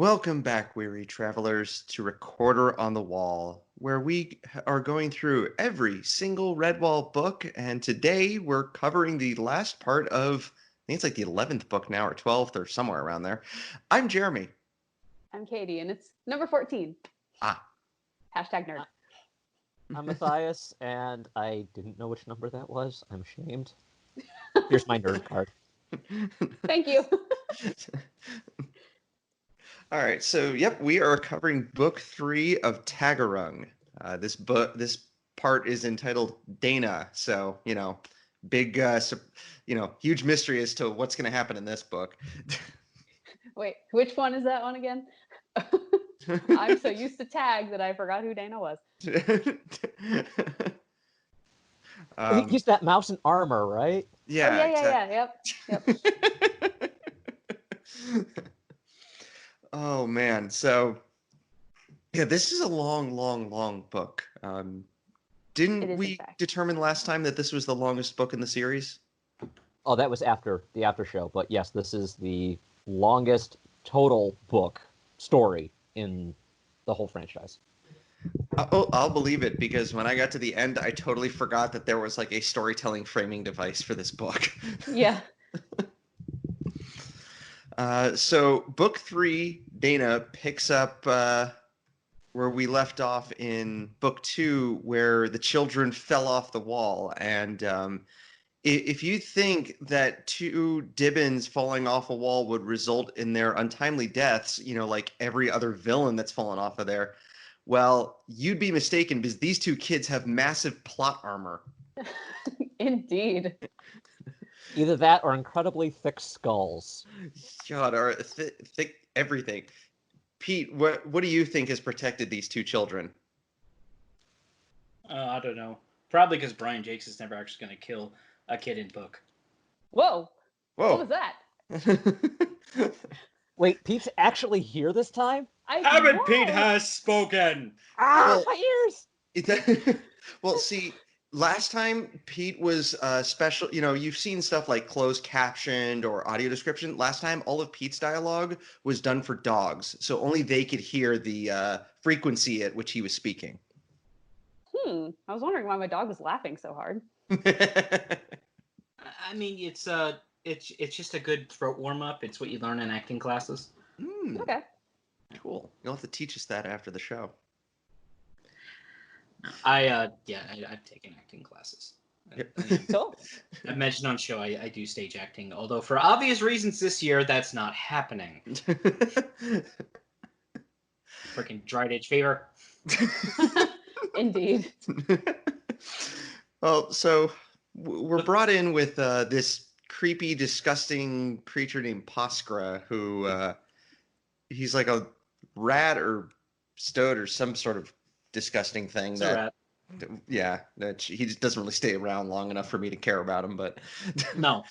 Welcome back, weary travelers, to Recorder on the Wall, where we are going through every single Redwall book, and today we're covering the last part of, I think it's like the 11th book now, or 12th, or somewhere around there. I'm Jeremy. I'm Katie, and it's number 14. Ah. Hashtag nerd. I'm Matthias, and I didn't know which number that was. I'm ashamed. Here's my nerd card. Thank you. All right, so we are covering book 3 of Taggerung. This part is entitled Deyna, so big, huge mystery as to what's going to happen in this book. Wait, which one is that one again? I'm so used to Tag that I forgot who Deyna was. He's that mouse in armor, right? Yeah. Oh, yeah. Yep. Oh man, so this is a long book. Didn't we determine last time that this was the longest book in the series? Oh, that was after the after show, but yes, this is the longest total book story in the whole franchise. I'll believe it, because when I got to the end, I totally forgot that there was like a storytelling framing device for this book. Yeah. So book 3, Deyna, picks up where we left off in book 2, where the children fell off the wall. And if you think that 2 Dibbins falling off a wall would result in their untimely deaths, like every other villain that's fallen off of there, well, you'd be mistaken, because these 2 kids have massive plot armor. Indeed. Either that or incredibly thick skulls. God, or thick everything. Pete, what do you think has protected these 2 children? I don't know. Probably because Brian Jakes is never actually going to kill a kid in book. Whoa. What was that? Wait, Pete's actually here this time? Pete has spoken! My ears! Well, see, last time Pete was special. You've seen stuff like closed captioned or audio description. Last time, all of Pete's dialogue was done for dogs, so only they could hear the frequency at which he was speaking. I was wondering why my dog was laughing so hard. I mean, it's just a good throat warm up. It's what you learn in acting classes. Okay. Cool. You'll have to teach us that after the show. I've taken acting classes. Yep. Cool. I mentioned on show I do stage acting, although for obvious reasons this year that's not happening. Freaking dried edge fever. Indeed. Well, so we're brought in with this creepy, disgusting creature named Poskra, who he's like a rat or stoat or some sort of disgusting thing. It's a rat. Yeah, that he just doesn't really stay around long enough for me to care about him. But no,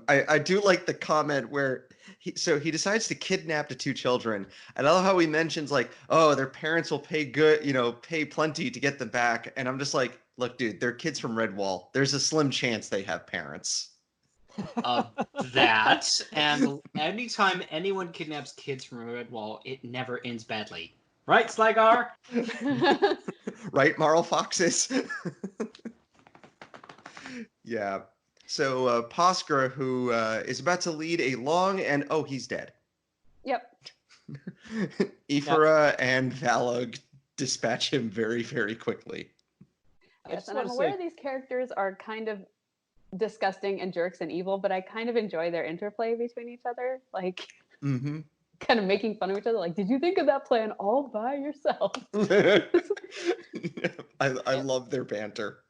I do like the comment where he decides to kidnap the 2 children. And I love how he mentions like, oh, their parents will pay plenty to get them back. And I'm just like, look, dude, they're kids from Redwall. There's a slim chance they have parents. That, and anytime anyone kidnaps kids from Redwall, it never ends badly. Right, Slagar? Right, Marl Foxes? Yeah. So Poskra, who is about to lead a long and... Oh, he's dead. Yep. Ifra and Valog dispatch him very, very quickly. Yes, and I'm aware these characters are kind of disgusting and jerks and evil, but I kind of enjoy their interplay between each other. Like... Mm-hmm. Kind of making fun of each other, like, did you think of that plan all by yourself? I love their banter.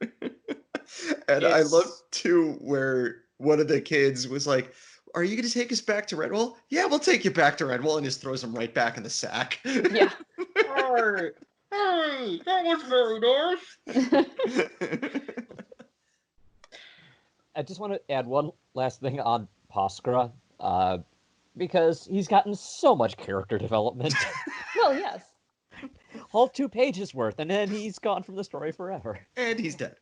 And I love too where one of the kids was like, are you going to take us back to Redwall? Yeah, we'll take you back to Redwall, and just throws him right back in the sack. Yeah. Hey, that was very nice. I just want to add one last thing on Poskra. Because he's gotten so much character development. Well, yes. All 2 pages worth, and then he's gone from the story forever. And he's dead.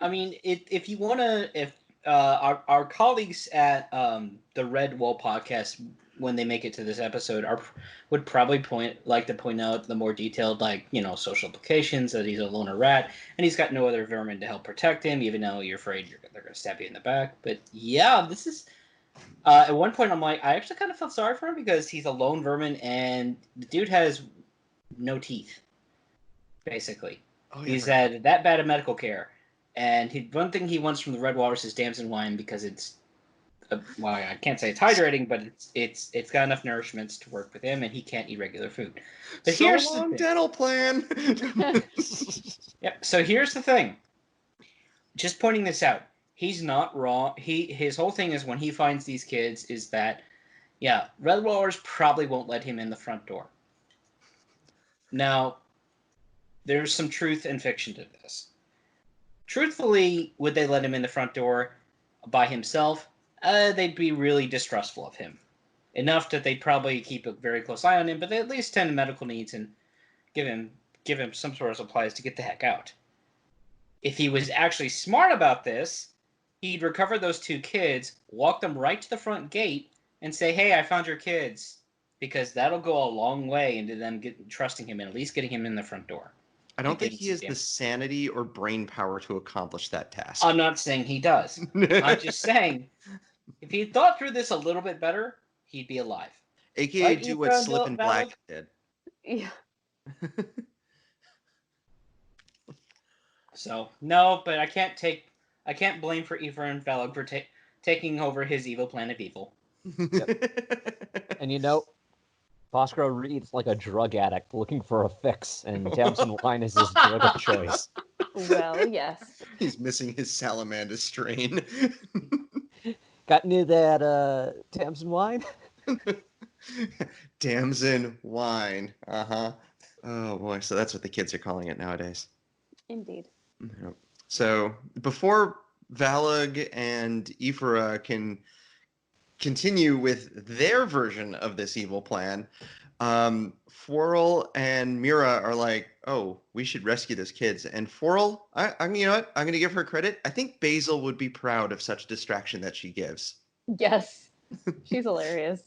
I mean, if you want to, if our colleagues at the Redwall podcast when they make it to this episode, would probably point out the more detailed, social implications that he's a loner rat and he's got no other vermin to help protect him, even though you're afraid they're going to stab you in the back. But yeah, this is. At one point, I'm like, I actually kind of felt sorry for him because he's a lone vermin and the dude has no teeth, basically. Oh, yeah, he's had that bad of medical care. And one thing he wants from the Red Walrus is damson wine because it's, I can't say it's hydrating, but it's got enough nourishments to work with him, and he can't eat regular food. But so here's long the dental plan. Yep. So here's the thing. Just pointing this out. He's not wrong. His whole thing is when he finds these kids is that, Red Walrus probably won't let him in the front door. Now, there's some truth and fiction to this. Truthfully, would they let him in the front door by himself? They'd be really distrustful of him. Enough that they'd probably keep a very close eye on him, but they at least tend to medical needs and give him some sort of supplies to get the heck out. If he was actually smart about this, he'd recover those 2 kids, walk them right to the front gate, and say, "Hey, I found your kids," because that'll go a long way into them trusting him and at least getting him in the front door. I don't think he has the sanity or brain power to accomplish that task. I'm not saying he does. I'm just saying, if he thought through this a little bit better, he'd be alive. AKA do what Slip and Black did. Yeah. So, no, but I can't blame for Aoife and Velag for taking over his evil plan of evil. Yep. And Bosco reads like a drug addict looking for a fix, and damson wine is his drug of choice. Well, yes. He's missing his salamander strain. Got any of that damson wine? Damson wine. Uh-huh. Oh, boy. So that's what the kids are calling it nowadays. Indeed. So before Valag and Ifra can continue with their version of this evil plan, Forel and Mira are like, "Oh, we should rescue those kids." And Forel, you know what? I'm going to give her credit. I think Basil would be proud of such distraction that she gives. Yes, she's hilarious.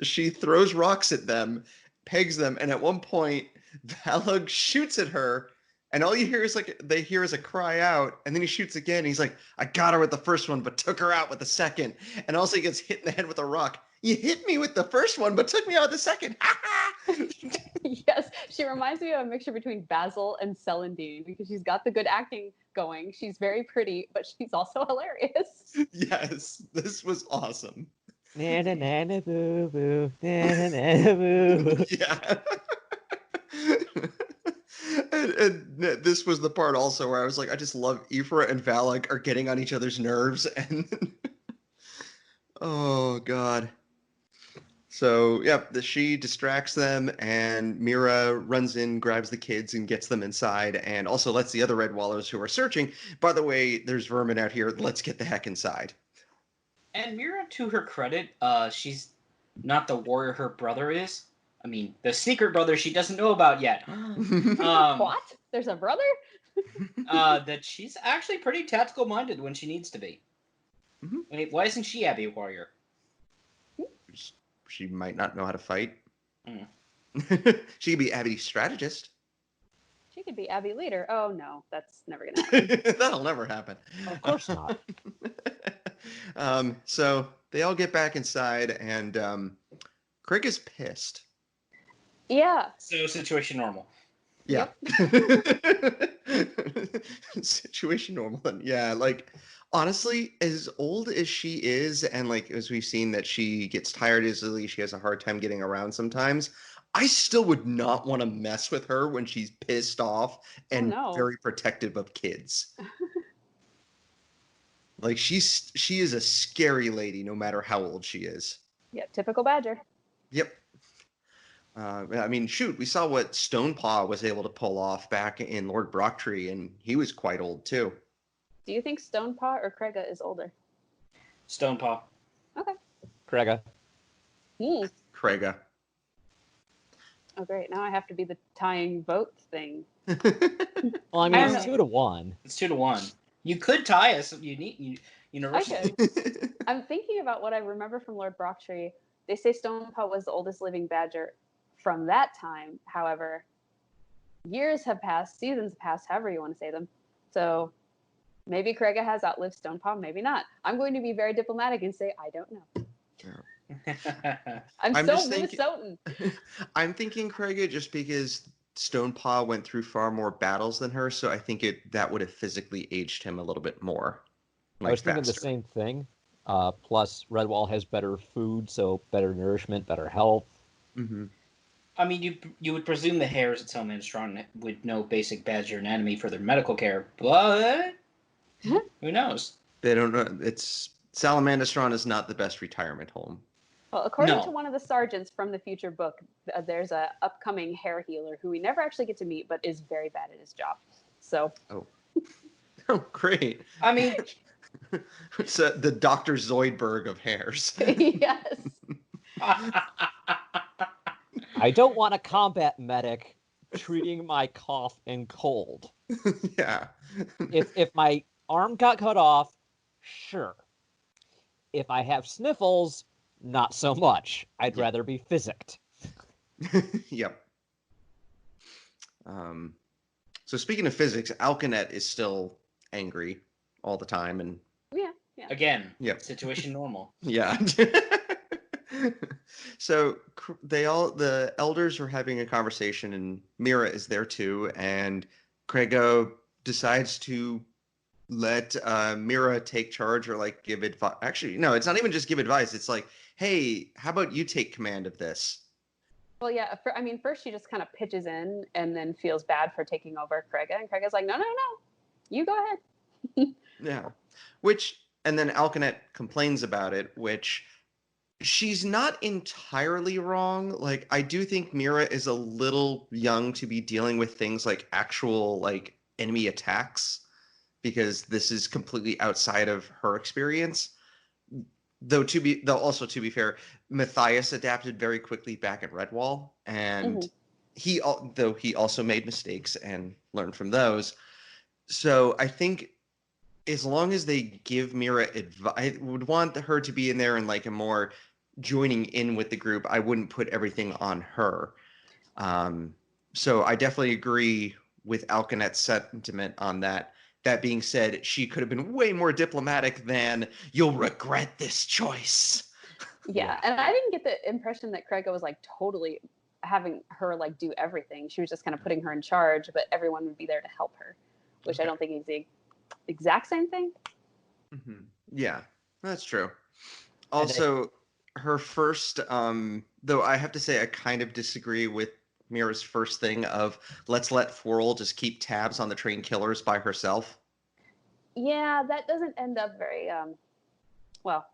She throws rocks at them, pegs them, and at one point, Valag shoots at her. And all you hear is they hear is a cry out, and then he shoots again. He's like, "I got her with the first one, but took her out with the second." And also he gets hit in the head with a rock. "You hit me with the first one, but took me out with the second." Yes, she reminds me of a mixture between Basil and Celandine because she's got the good acting going. She's very pretty, but she's also hilarious. Yes, this was awesome. Na na na boo boo, na na boo. Yeah. And this was the part also where I was like, I just love Ifra and Valag are getting on each other's nerves, and oh god. So she distracts them, and Mira runs in, grabs the kids, and gets them inside, and also lets the other Red Walrus who are searching. By the way, there's vermin out here. Let's get the heck inside. And Mira, to her credit, she's not the warrior her brother is. I mean, the secret brother she doesn't know about yet. What? There's a brother? That she's actually pretty tactical minded when she needs to be. Mm-hmm. Wait, why isn't she Abby a warrior? She might not know how to fight. Mm. She could be Abby's strategist. She could be Abby leader. Oh no, that's never gonna happen. That'll never happen. Of course not. So they all get back inside, and Craig is pissed. Yeah. So situation normal. Yeah. Situation normal. Yeah, honestly, as old as she is, and as we've seen that she gets tired easily, she has a hard time getting around sometimes, I still would not want to mess with her when she's pissed off and very protective of kids. She is a scary lady no matter how old she is. Yep, typical Badger. Yep. I mean, shoot, we saw what Stonepaw was able to pull off back in Lord Brocktree, and he was quite old too. Do you think Stonepaw or Craiga is older? Stonepaw. Okay. Craiga. Craiga. Oh, great. Now I have to be the tying vote thing. Well, I mean, it's 2-1. It's 2-1. You could tie us. You need universally. I could. I'm thinking about what I remember from Lord Brocktree. They say Stonepaw was the oldest living badger from that time. However, years have passed, seasons have passed, however you want to say them. So maybe Craiga has outlived Stonepaw, maybe not. I'm going to be very diplomatic and say I don't know. I'm so Minnesotan. I'm thinking Craiga just because Stonepaw went through far more battles than her, so I think that would have physically aged him a little bit more. I was thinking the same thing. Plus, Redwall has better food, so better nourishment, better health. Mm-hmm. I mean, you would presume the hares at Salamandastron would know basic badger anatomy for their medical care, but who knows? They don't know. Salamandastron is not the best retirement home. Well, according to one of the sergeants from the future book, there's a upcoming hair healer who we never actually get to meet, but is very bad at his job. So. Oh, great. I mean, it's the Dr. Zoidberg of hairs. Yes. I don't want a combat medic treating my cough and cold. Yeah. If my arm got cut off, sure. If I have sniffles, not so much. I'd rather be physicked. Yep. So speaking of physics, Alkanet is still angry all the time, and yeah. Again, situation normal. Yeah. So the elders are having a conversation, and Mira is there too, and Craigo decides to let Mira take charge or like give advice. Actually, no, it's not even just give advice. It's like, hey, how about you take command of this? Well, yeah. First she just kind of pitches in and then feels bad for taking over Craiga, and Craiga's like, no, you go ahead. Yeah. And then Alkanet complains about it, which she's not entirely wrong. Like, I do think Mira is a little young to be dealing with things like actual like enemy attacks, because this is completely outside of her experience. Though to be fair, Matthias adapted very quickly back at Redwall, and he also made mistakes and learned from those. So I think as long as they give Mira advice, I would want her to be in there and like a more joining in with the group. I wouldn't put everything on her. So I definitely agree with Alkanet's sentiment on that. That being said, she could have been way more diplomatic than "you'll regret this choice." Yeah, and I didn't get the impression that Craiga was like totally having her like do everything. She was just kind of putting her in charge, but everyone would be there to help her, which I don't think is the exact same thing. Mm-hmm. Yeah, that's true. Also, her first, though I have to say I kind of disagree with Mira's first thing of let's let Forel just keep tabs on the train killers by herself. Yeah, that doesn't end up very well,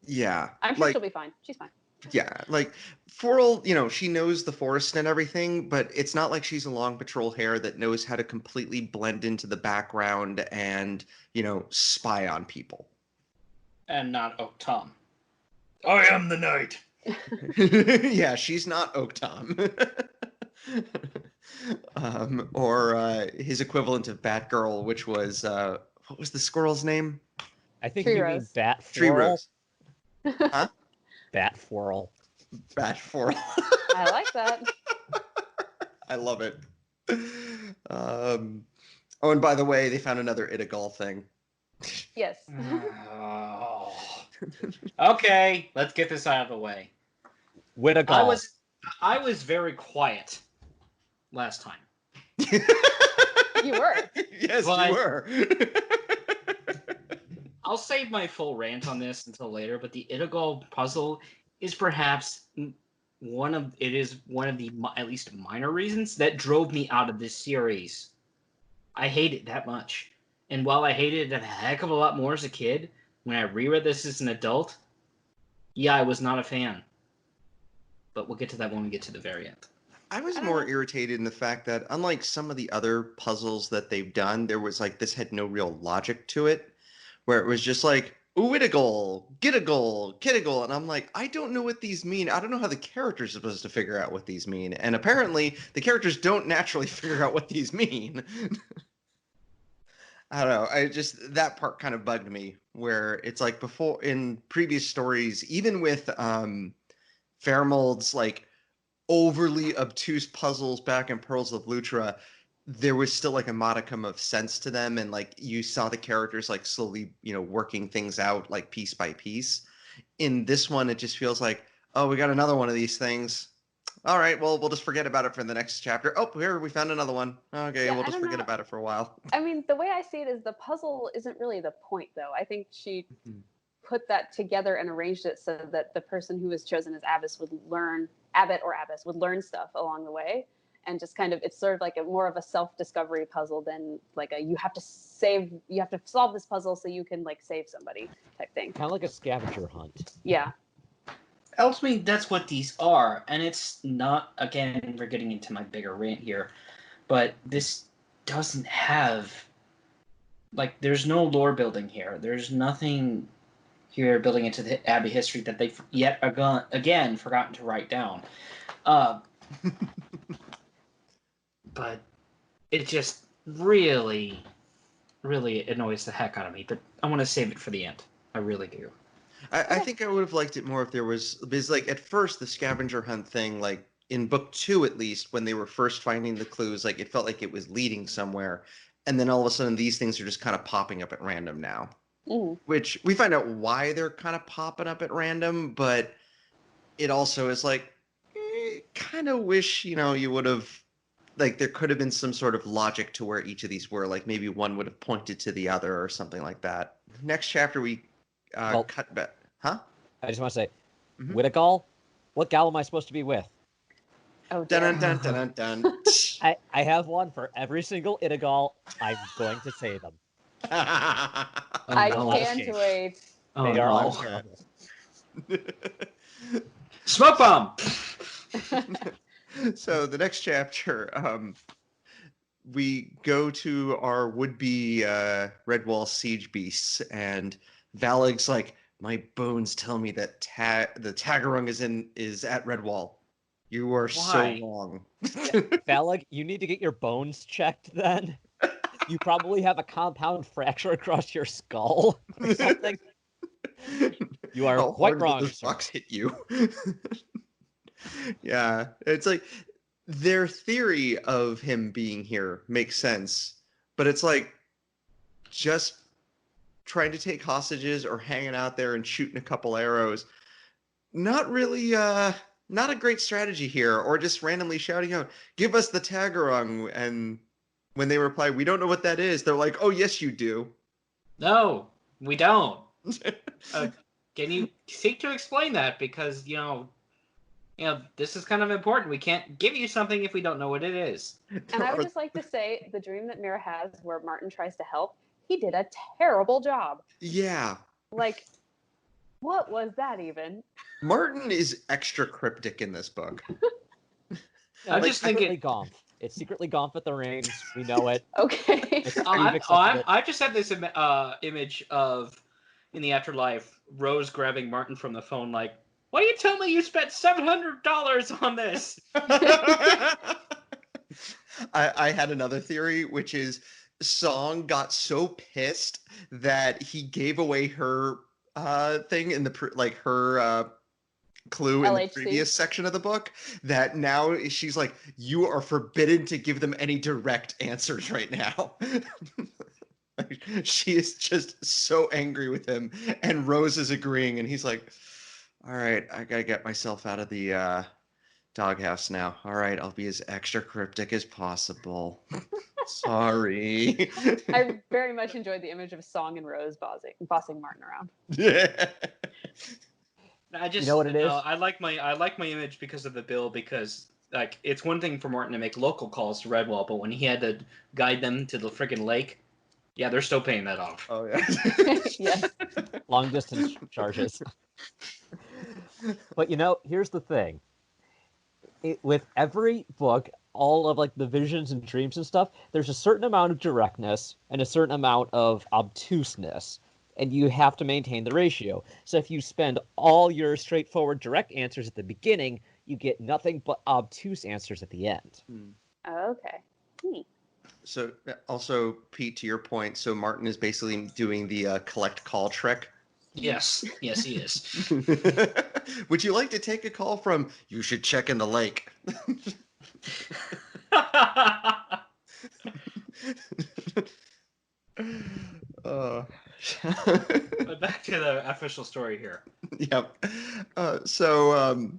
Yeah. I'm sure she'll be fine. She's fine. Yeah, like Forel, she knows the forest and everything, but it's not like she's a long patrol hare that knows how to completely blend into the background and, spy on people. And not Oktom. I am the knight. Yeah, she's not Oktom. Or his equivalent of Batgirl, which was what was the squirrel's name? I think Tree you Rose. mean Bat Tree Forel. Rose. Huh? Bat Forel. Bat Forel. I like that. I love it. Oh, and by the way, they found another Idigal thing. Yes. Oh. Okay, let's get this out of the way. Widigal. I was very quiet last time. You were. Yes, But you were. I'll save my full rant on this until later, but the Idigal puzzle is perhaps one of the at least minor reasons that drove me out of this series. I hate it that much. And while I hated it a heck of a lot more as a kid, when I reread this as an adult, yeah, I was not a fan. But we'll get to that when we get to the very end. I was more irritated in the fact that unlike some of the other puzzles that they've done, there was like this had no real logic to it, where it was just like, ooh, it a goal, get a goal, kid a goal. And I'm like, I don't know what these mean. I don't know how the characters are supposed to figure out what these mean. And apparently the characters don't naturally figure out what these mean. I don't know. That part kind of bugged me, where it's like before in previous stories, even with Fairmold's like overly obtuse puzzles back in Pearls of Lutra, there was still like a modicum of sense to them, and like you saw the characters like slowly, working things out like piece by piece. In this one, it just feels like, oh, we got another one of these things. All right, well, we'll just forget about it for the next chapter. Oh, here, we found another one. Okay, Yeah, we'll I just don't forget know. about it for a while. I mean, the way I see it is the puzzle isn't really the point, though. I think she put that together and arranged it so that the person who was chosen as Abbot or Abbess would learn stuff along the way, and just kind of, it's sort of like more of a self-discovery puzzle than like you have to solve this puzzle so you can like save somebody type thing. Kind of like a scavenger hunt. Yeah. Ultimately, that's what these are, and it's not, again, we're getting into my bigger rant here, but this doesn't have, like, there's no lore building here. There's nothing here building into the Abbey history that they've yet again forgotten to write down. But it just really, really annoys the heck out of me, but I want to save it for the end. I really do. I think I would have liked it more if there was, because like at first the scavenger hunt thing, like in book 2 at least, when they were first finding the clues, like it felt like it was leading somewhere, and then all of a sudden these things are just kind of popping up at random now, which we find out why they're kind of popping up at random, but it also is like, kind of wish you would have, like there could have been some sort of logic to where each of these were, like maybe one would have pointed to the other or something like that. Next chapter we cut back. Huh? I just want to say, Wittigal? What gal am I supposed to be with? Oh, dun dun dun dun dun. I have one for every single Itagal. I'm going to say them. I can't wait. Oh, They are no. terrible. Smoke bomb! So the next chapter, we go to our would-be Redwall siege beasts, and Valeg's like, my bones tell me that the Taggerung is at Redwall. You are so wrong. Valeg, you need to get your bones checked then. You probably have a compound fracture across your skull or something. You are How quite hard did wrong, those sir. rocks hit you? Yeah, it's like their theory of him being here makes sense, but it's like just trying to take hostages or hanging out there and shooting a couple arrows. Not really, not a great strategy here, or just randomly shouting out, give us the Taggerung, and when they reply, we don't know what that is, they're like, oh, yes, you do. No, we don't. Can you seek to explain that? Because, this is kind of important. We can't give you something if we don't know what it is. And I would just like to say, the dream that Mira has where Martin tries to help, he did a terrible job. Yeah. Like, what was that even? Martin is extra cryptic in this book. I'm just thinking... Gomph. It's secretly Gomph at the rings. We know it. Okay. I just have this image of, in the afterlife, Rose grabbing Martin from the phone like, why you tell me you spent $700 on this? I had another theory, which is Song got so pissed that he gave away her thing in the her clue in the previous section of the book, that now she's like, you are forbidden to give them any direct answers right now. She is just so angry with him, and Rose is agreeing, and he's like, all right, I gotta get myself out of the doghouse now. All right, I'll be as extra cryptic as possible. Sorry. I very much enjoyed the image of Song and Rose bossing Martin around. Yeah. I just, you know what it is? I like my image because of the bill, because like it's one thing for Martin to make local calls to Redwall, but when he had to guide them to the friggin' lake, yeah, they're still paying that off. Oh yeah. Yes. Long distance charges. But here's the thing. With every book, all of like the visions and dreams and stuff, there's a certain amount of directness and a certain amount of obtuseness, and you have to maintain the ratio. So if you spend all your straightforward direct answers at the beginning, you get nothing but obtuse answers at the end. Okay. So also, Pete, to your point, so Martin is basically doing the collect call trick. Yes, he is. Would you like to take a call from? You should check in the lake. uh, But back to the official story here. Yep. So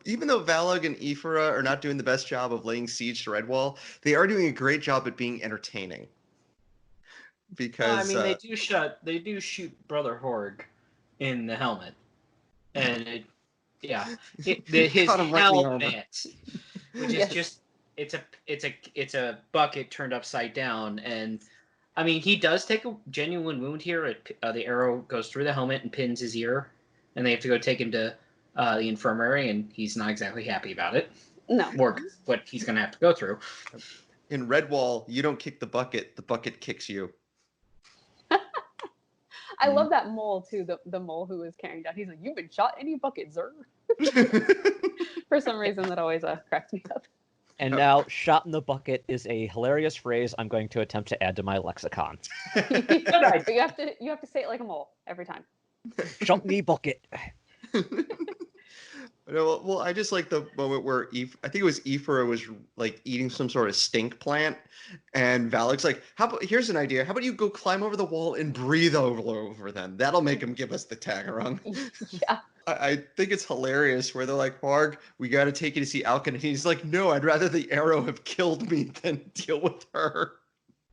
even though Valog and Ifra are not doing the best job of laying siege to Redwall, they are doing a great job at being entertaining. Because They do shoot Brother Horg in the helmet, and his Caught him right in the armor. helmet, which is just it's a bucket turned upside down, and I mean he does take a genuine wound here. The arrow goes through the helmet and pins his ear, and they have to go take him to the infirmary, and he's not exactly happy about it. No. Or what he's going to have to go through. In Redwall, you don't kick the bucket kicks you. I love that mole too. The mole who was carrying down. He's like, "You've been shot in your bucket, sir." For some reason, that always cracks me up. And now, shot in the bucket is a hilarious phrase I'm going to attempt to add to my lexicon. But you have to say it like a mole every time. Shot in the bucket. Well, I just like the moment where I think it was Ifra was like eating some sort of stink plant, and Valak's like, here's an idea. How about you go climb over the wall and breathe over them? That'll make him give us the Taggerung. Yeah. I think it's hilarious where they're like, Harg, we got to take you to see Alkin. And he's like, no, I'd rather the arrow have killed me than deal with her.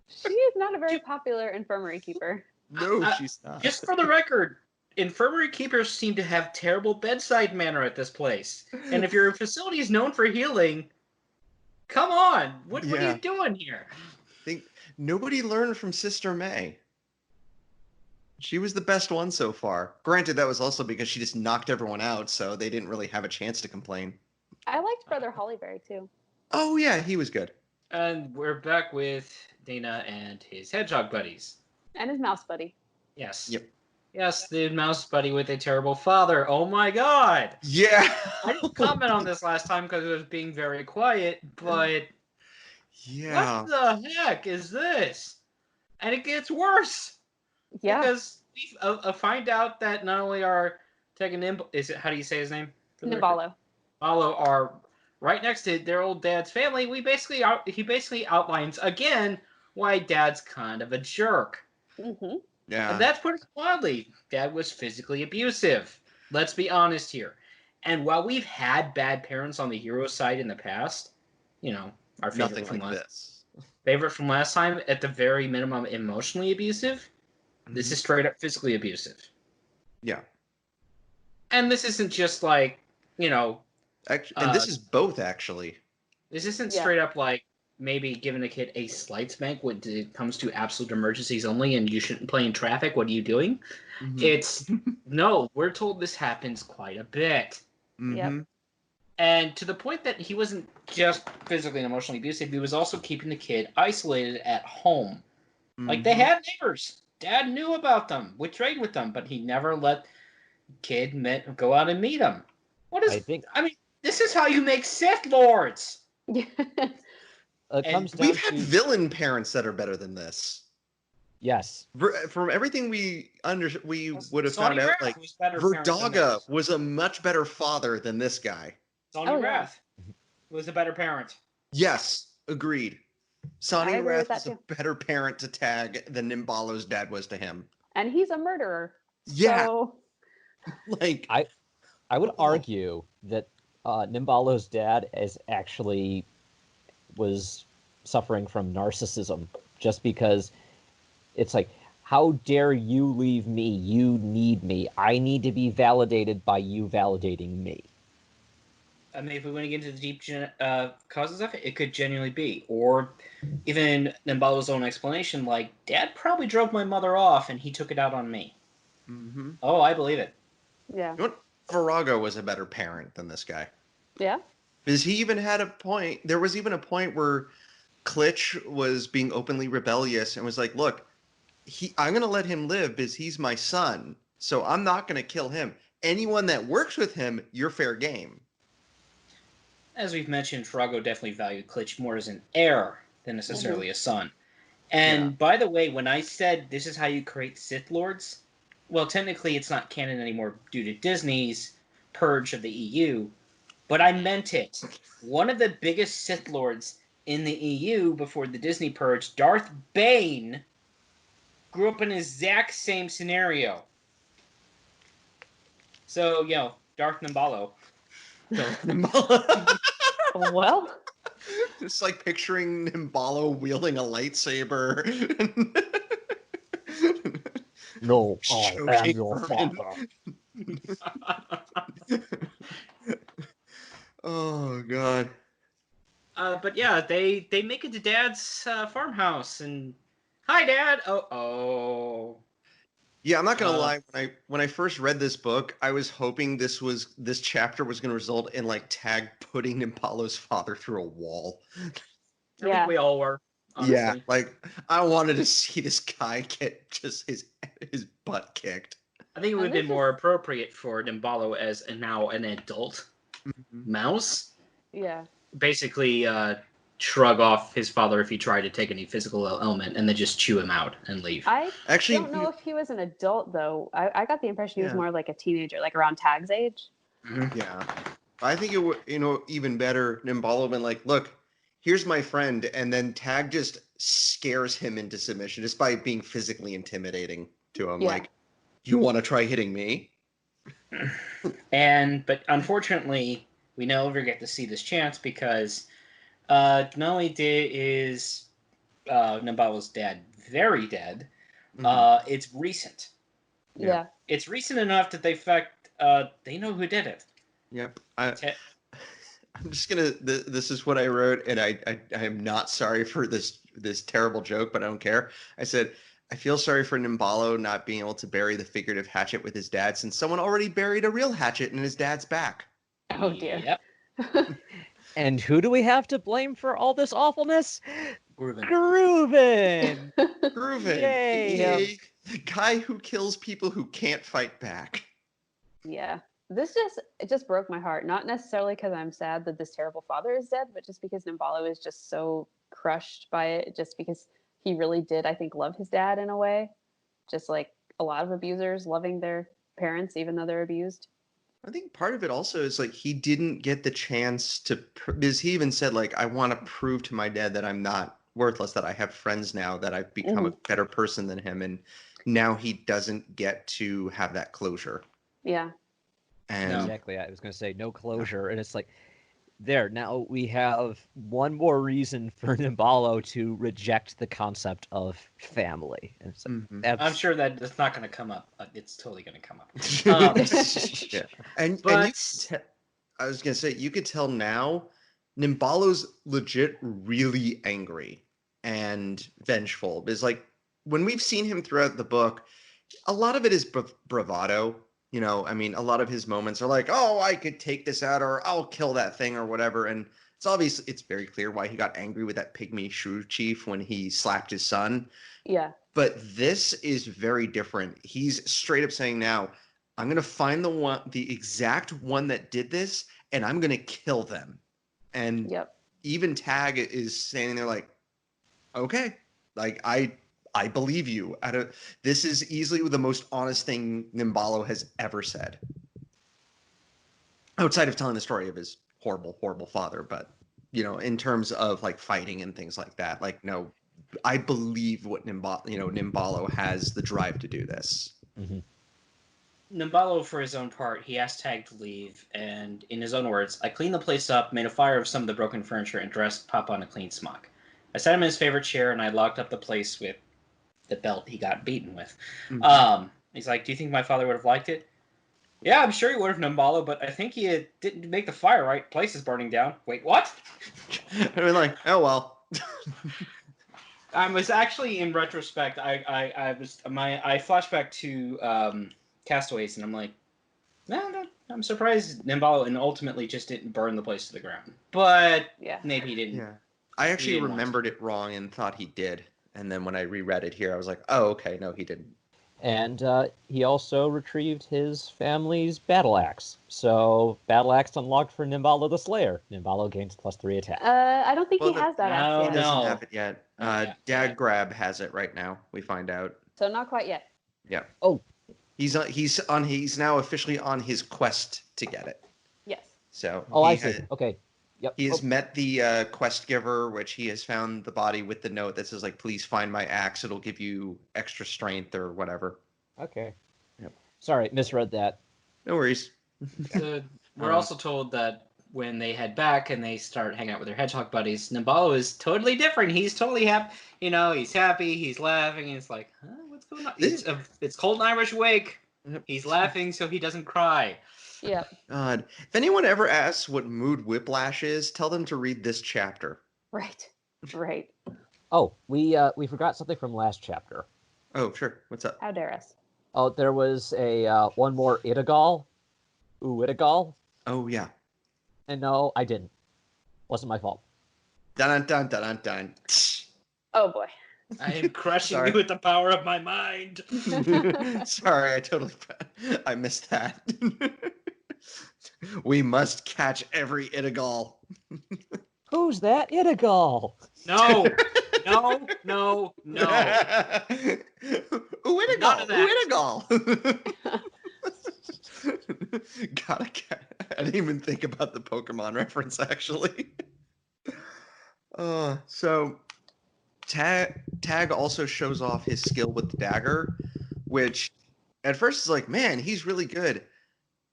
She is not a very popular infirmary keeper. No, she's not. Just for the record, infirmary keepers seem to have terrible bedside manner at this place. And if your facility is known for healing, come on. What are you doing here? I think nobody learned from Sister May. She was the best one so far. Granted, that was also because she just knocked everyone out, so they didn't really have a chance to complain. I liked Brother Hollyberry too. Oh, yeah, he was good. And we're back with Deyna and his hedgehog buddies. And his mouse buddy. Yes. Yep. Yes, the mouse buddy with a terrible father. Oh my god! Yeah! I didn't comment on this last time because it was being very quiet, but... Yeah. What the heck is this? And it gets worse! Yeah. Because we find out that not only are Teg and how do you say his name? Nimbalo. Nimbalo are right next to their old dad's family. He basically outlines again why Dad's kind of a jerk. Mm-hmm. Yeah. And that's put it mildly. Dad was physically abusive. Let's be honest here. And while we've had bad parents on the hero side in the past, our favorite favorite from last time, at the very minimum, emotionally abusive. This is straight up physically abusive. Yeah. And this isn't just like, Actually, and this is both, actually. This isn't straight up like maybe giving a kid a slight spank when it comes to absolute emergencies only and you shouldn't play in traffic. What are you doing? Mm-hmm. It's, no, we're told this happens quite a bit. Mm-hmm. Yep. And to the point that he wasn't just physically and emotionally abusive, he was also keeping the kid isolated at home. Mm-hmm. Like, they had neighbors. Dad knew about them, would trade with them, but he never let kid go out and meet them. I mean, this is how you make Sith Lords. We've had villain parents that are better than this. Yes. From everything we would have found out, like Verdaga was a much better father than this guy. Sonny Wrath was a better parent. Yes, agreed. Sonny Wrath was a better parent to Tag than Nimbalo's dad was to him. And he's a murderer. Yeah. So... Like I would argue that Nimbalo's dad was suffering from narcissism, just because it's like, how dare you leave me? You need me. I need to be validated by you validating me. I mean, if we want to get into the deep causes of it, it could genuinely be. Or even Nimbalo's own explanation, like, Dad probably drove my mother off and he took it out on me. Mm-hmm. Oh, I believe it. Yeah. You know what? Virago was a better parent than this guy. Yeah. Because he even had a point. There was even a point where Klitsch was being openly rebellious and was like, look, I'm going to let him live because he's my son. So I'm not going to kill him. Anyone that works with him, you're fair game. As we've mentioned, Virago definitely valued Klitsch more as an heir than necessarily a son. And by the way, when I said this is how you create Sith Lords, well, technically it's not canon anymore due to Disney's purge of the EU, but I meant it. One of the biggest Sith Lords in the EU before the Disney purge, Darth Bane, grew up in the exact same scenario. So, Darth Nimbalo. Well, Just like picturing Nimbalo wielding a lightsaber. No, I am Choking your Herman. father. Oh god. But yeah, they make it to Dad's farmhouse, and hi, Dad. Oh. Yeah, I'm not gonna lie. When I first read this book, I was hoping this chapter was gonna result in like Tag putting Nimbalo's father through a wall. I think we all were. Honestly. Yeah, like I wanted to see this guy get just his butt kicked. I think it would have been more appropriate for Nimbalo as now an adult mouse. yeah. Basically, shrug off his father if he tried to take any physical ailment, and then just chew him out and leave. I Actually, don't know if he was an adult though. I got the impression he was Yeah. more like a teenager, like around Tag's age. Yeah, I think it would, even better. Nimbalo been like, look, here's my friend, and then Tag just scares him into submission just by being physically intimidating to him. Yeah. Like, you want to try hitting me? But unfortunately, we never get to see this chance because not only is Nimbalo's dad very dead, it's recent. Yeah. It's recent enough that they know who did it. Yep. I'm just gonna. This is what I wrote, and I am not sorry for this terrible joke, but I don't care. I said, I feel sorry for Nimbalo not being able to bury the figurative hatchet with his dad, since someone already buried a real hatchet in his dad's back. Oh dear. Yep. And who do we have to blame for all this awfulness? Groovin. Grooven! Groovin, Yay. the guy who kills people who can't fight back. Yeah. It just broke my heart. Not necessarily because I'm sad that this terrible father is dead, but just because Nimbalo is just so crushed by it, just because he really did, I think, love his dad in a way. Just like a lot of abusers loving their parents, even though they're abused. I think part of it also is like he didn't get the chance to, because he even said like, I want to prove to my dad that I'm not worthless, that I have friends now, that I've become a better person than him, and now he doesn't get to have that closure. Yeah. And Exactly. I was going to say no closure, and it's like now we have one more reason for Nimbalo to reject the concept of family. And it's like, I'm sure that it's not going to come up. It's totally going to come up. yeah. And I was gonna say, you could tell now Nimbalo's legit really angry and vengeful. It's like when we've seen him throughout the book, a lot of it is bravado. I mean, a lot of his moments are like, oh, I could take this out, or I'll kill that thing, or whatever. And it's very clear why he got angry with that pygmy shrew chief when he slapped his son. Yeah. But this is very different. He's straight up saying now, I'm going to find the exact one that did this, and I'm going to kill them. And even Tag is standing there like, okay, like I believe you. This is easily the most honest thing Nimbalo has ever said. Outside of telling the story of his horrible, horrible father. But, in terms of like fighting and things like that, like, no, I believe what Nimbalo has the drive to do this. Mm-hmm. Nimbalo, for his own part, he asked Tag to leave, and in his own words, I cleaned the place up, made a fire of some of the broken furniture, and dressed Papa in a clean smock. I sat him in his favorite chair, and I locked up the place with the belt he got beaten with. He's like, do you think my father would have liked it? Yeah, I'm sure he would have, Nimbalo, but I think he didn't make the fire right. Place is burning down. Wait, what? I mean, like, oh well. I was actually, in retrospect, I flashback to Castaways, and I'm like, no, I'm surprised Nimbalo and ultimately just didn't burn the place to the ground. But maybe he didn't. Yeah, I actually remembered it wrong and thought he did. And then when I reread it here, I was like, oh, okay, no, he didn't. And he also retrieved his family's battle axe. So battle axe unlocked for Nimbalo the Slayer. Nimbalo gains +3 attack. I don't think he has that axe He yet. doesn't have it yet. Dad Grab has it right now, we find out. So not quite yet. Yeah. Oh, He's now officially on his quest to get it. Yes. So Oh, I see. Okay. Yep. he has met the quest giver, which he has found the body with the note that says like, "Please find my axe. It'll give you extra strength or whatever." Okay. Yep. Sorry, misread that. No worries. We're also told that when they head back and they start hanging out with their hedgehog buddies, Nimbalo is totally different. He's totally happy. You know, he's happy. He's laughing. And it's like, huh, what's going on? It's cold and Irish wake. Yep. He's laughing so he doesn't cry. Yeah. God, if anyone ever asks what mood whiplash is, tell them to read this chapter. Right. Right. Oh, we forgot something from last chapter. Oh, sure. What's up? How dare us? Oh, there was a one more Itagal. Ooh, Itagal. Oh yeah. And no, I didn't. Wasn't my fault. Dun dun dun dun dun. Oh boy. I am crushing Sorry. you with the power of my mind. Sorry, I missed that. We must catch every Itagal. Who's that Itagal? No, no, no, no. Ooh, None of that. Itagal. God, I didn't even think about the Pokemon reference, actually. So Tag also shows off his skill with the dagger, which at first is like, man, he's really good.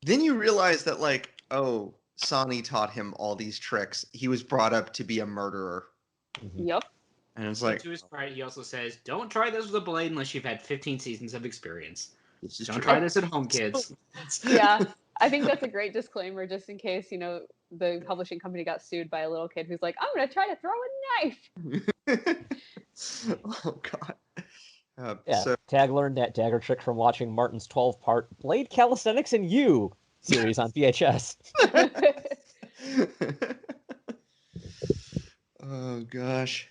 Then you realize that, like, oh, Sonny taught him all these tricks. He was brought up to be a murderer. Yep. And it's like, To his credit, he also says, "Don't try this with a blade unless you've had 15 seasons of experience. this is Don't true. try this at home, kids." Yeah. I think that's a great disclaimer just in case, the publishing company got sued by a little kid who's like, I'm going to try to throw a knife. Oh, God. Yeah, So, Tag learned that dagger trick from watching Martin's 12-part Blade Calisthenics and You series on VHS. Oh, gosh.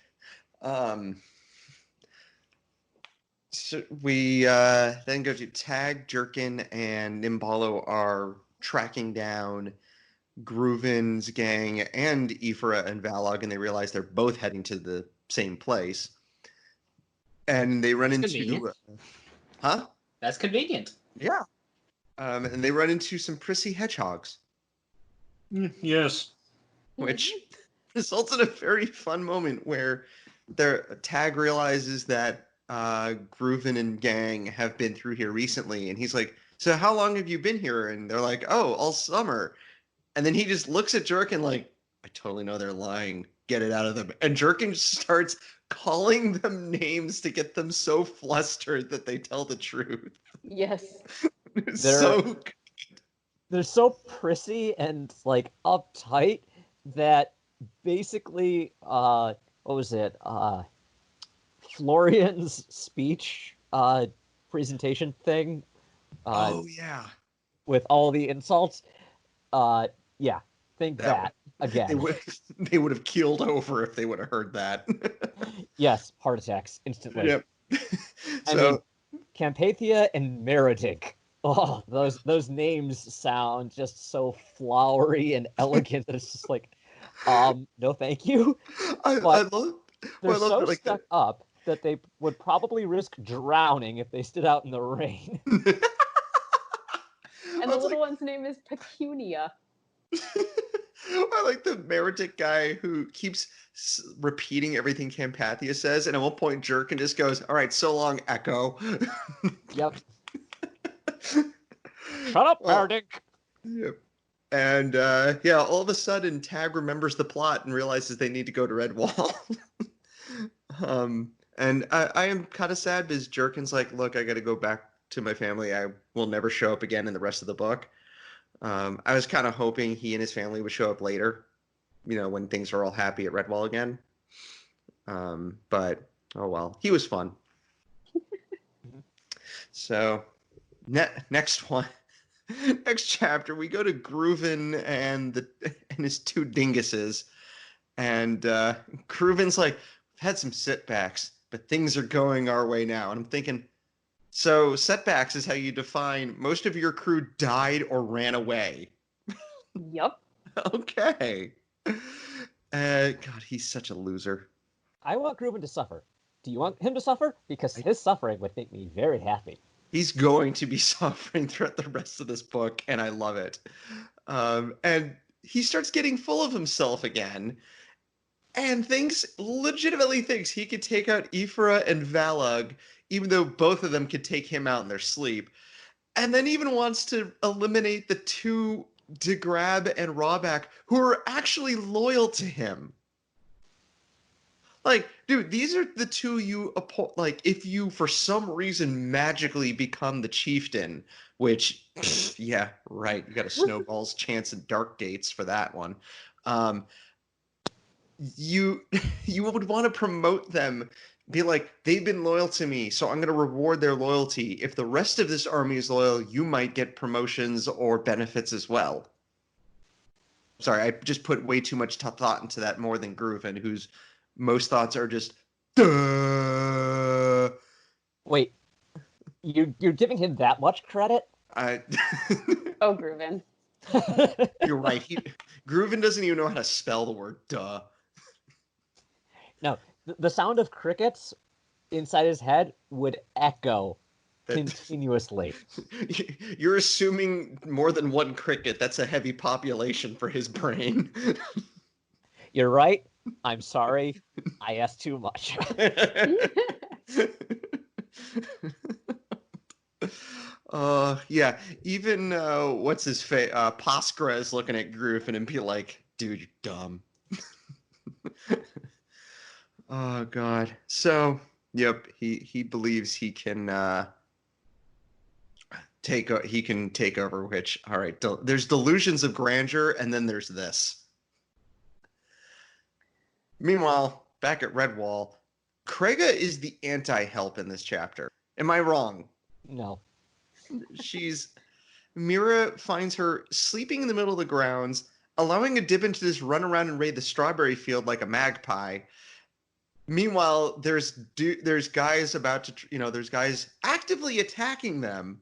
So we then go to Tag, Jerkin, and Nimbalo are tracking down Groovin's gang and Ifra and Valog, and they realize they're both heading to the same place. And they run That's into... convenient. Huh? That's convenient. Yeah. And they run into some prissy hedgehogs, Yes. which results in a very fun moment where their Tag realizes that Groovin and gang have been through here recently, and he's like, "So how long have you been here?" And they're like, "Oh, all summer." And then he just looks at Jerkin like, "I totally know they're lying. Get it out of them." And Jerkin starts calling them names to get them so flustered that they tell the truth. Yes. It's They're- so good. They're so prissy and like uptight that basically, what was it? Florian's speech presentation thing Oh yeah. with all the insults. Yeah, think That that again. They would have keeled over if they would have heard that. Yes, heart attacks instantly. Yep. I So mean, Campathia and Meredith. Oh, those names sound just so flowery and elegant that it's just like, no, thank you. I But love. They're I love so that, like, stuck up that they would probably risk drowning if they stood out in the rain. And the It's little one's name is Pecunia. I like the Meredith guy who keeps repeating everything Campathia says, and at one point Jerkin just goes, "All right, so long, Echo." Yep. Shut up, Well, Meredith. Yep. And yeah, all of a sudden Tag remembers the plot and realizes they need to go to Redwall. And I am kind of sad because Jerkin's like, "Look, I got to go back to my family. I will never show up again in the rest of the book." I was kind of hoping he and his family would show up later, when things are all happy at Redwall again. But oh well, he was fun. So next one. Next chapter, we go to Groovin and his two dinguses, and Groovin's like, "We've had some setbacks, but things are going our way now." And I'm thinking, so setbacks is how you define most of your crew died or ran away. Yup. Okay. God, he's such a loser. I want Grooven to suffer. Do you want him to suffer? Because his suffering would make me very happy. He's going to be suffering throughout the rest of this book, and I love it. And he starts getting full of himself again, and legitimately thinks he could take out Ifra and Valug, even though both of them could take him out in their sleep. And then even wants to eliminate the two DeGrab and Rawback who are actually loyal to him. Like, dude, these are the two like, if you for some reason magically become the chieftain, which, yeah, right, you got a snowball's chance at Dark Gates for that one. You would want to promote them, be like, they've been loyal to me, so I'm going to reward their loyalty. If the rest of this army is loyal, you might get promotions or benefits as well. Sorry, I just put way too much thought into that, more than Grooven, whose most thoughts are just, duh. Wait, you're giving him that much credit? Oh, Grooven. You're right. Grooven doesn't even know how to spell the word duh. No, the sound of crickets inside his head would echo continuously. You're assuming more than one cricket. That's a heavy population for his brain. You're right. I'm sorry. I asked too much. Yeah. Even what's his face? Paskra is looking at Griffin and be like, "Dude, you're dumb." Oh God. So, yep. He believes he can take over. Which, all right. There's delusions of grandeur, and then there's this. Meanwhile, back at Redwall, Krega is the anti-help in this chapter. Am I wrong? No. Mira finds her sleeping in the middle of the grounds, allowing a Dibbin to just run around and raid the strawberry field like a magpie. Meanwhile, there's guys there's guys actively attacking them.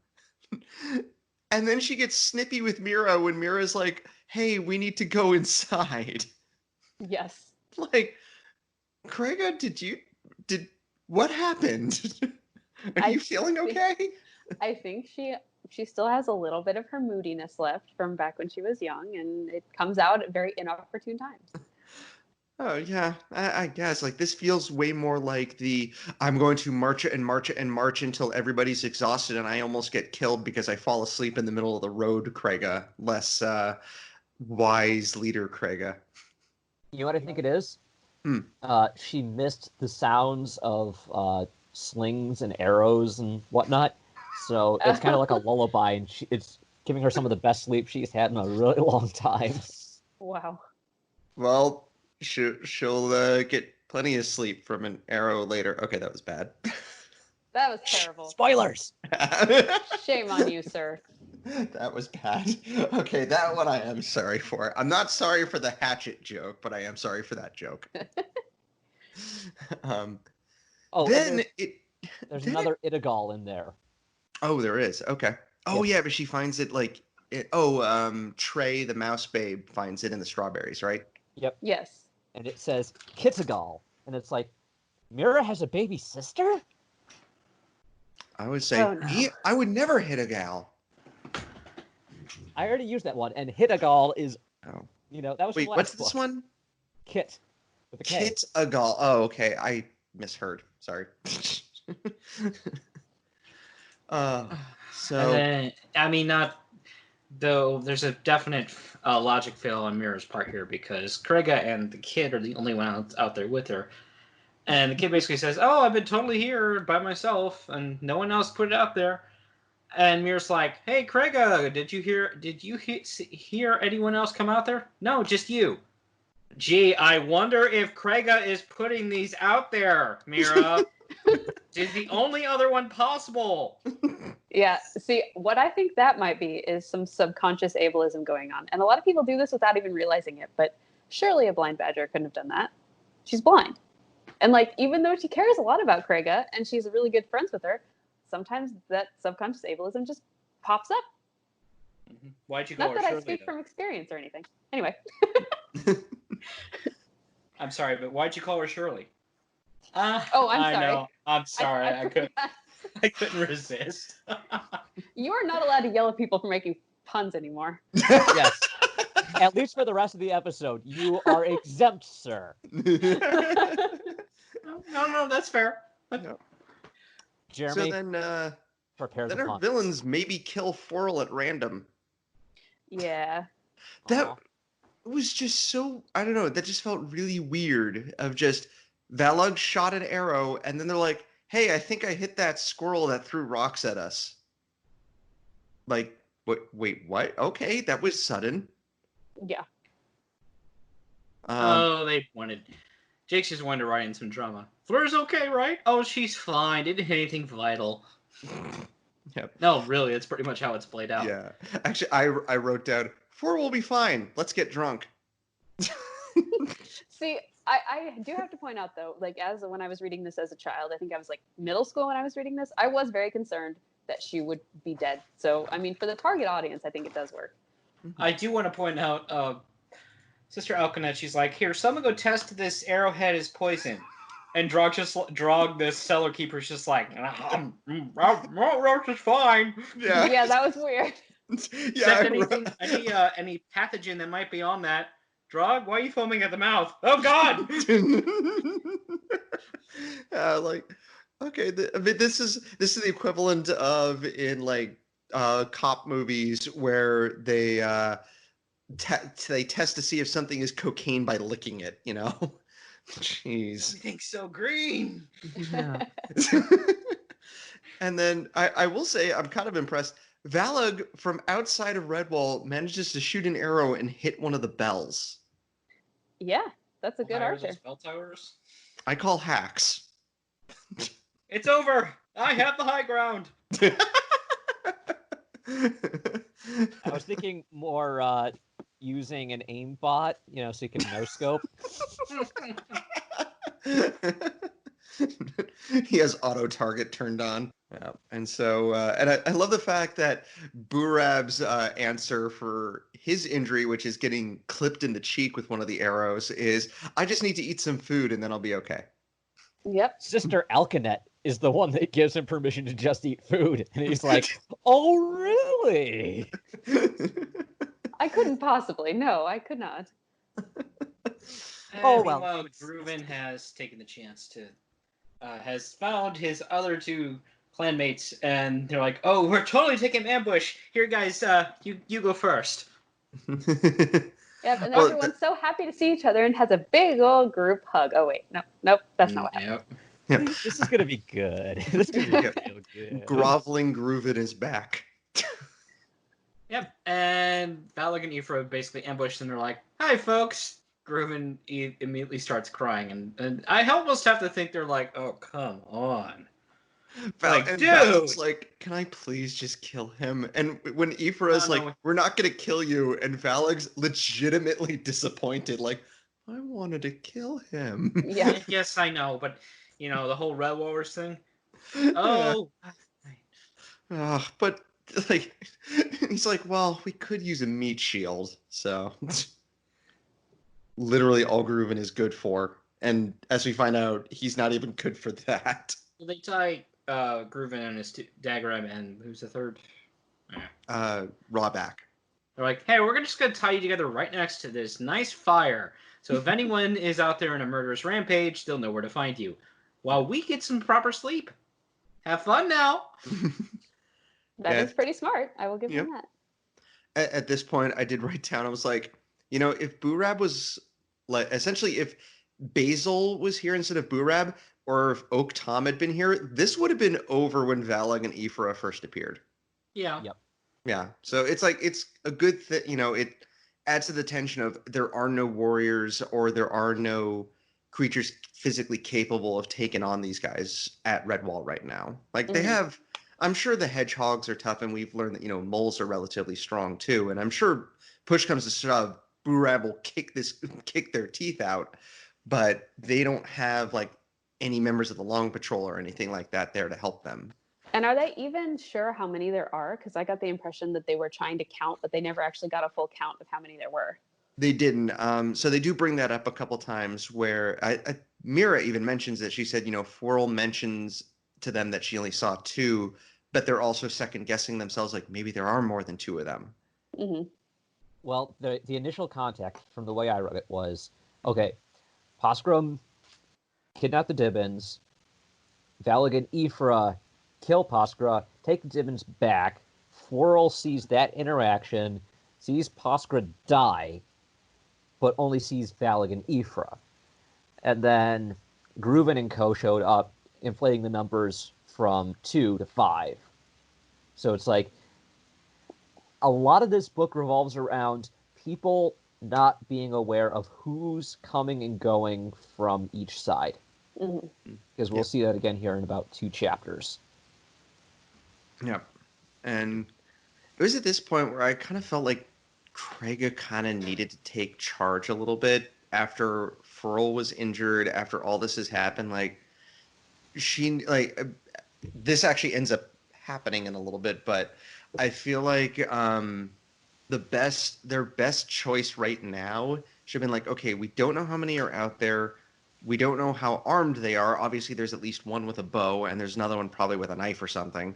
And then she gets snippy with Mira when Mira's like, "Hey, we need to go inside." Yes. Like, Krega, what happened? Are you feeling okay? I think she still has a little bit of her moodiness left from back when she was young, and it comes out at very inopportune times. Oh yeah, I guess like this feels way more like I'm going to march and march and march until everybody's exhausted and I almost get killed because I fall asleep in the middle of the road, Krega. Less wise leader, Krega. You know what I think it is? She missed the sounds of slings and arrows and whatnot. So it's kind of like a lullaby, and it's giving her some of the best sleep she's had in a really long time. Wow. Well, she'll get plenty of sleep from an arrow later. Okay, that was bad. That was terrible. Spoilers! Shame on you, sir. That was bad. Okay, that one I am sorry for. I'm not sorry for the hatchet joke, but I am sorry for that joke. Then there's another Itagal in there. Oh, there is. Okay. Oh, yeah, but she finds it like Trey, the mouse babe, finds it in the strawberries, right? Yep. Yes. And it says Kitagal, and it's like, Mira has a baby sister? I would say, I would never hit a gal. I already used that one, and Hitagal is, that was Wait, what's this one? Kit. With a K. Kitagal. Oh, okay. I misheard. Sorry. And then, I mean, there's a definite logic fail on Mira's part here because Krega and the kid are the only one out there with her. And the kid basically says, "Oh, I've been totally here by myself, and no one else put it out there." And Mira's like, "Hey, Krega, did you hear anyone else come out there? No, just you." Gee, I wonder if Krega is putting these out there, Mira. She's the only other one possible. Yeah, see, what I think that might be is some subconscious ableism going on. And a lot of people do this without even realizing it, but surely a blind badger couldn't have done that. She's blind. And like, even though she cares a lot about Krega and she's really good friends with her, sometimes that subconscious ableism just pops up. Mm-hmm. Why'd you call her Not that Shirley, I speak though? from experience or anything. Anyway. I'm sorry, but why'd you call her Shirley? Oh, I'm sorry. I know. I'm sorry. I could. I couldn't resist. You are not allowed to yell at people for making puns anymore. Yes. At least for the rest of the episode, you are exempt, sir. No, that's fair. No. Jeremy, So prepare the then our puns. villains maybe kill Forl at random. Yeah. That Aw. was just so, I don't know, that just felt really weird of just Valug shot an arrow and then they're like, hey, I think I hit that squirrel that threw rocks at us. Like, wait, what? Okay, that was sudden. Yeah. They wanted... Jake's just wanted to write in some drama. Fleur's okay, right? Oh, she's fine. Didn't hit anything vital. Yep. No, really, that's pretty much how it's played out. Yeah. Actually, I wrote down, Forl will be fine. Let's get drunk. See, I do have to point out though, like when I was reading this as a child, I think I was like middle school when I was reading this, I was very concerned that she would be dead. So, I mean, for the target audience, I think it does work. I do want to point out, Sister Alkanet, she's like, here, someone go test this arrowhead is poison. And Drog, the cellar keeper's just like, roach is fine. Yeah. Yeah, that was weird. Yeah. Except any pathogen that might be on that. Drog, why are you foaming at the mouth? Oh, God! Okay, I mean, this is the equivalent of in like cop movies where they they test to see if something is cocaine by licking it, you know. Jeez. Everything's so green. Yeah. And then I will say I'm kind of impressed. Valug from outside of Redwall manages to shoot an arrow and hit one of the bells. Yeah, that's a good Hire archer. those bell towers. I call hacks. It's over. I have the high ground. I was thinking more using an aimbot, so you can no scope. He has auto target turned on. Yeah. And so, and I love the fact that Burab's answer for his injury, which is getting clipped in the cheek with one of the arrows, is, I just need to eat some food and then I'll be okay. Yep. Sister Alkanet is the one that gives him permission to just eat food. And he's like, oh, really? I couldn't possibly. No, I could not. Oh, well. Meanwhile, Grooven has taken the chance to, has found his other two clanmates, and they're like, oh, we're totally taking ambush. Here, guys, you go first. Yep, and everyone's so happy to see each other and has a big old group hug. Oh, wait. Nope, that's not what happened. Yep. This is going to be good. This is going to be real good. Groveling Grooven is back. Yep, and Valak and Ifra basically ambush them. They're like, hi, folks. Grooven immediately starts crying, and I almost have to think they're like, oh, come on. Like, dude! Valak's like, can I please just kill him? And when Ifra's No. like, we're not going to kill you, and Valak's legitimately disappointed, like, I wanted to kill him. Yeah. Yes, I know, but, the whole Red Wars thing. Oh. But, like, he's like, well, we could use a meat shield, so... Literally all Grooven is good for. And as we find out, he's not even good for that. Well, they tie Grooven and his Taggerung, and who's the third? Rawback. They're like, hey, we're just going to tie you together right next to this nice fire. So if anyone is out there in a murderous rampage, they'll know where to find you. While we get some proper sleep. Have fun now. That is pretty smart. I will give Yep. them that. At this point, I did write down, I was like, if Burab was, like, essentially if Basil was here instead of Burab, or if Oak Tom had been here, this would have been over when Valak and Ifra first appeared. Yeah. Yep. Yeah. So it's like, it's a good thing, it adds to the tension of there are no warriors or there are no creatures physically capable of taking on these guys at Redwall right now. Like they have, I'm sure the hedgehogs are tough, and we've learned that, moles are relatively strong too. And I'm sure push comes to shove, Burab will kick their teeth out, but they don't have like any members of the Long Patrol or anything like that there to help them. And are they even sure how many there are? Because I got the impression that they were trying to count, but they never actually got a full count of how many there were. They didn't. So they do bring that up a couple times where Mira even mentions it. She said, Forl mentions to them that she only saw 2, but they're also second guessing themselves, like maybe there are more than 2 of them. Hmm. Well, the initial contact, from the way I read it, was, okay, Posgrim kidnap the Dibbins, Valig and Ifra kill Posgra, take the Dibbins back. Forel sees that interaction, sees Posgra die, but only sees Valig and Ifra. And then Grooven and Co. showed up, inflating the numbers from 2 to 5. So it's like, a lot of this book revolves around people not being aware of who's coming and going from each side. Hmm. Because we'll see that again here in about 2 chapters. Yeah. And it was at this point where I kind of felt like Craiga kind of needed to take charge a little bit after Furl was injured, after all this has happened. Like, this actually ends up happening in a little bit, but I feel like their best choice right now should have been like, okay, we don't know how many are out there. We don't know how armed they are. Obviously, there's at least one with a bow, and there's another one probably with a knife or something.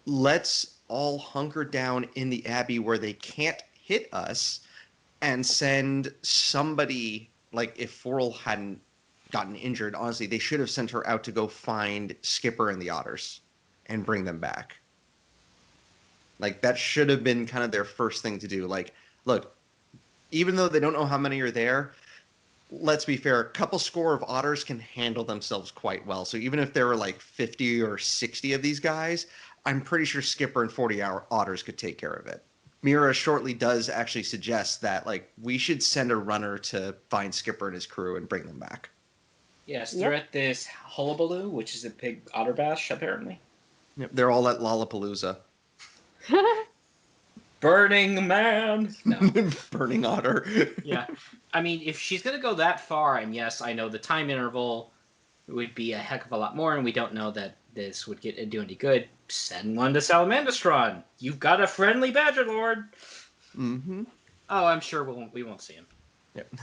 Let's all hunker down in the Abbey where they can't hit us and send somebody, like if Forel hadn't gotten injured, honestly, they should have sent her out to go find Skipper and the Otters and bring them back. Like, that should have been kind of their first thing to do. Like, look, even though they don't know how many are there, let's be fair, a couple score of Otters can handle themselves quite well. So even if there were like 50 or 60 of these guys, I'm pretty sure Skipper and 40-hour Otters could take care of it. Mira shortly does actually suggest that, like, we should send a runner to find Skipper and his crew and bring them back. Yes, they're at this Hullabaloo, which is a big otter bash, apparently. Yep, they're all at Lollapalooza. Burning Man! No. Burning otter. Yeah. I mean, if she's going to go that far, and yes, I know the time interval would be a heck of a lot more, and we don't know that this would do any good, send one to Salamandastron. You've got a friendly Badger Lord. Mm-hmm. Oh, I'm sure we won't see him. Yep.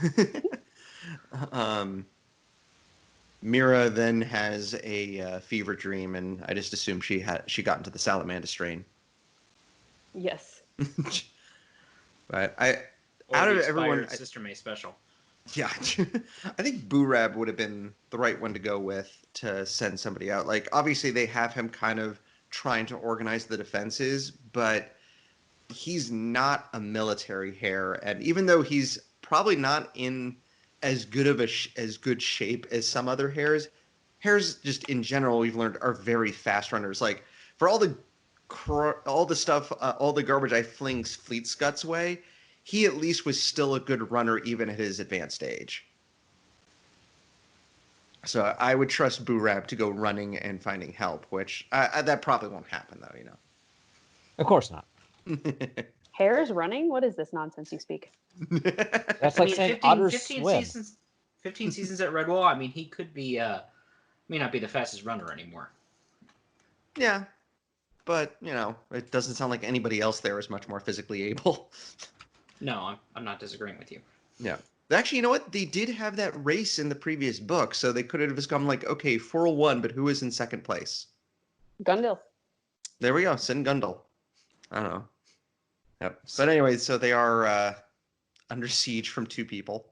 Mira then has a fever dream, and I just assume she got into the salamander strain. Yes. But Or out the of everyone, expired Sister May special. yeah, I think Boorab would have been the right one to go with to send somebody out. Like, obviously, they have him kind of trying to organize the defenses, but he's not a military hare, and even though he's probably not in as good of as good shape as some other hares just in general, we've learned, are very fast runners. Like, for all the stuff, all the garbage I fling Fleet Scut's way, he at least was still a good runner even at his advanced age. So I would trust Boorab to go running and finding help, which that probably won't happen, though, you know. Of course not. Hares running? What is this nonsense you speak? That's like saying 15, otters 15 swim. 15 seasons at Redwall. I mean, he could be, may not be the fastest runner anymore. Yeah, but, you know, it doesn't sound like anybody else there is much more physically able. No, I'm not disagreeing with you. Yeah. Actually, you know what? They did have that race in the previous book, so they could have just gone like, okay, 401, but who is in second place? Gundil. There we go. Send Gundel. I don't know. Yep. But anyway, so they are under siege from 2 people.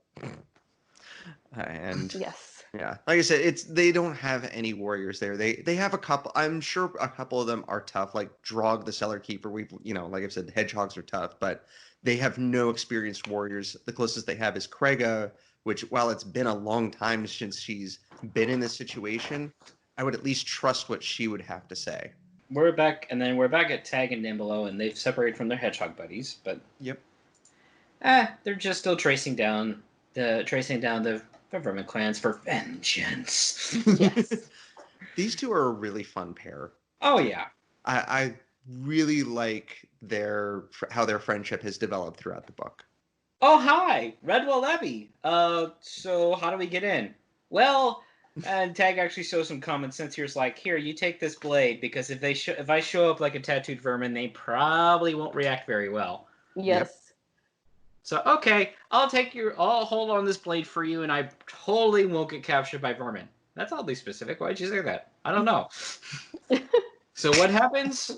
And Yes. yeah, like I said, they don't have any warriors there. They have a couple. I'm sure a couple of them are tough, like Drog the Cellar Keeper. Like I've said, hedgehogs are tough, but they have no experienced warriors. The closest they have is Craiga, which, while it's been a long time since she's been in this situation, I would at least trust what she would have to say. We're back at Tag and Nimbolo, and they've separated from their hedgehog buddies, but Yep. They're just still tracing down the Vermin clans for vengeance. Yes. These 2 are a really fun pair. Oh yeah. I really like how their friendship has developed throughout the book. Oh hi, Redwall Abbey. So how do we get in? Well, and Tag actually shows some common sense here. It's like, here, you take this blade, because if I show up like a tattooed vermin, they probably won't react very well. Yes. So okay, I'll hold on this blade for you, and I totally won't get captured by vermin. That's oddly specific. Why'd you say that? I don't know. So what happens?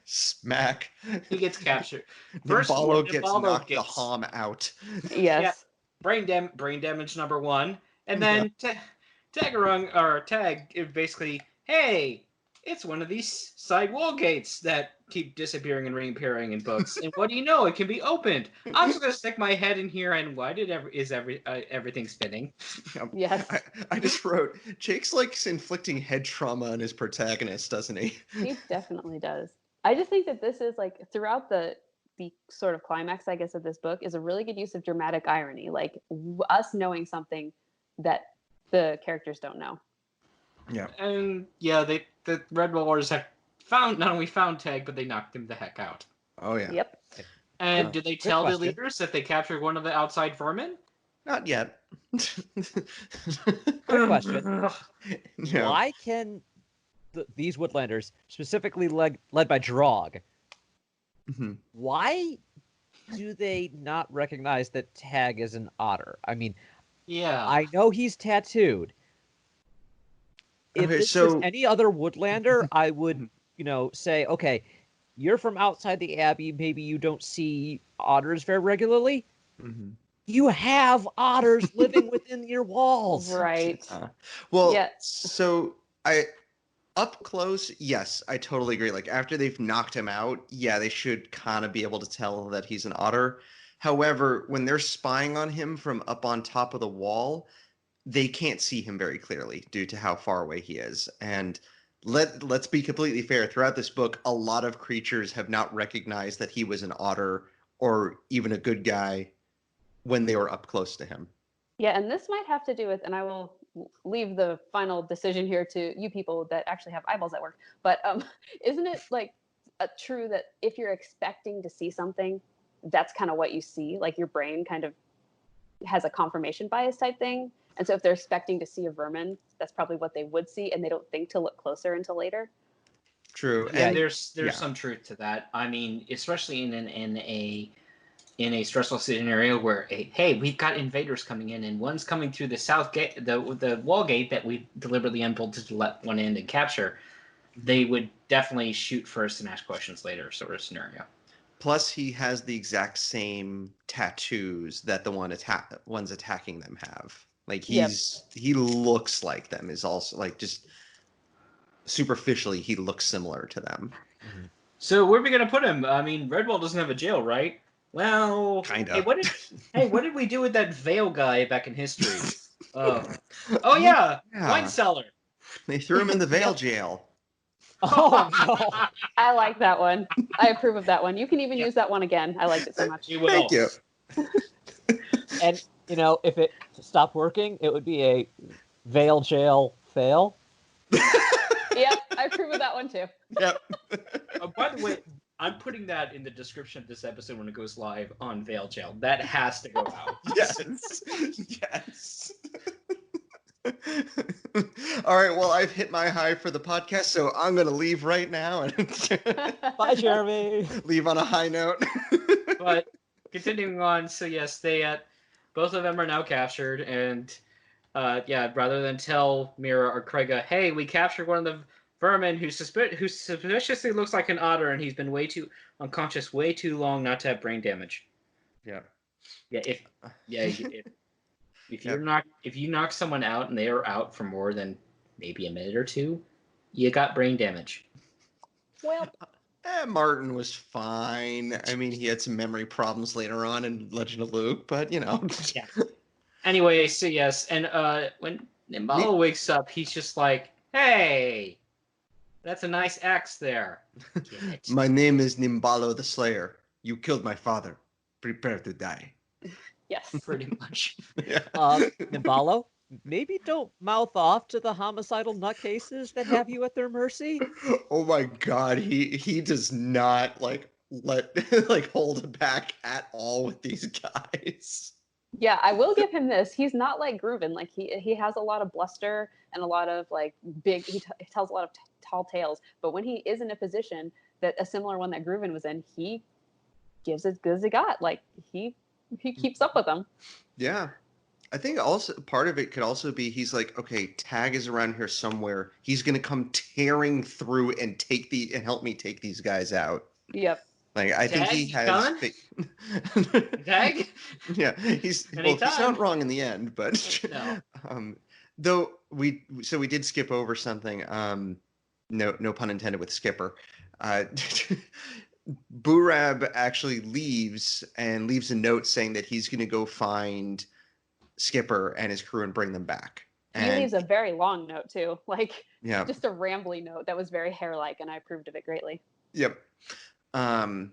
Smack. He gets captured. First, Nimbalo gets Nimbalo knocked the gets Hom out. Yes. brain damage number 1, and Yeah. then Taggerung or Tag is basically, hey, it's one of these side wall gates that keep disappearing and reappearing in books, and what do you know? It can be opened. I'm just gonna stick my head in here, and why did everything spinning? Yes. I just wrote, Jake's like inflicting head trauma on his protagonist, doesn't he? He definitely does. I just think that this is like throughout the sort of climax, I guess, of this book is a really good use of dramatic irony, like us knowing something that the characters don't know. Yeah. And yeah, the Red Rollers have not only found Tag, but they knocked him the heck out. Oh yeah. Yep. And did they tell the question. leaders that they captured one of the outside vermin? Not yet. Quick question. No. Why can these Woodlanders, specifically led by Drog, Mhm. why do they not recognize that Tag is an otter? I mean, Yeah. I know he's tattooed. If Okay, this so- was any other Woodlander, I would, say, okay, you're from outside the Abbey. Maybe you don't see otters very regularly. Mhm. You have otters living within your walls. Right. Well, Yeah. so up close, yes, I totally agree. Like after they've knocked him out, yeah, they should kind of be able to tell that he's an otter. However, when they're spying on him from up on top of the wall, they can't see him very clearly due to how far away he is. And let's be completely fair. Throughout this book, a lot of creatures have not recognized that he was an otter or even a good guy when they were up close to him. Yeah, and this might have to do with, and I will leave the final decision here to you people that actually have eyeballs at work. But isn't it like true that if you're expecting to see something, that's kind of what you see? Like your brain kind of has a confirmation bias type thing. And so if they're expecting to see a vermin, that's probably what they would see, and they don't think to look closer until later. True. Yeah, And there's yeah. some truth to that. I mean, especially in a stressful scenario where hey, we've got invaders coming in, and one's coming through the south gate, the wall gate that we deliberately unbolted to let one in and capture. They would definitely shoot first and ask questions later, sort of scenario. Plus, he has the exact same tattoos that the ones attacking them have. Like he looks like them. Is also like just superficially he looks similar to them. Mhm. So where are we gonna put him? I mean, Redwall doesn't have a jail, right? Well, Kinda. Hey, what did we do with that Vale guy back in history? Oh yeah, wine cellar. They threw him in the Vale jail. Oh no! I like that one. I approve of that one. You can even use that one again. I liked it so much. You will. Thank you. And if it stopped working, it would be a Vale jail fail. Yep, I approve of that one too. Yep. By the way, I'm putting that in the description of this episode when it goes live on Vale Jail. That has to go out. Yes. Yes. All right. Well, I've hit my high for the podcast, so I'm going to leave right now and Bye, Jeremy. leave on a high note. But continuing on, so yes, they both of them are now captured, and rather than tell Mira or Krega, hey, we captured one of the vermin who suspiciously looks like an otter, and he's been way too unconscious way too long not to have brain damage. Yeah. If you knock someone out and they are out for more than maybe a minute or two, you got brain damage. Well, Martin was fine. I mean, he had some memory problems later on in Legend of Luke, but Yeah. Anyway, so yes, and when Nimbalo wakes up, he's just like, "Hey, that's a nice axe there." My name is Nimbalo the Slayer. You killed my father. Prepare to die. yes. Pretty much. Yeah. Nimbalo, maybe don't mouth off to the homicidal nutcases that have you at their mercy. Oh my god, he does not like let hold it back at all with these guys. Yeah, I will give him this. He's not like Grooven. Like he has a lot of bluster and a lot of like big. He tells a lot of tall tales. But when he is in a position that a similar one that Grooven was in, he gives as good as he got. Like he keeps up with them. Yeah. I think also part of it could also be he's like, okay, Tag is around here somewhere. He's gonna come tearing through and help me take these guys out. Yep. Like I think Tag, he you has. coming? Tag? Yeah, he's Anytime. not wrong in the end, but No. though we did skip over something. No pun intended with Skipper. Burab actually leaves a note saying that he's going to go find Skipper and his crew and bring them back. He leaves a very long note too, like Yeah. just a rambly note that was very hair-like, and I approved of it greatly. Yep. I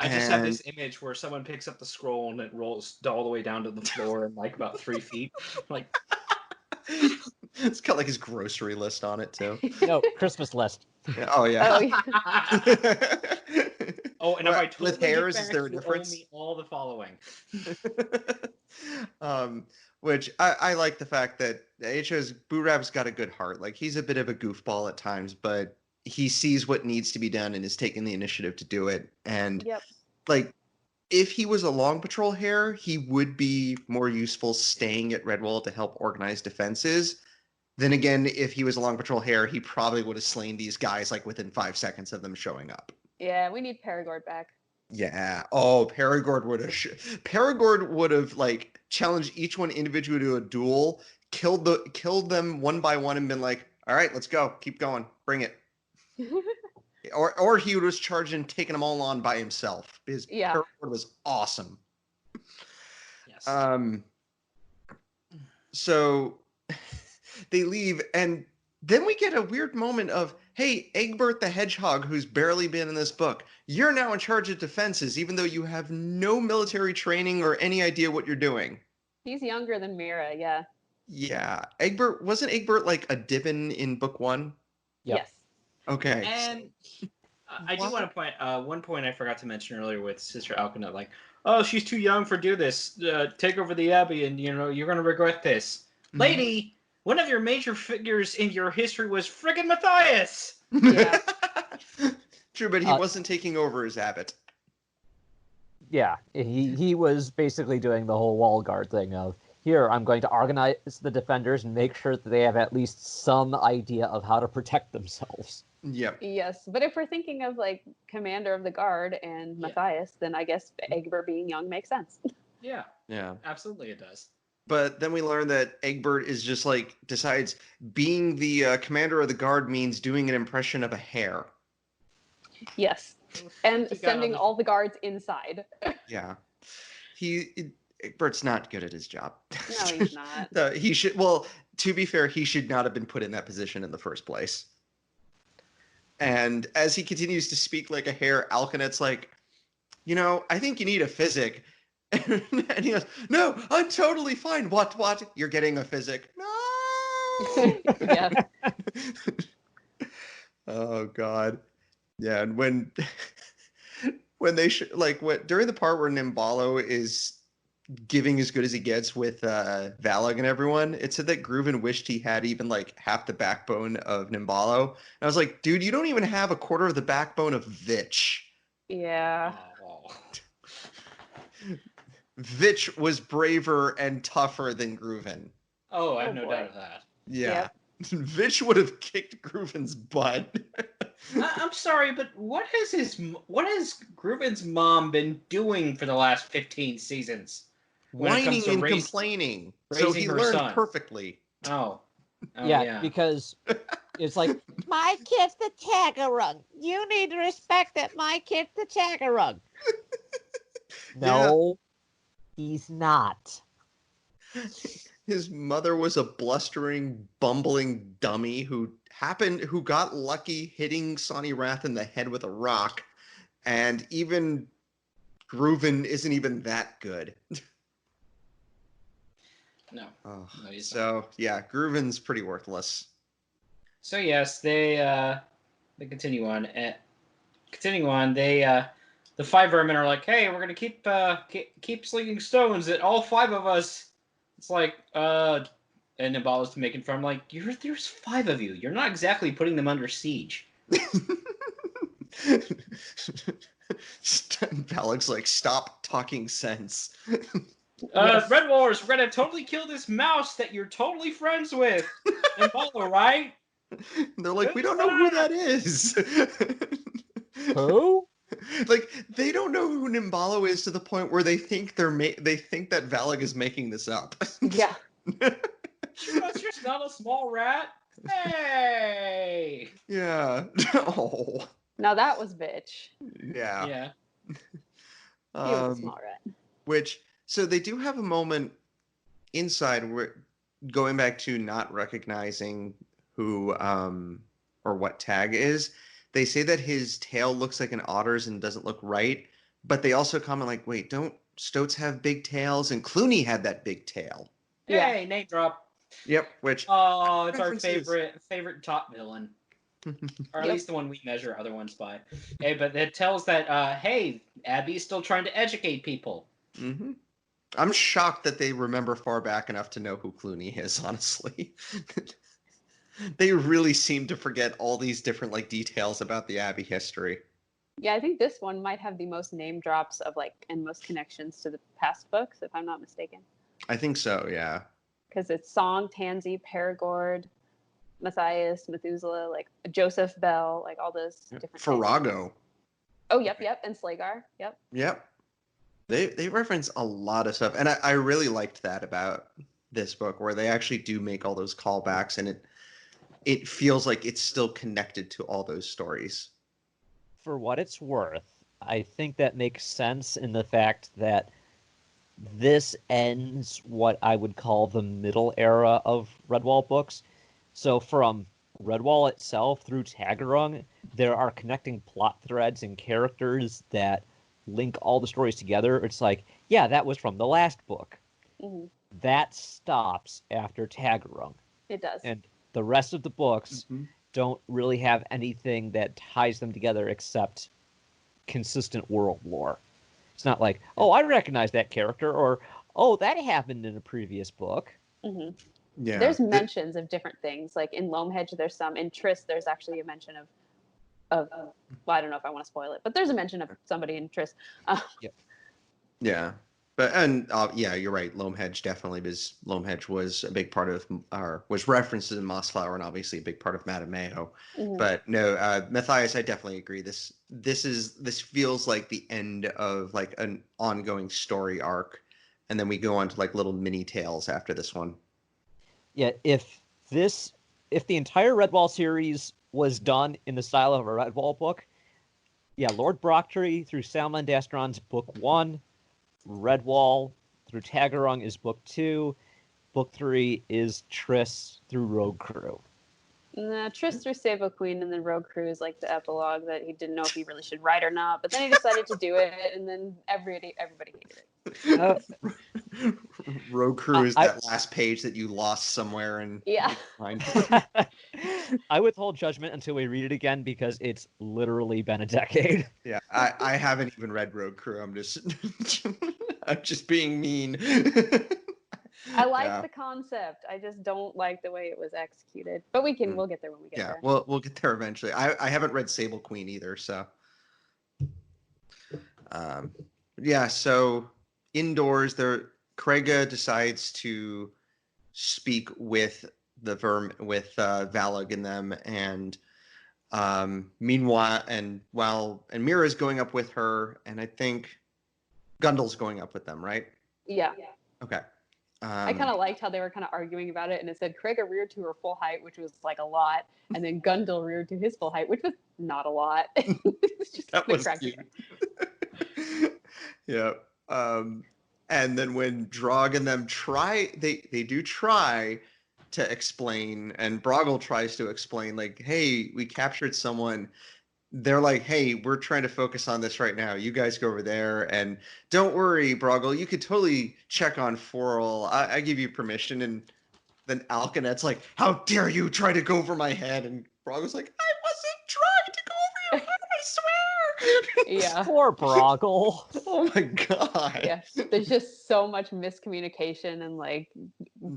just have this image where someone picks up the scroll and it rolls all the way down to the floor in like about 3 feet. Like, it's got like his grocery list on it too. No, Christmas list. Yeah, oh yeah. Oh, yeah. oh, and if I totally with hairs, get is there a back, you difference? owe me all the following. Which I like the fact that it shows Burab's got a good heart. Like he's a bit of a goofball at times, but he sees what needs to be done and is taking the initiative to do it. And Yep. like, if he was a Long Patrol Hare, he would be more useful staying at Redwall to help organize defenses. Then again, if he was a Long Patrol Hare, he probably would have slain these guys like within 5 seconds of them showing up. Yeah, we need Paragord back. Yeah. Oh, Paragord would have like challenged each one individually to a duel, killed them one by one, and been like, "All right, let's go, keep going, bring it." Or he would have charged and taken them all on by himself. Because Paragord was awesome. Yes. So they leave, and then we get a weird moment of, hey, Egbert the Hedgehog, who's barely been in this book, you're now in charge of defenses, even though you have no military training or any idea what you're doing. He's younger than Mira, yeah. Yeah. Wasn't Egbert like a Dibbin in book 1? Yep. Yes. Okay. And I do want to point one point I forgot to mention earlier with Sister Alcana, like, oh, she's too young for do this. Take over the Abbey, and you're gonna regret this, lady. One of your major figures in your history was friggin' Matthias. Yeah. True, but he wasn't taking over as abbot. Yeah, he was basically doing the whole wall guard thing of, here, I'm going to organize the defenders and make sure that they have at least some idea of how to protect themselves. Yep. Yes, but if we're thinking of like commander of the guard and Matthias, then I guess Egbert being young makes sense. Yeah. Yeah. Absolutely, it does. But then we learn that Egbert is just like decides being the commander of the guard means doing an impression of a hare. Yes, and sending all the guards inside. Yeah, Egbert's not good at his job. No, he's not. He should. Well, to be fair, he should not have been put in that position in the first place. And as he continues to speak like a hare, Alcanet's like, I think you need a physic. And he goes, no, I'm totally fine. What? You're getting a physic. No! Yeah. Oh, God. Yeah, and when they during the part where Nimbalo is giving as good as he gets with Valag and everyone, it said that Grooven wished he had even like half the backbone of Nimbalo. And I was like, dude, you don't even have a quarter of the backbone of Vitch. Yeah. Oh. Vitch was braver and tougher than Grooven. Oh, I have no doubt of that. Yeah. Yep. Vitch would have kicked Grooven's butt. I'm sorry, but what has Grooven's mom been doing for the last 15 seasons? Whining and complaining. So he learned perfectly. Oh. Yeah, because it's like, my kid's the Taggerung. You need to respect that my kid's the Taggerung. No, he's not. His mother was a blustering, bumbling dummy who got lucky hitting Sonny Rath in the head with a rock, and even Grooven isn't even that good. No. Oh, No, he's so yeah, Grooven's pretty worthless. So yes, they continue on. Continuing on, the 5 vermin are like, hey, we're gonna keep slinging stones at all 5 of us. It's like, and Nimbalo's making fun. I'm like, there's 5 of you. You're not exactly putting them under siege. Valak's like, stop talking sense. Yes. Red Wars, we're gonna totally kill this mouse that you're totally friends with. And Bolo, right? They're like, we don't know who that is. Who? Like, they don't know who Nimbalo is to the point where they think they think that Valag is making this up. Yeah. That's just not a small rat. Hey. Yeah. Oh. Now that was bitch. Yeah. Yeah. He was a small rat. Which, so they do have a moment inside where, going back to not recognizing who or what Tag is, they say that his tail looks like an otter's and doesn't look right, but they also comment like, wait, don't stoats have big tails? And Clooney had that big tail. Yeah. Hey, name drop. Yep, which Oh, it's our References. favorite top villain. Or at Yep. least the one we measure other ones by. Hey, but it tells that hey, Abby's still trying to educate people. hmm I'm shocked that they remember far back enough to know who Clooney is, honestly. They really seem to forget all these different like details about the Abbey history. Yeah, I think this one might have the most name drops of like and most connections to the past books, if I'm not mistaken. I think so, yeah. Because it's Song, Tansy, Paragord, Matthias, Methuselah, like Joseph Bell, like all those different things. Farrago. Oh, yep, and Slagar. Yep. Yep. They reference a lot of stuff. And I really liked that about this book, where they actually do make all those callbacks, and it feels like it's still connected to all those stories. For what it's worth, I think that makes sense in the fact that this ends what I would call the middle era of Redwall books. So from Redwall itself through Taggerung, there are connecting plot threads and characters that link all the stories together. It's like, yeah, that was from the last book. Mhm. That stops after Taggerung. It does. And the rest of the books Mhm. don't really have anything that ties them together except consistent world lore. It's not like, oh, I recognize that character, or oh, that happened in a previous book. hmm Yeah. There's mentions of different things. Like in Loamhedge, there's some. In Triss, there's actually a mention of well, I don't know if I want to spoil it, but there's a mention of somebody in Triss. Yeah. But yeah, you're right. Loamhedge definitely Loamhedge was a big part of, or was referenced in Mossflower, and obviously a big part of Madame Mayo. Mhm. But no, Matthias, I definitely agree. This feels like the end of like an ongoing story arc, and then we go on to like little mini tales after this one. Yeah, if the entire Redwall series was done in the style of a Redwall book, yeah, Lord Brocktree through Salmon Dastron's book 1, Redwall through Taggerung is book 2, book 3 is Triss through Rogue Crew. Triss through Sable Queen, and then Rogue Crew is like the epilogue that he didn't know if he really should write or not, but then he decided to do it, and then everybody hated it. Road Crew is that last page that you lost somewhere and Yeah. find. I withhold judgment until we read it again because it's literally been a decade. Yeah, I haven't even read Road Crew. I'm just being mean. I like the concept. I just don't like the way it was executed. But we'll get there when we get there. Yeah, we'll get there eventually. I haven't read Sable Queen either, so yeah. So indoors, Krega decides to speak with the Valag and them, and meanwhile, and Mira's going up with her, and I think Gundal's going up with them, right? Yeah. Okay. I kind of liked how they were kind of arguing about it, and it said Krega reared to her full height, which was like a lot, and then Gundal reared to his full height, which was not a lot. It's just that was cute. Yeah. And then when Drog and them try, they do try to explain, and Broggle tries to explain, like, hey, we captured someone. They're like, hey, we're trying to focus on this right now. You guys go over there, and don't worry, Broggle, you could totally check on Forel. I give you permission. And then Alkanet's like, how dare you try to go over my head? And Broggle's like, I wasn't trying to go over your head, I swear. Yeah. Poor Broggle. Oh my god. Yeah. There's just so much miscommunication and like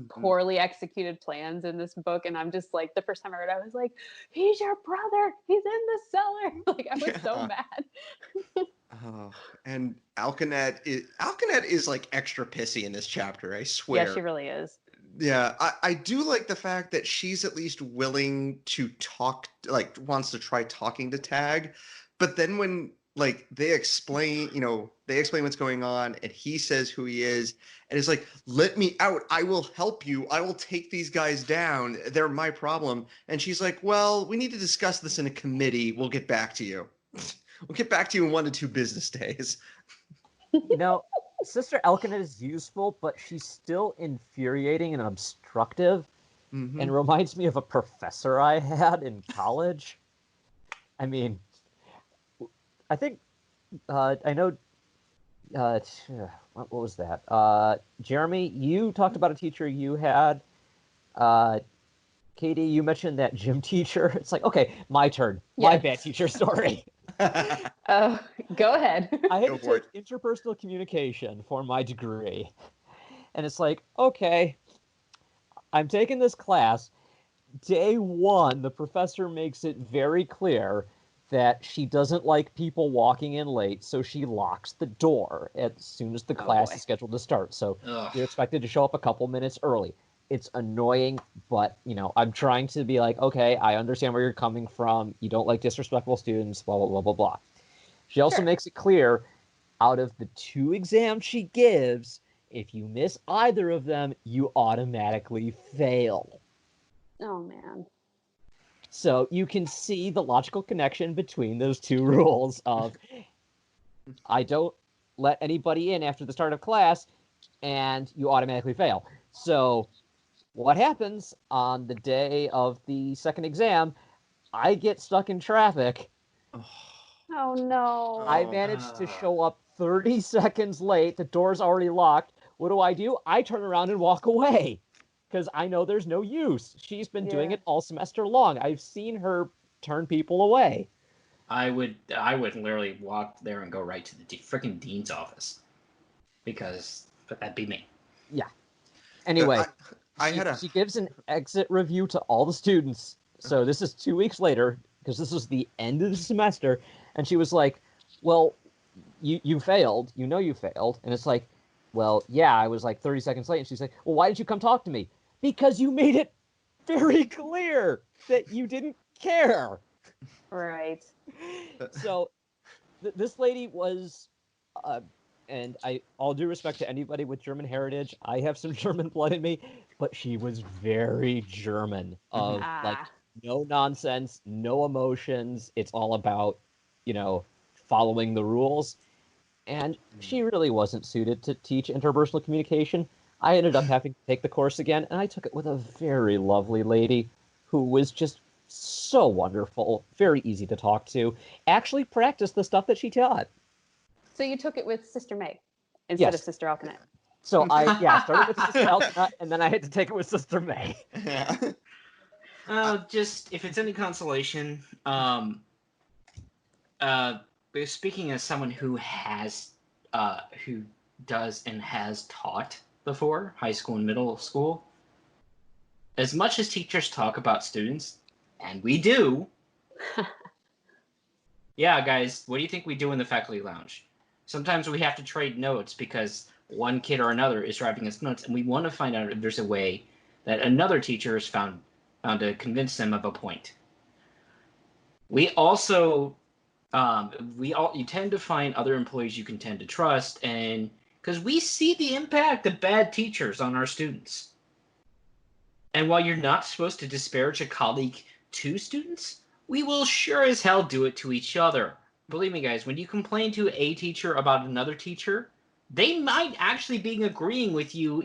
poorly executed plans in this book. And I'm just like, the first time I read it, I was like, he's your brother. He's in the cellar. Like, I was so mad. Oh, and Alkanet is like extra pissy in this chapter, I Yeah, swear. she really is. Yeah, I do like the fact that she's at least willing to talk, like wants to try talking to Tag, but then when like they explain, they explain what's going on, and he says who he is, and it's like, "Let me out! I will help you! I will take these guys down! They're my problem." And she's like, "Well, we need to discuss this in a committee. We'll get back to you. We'll get back to you in 1 to 2 business days." You know, Sister Elkinet is useful, but she's still infuriating and obstructive, and Hmm. reminds me of a professor I had in college. I mean, I think I know. Uh, what was that? Jeremy, you talked about a teacher you had. Uh, Katie, you mentioned that gym teacher. It's like, okay, my turn. My Yes. bad teacher story. Go ahead. I had Go to for take interpersonal communication for my degree. And it's like, okay, I'm taking this class. Day one, the professor makes it very clear that she doesn't like people walking in late, so she locks the door as soon as the Oh, class boy. is scheduled to start. So Ugh. you're expected to show up a couple minutes early. It's annoying, but I'm trying to be like, okay, I understand where you're coming from. You don't like disrespectful students, blah blah blah blah blah. She also Sure. makes it clear, out of the 2 exams she gives, if you miss either of them, you automatically fail. Oh man. So you can see the logical connection between those 2 rules of I don't let anybody in after the start of class, and you automatically fail. So what happens on the day of the second exam? I get stuck in traffic. Oh no. I Oh. managed to show up 30 seconds late. The door's already locked. What do? I turn around and walk away because I know there's no use. She's been doing Yeah. it all semester long. I've seen her turn people away. I would literally walk there and go right to the freaking dean's office but that'd be me. Yeah. Anyway, I had a she gives an exit review to all the students. So this is 2 weeks later because this was the end of the semester, and she was like, "Well, you failed. You failed." And it's like, "Well, yeah, I was like 30 seconds late." And she's like, "Well, why didn't you come talk to me?" Because you made it very clear that you didn't care. Right. So this lady was, uh, and all due respect to anybody with German heritage, I have some German blood in me, but she was very German. Of like, Ah. no nonsense, no emotions. It's all about, you know, following the rules. And she really wasn't suited to teach interpersonal communication. I ended up having to take the course again, and I took it with a very lovely lady who was just so wonderful, very easy to talk to, actually practiced the stuff that she taught. So you took it with Sister May instead of Yes. Sister Alkanet. So I started with Sister Elknut, and then I had to take it with Sister May. Yeah. Just if it's any consolation, speaking as someone who does and has taught before, high school and middle school, as much as teachers talk about students, and we do, yeah, guys, what do you think we do in the faculty lounge? Sometimes we have to trade notes because one kid or another is driving us nuts, and we want to find out if there's a way that another teacher has found to convince them of a point. We also, you tend to find other employees you can tend to trust, and because we see the impact of bad teachers on our students. And while you're not supposed to disparage a colleague to students, we will sure as hell do it to each other. Believe me, guys, when you complain to a teacher about another teacher, they might actually be agreeing with you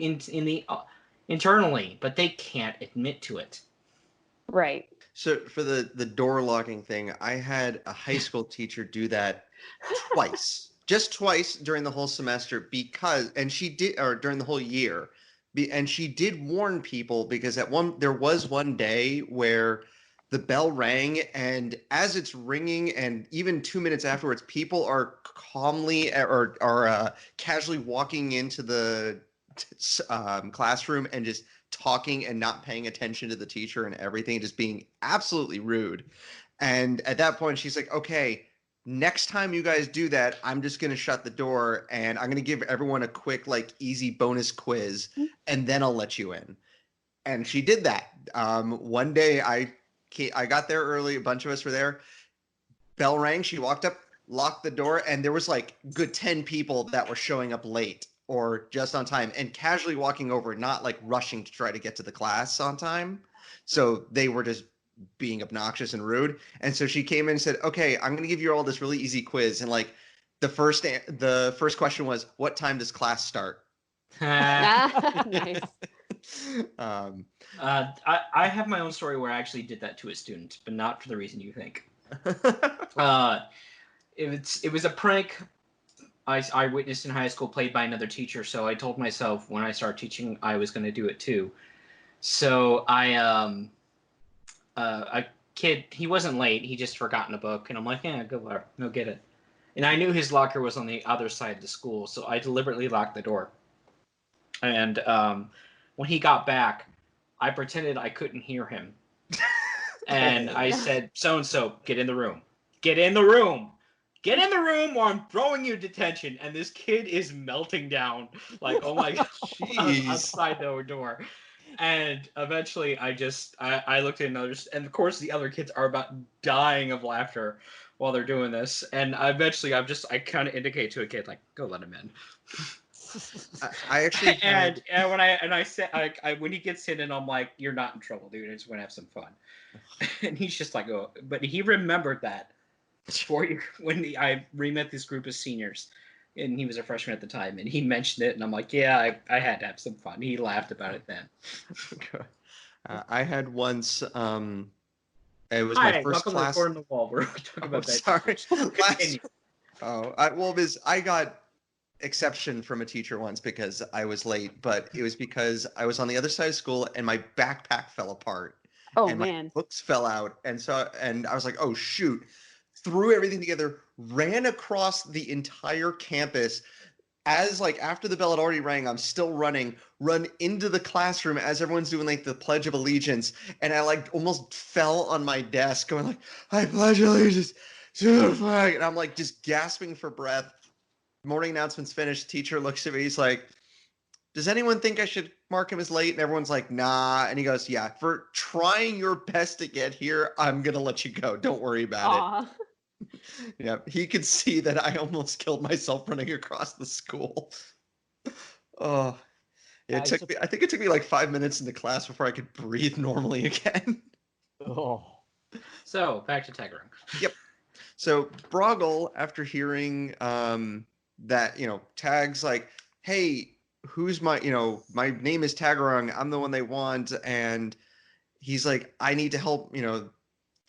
internally, but they can't admit to it. Right. So for the door locking thing, I had a high school teacher do that twice, just twice during the whole semester and she did, or during the whole year, and she did warn people because there was one day where the bell rang, and as it's ringing, and even 2 minutes afterwards, people are calmly or are casually walking into the classroom and just talking and not paying attention to the teacher and everything, just being absolutely rude. And at that point, she's like, okay, next time you guys do that, I'm just going to shut the door and I'm going to give everyone a quick, like, easy bonus quiz, and then I'll let you in. And she did that. One day I got there early. A bunch of us were there. Bell rang. She walked up, locked the door, and there was like good 10 people that were showing up late or just on time and casually walking over, not like rushing to try to get to the class on time. So they were just being obnoxious and rude. And so she came in and said, "Okay, I'm going to give you all this really easy quiz." And like the first question was, "What time does class start?" Nice. I have my own story where I actually did that to a student, but not for the reason you think. It was a prank I witnessed in high school played by another teacher, so I told myself when I started teaching I was going to do it too. So a kid, he wasn't late, he just forgotten a book, and I'm like, yeah, go get it. And I knew his locker was on the other side of the school, so I deliberately locked the door. And when he got back, I pretended I couldn't hear him. And I said, so-and-so, get in the room. Get in the room. Get in the room or I'm throwing you detention. And this kid is melting down. Like, oh my God, outside the door. And eventually I looked at another, and of course the other kids are about dying of laughter while they're doing this. And eventually I kind of indicate to a kid, like, go let him in. I actually had... and I said when he gets in and I'm like, you're not in trouble, dude. I just want to have some fun. And he's just like, oh, but he remembered that I re-met this group of seniors, and he was a freshman at the time, and he mentioned it, and I'm like, yeah, I had to have some fun. He laughed about it then. I had once. It was Hi, my first welcome class. To Report on the Wall. We're talking about that. Sorry. I got exception from a teacher once because I was late, but it was because I was on the other side of school and my backpack fell apart. Oh, and man. My books fell out, and I was like, oh shoot, threw everything together, ran across the entire campus. As like after the bell had already rang, I'm still run into the classroom as everyone's doing like the Pledge of Allegiance, and I like almost fell on my desk going like, I pledge allegiance to the flag, and I'm like just gasping for breath. Morning announcements finished. Teacher looks at me, he's like, does anyone think I should mark him as late? And everyone's like, nah. And he goes, yeah, for trying your best to get here, I'm going to let you go. Don't worry about it. Yeah, he could see that I almost killed myself running across the school. Oh, I think it took me like 5 minutes in the class before I could breathe normally again. Oh. So, back to Taggerung. Yep. So, Broggle, after hearing that, Tag's like, hey, who's my name is Taggerung, I'm the one they want, and he's like, I need to help,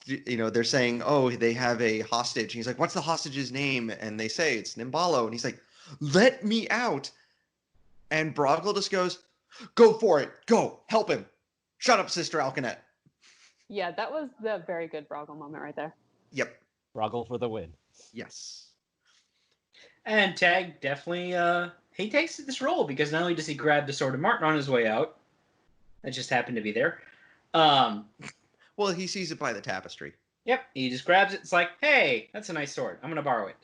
they're saying, oh, they have a hostage, and he's like, what's the hostage's name? And they say it's Nimbalo, and he's like, let me out. And Broggle just goes, go for it, go help him, shut up, Sister Alcanet. Yeah, that was the very good Broggle moment right there. Yep. Broggle for the win. Yes. And Tag definitely he takes this role because not only does he grab the Sword of Martin on his way out, that just happened to be there. Well, he sees it by the tapestry. Yep, he just grabs it. It's like, hey, that's a nice sword. I'm gonna borrow it.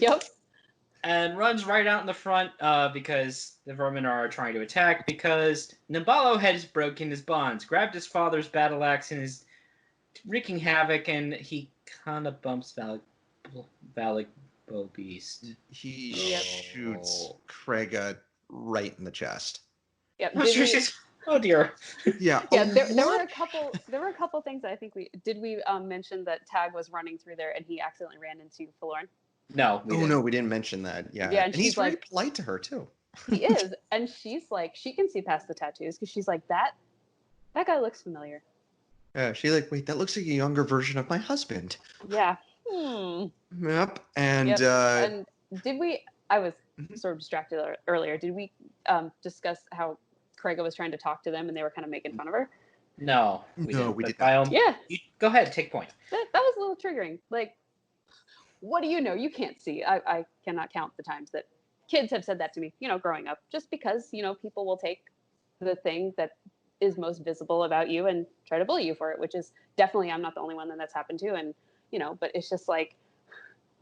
Yep. And runs right out in the front because the vermin are trying to attack. Because Nimbalo has broken his bonds, grabbed his father's battle axe, and is wreaking havoc. And he kind of bumps Valak Beast. He shoots Krega right in the chest. Yep. Oh dear. Yeah. Yeah. There were a couple things that I think we mention that Tag was running through there and he accidentally ran into Forlorn. No. We didn't mention that. Yeah. Yeah, and he's very polite to her too. He is, and she's like, she can see past the tattoos because she's like, that guy looks familiar. Yeah. She's like, wait, that looks like a younger version of my husband. Yeah. Yep. And and did we? I was sort of distracted earlier. Did we discuss how Krega was trying to talk to them and they were kind of making fun of her? No, we did not. Yeah. Go ahead, take point. That was a little triggering. Like, what do you know? You can't see. I cannot count the times that kids have said that to me, growing up, just because, people will take the thing that is most visible about you and try to bully you for it, which is definitely, I'm not the only one that's happened to. And, but it's just like,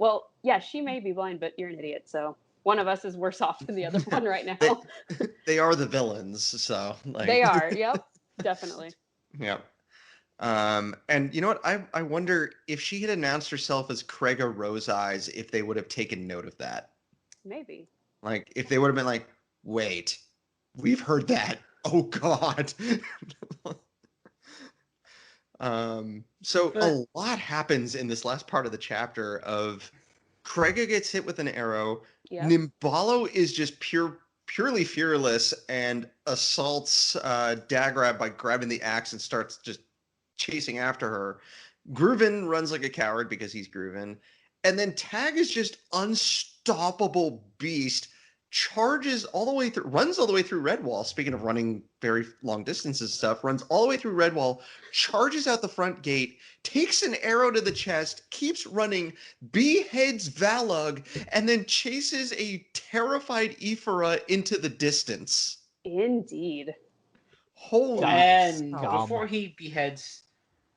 Well, yeah, she may be blind, but you're an idiot. So one of us is worse off than the other one right now. They are the villains, so like They are. Yep. Definitely. Yep. And you know what? I wonder if she had announced herself as Craiga Rose Eyes, if they would have taken note of that. Maybe. Like if they would have been like, wait, we've heard that. Oh God. So But- a lot happens in this last part of the chapter of Craiga gets hit with an arrow. Yeah. Nimbalo is just purely fearless and assaults Dagrab by grabbing the axe and starts just chasing after her. Grooven runs like a coward because he's Grooven. And then Tag is just unstoppable beast, charges all the way through, runs all the way through Redwall. Speaking of running very long distances stuff, runs all the way through Redwall, charges out the front gate, takes an arrow to the chest, keeps running, beheads Valug, and then chases a terrified Ephora into the distance. Indeed. Holy And Scum. before he beheads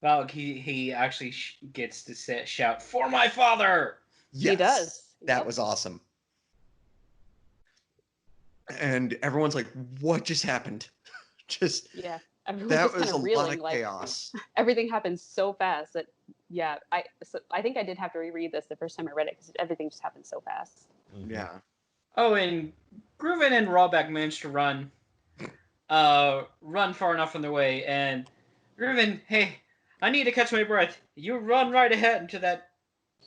Valak, he actually gets to shout, "For my father!" yes, He does. That Yep. was awesome. And everyone's like, what just happened? Just Yeah. Everyone's that just was kind a of lot reeling. of Like chaos. everything happened so fast that, yeah. I think I did have to reread this the first time I read it because everything just happened so fast. Yeah. Oh, and Grooven and Rawback managed to run far enough on their way, and Grooven, hey, I need to catch my breath. You run right ahead into that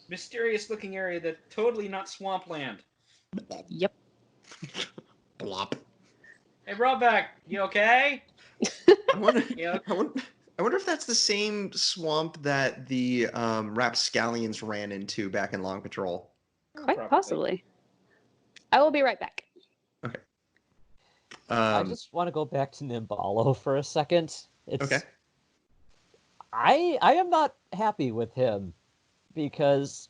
mysterious-looking area that's totally not swampland. Yep. Blop. Hey, Rawback, you okay? I wonder, Yeah. I wonder if that's the same swamp that the rapscallions ran into back in Long Patrol. Quite Probably. possibly. I will be right back. I just want to go back to Nimbalo for a second. It's Okay. I am not happy with him because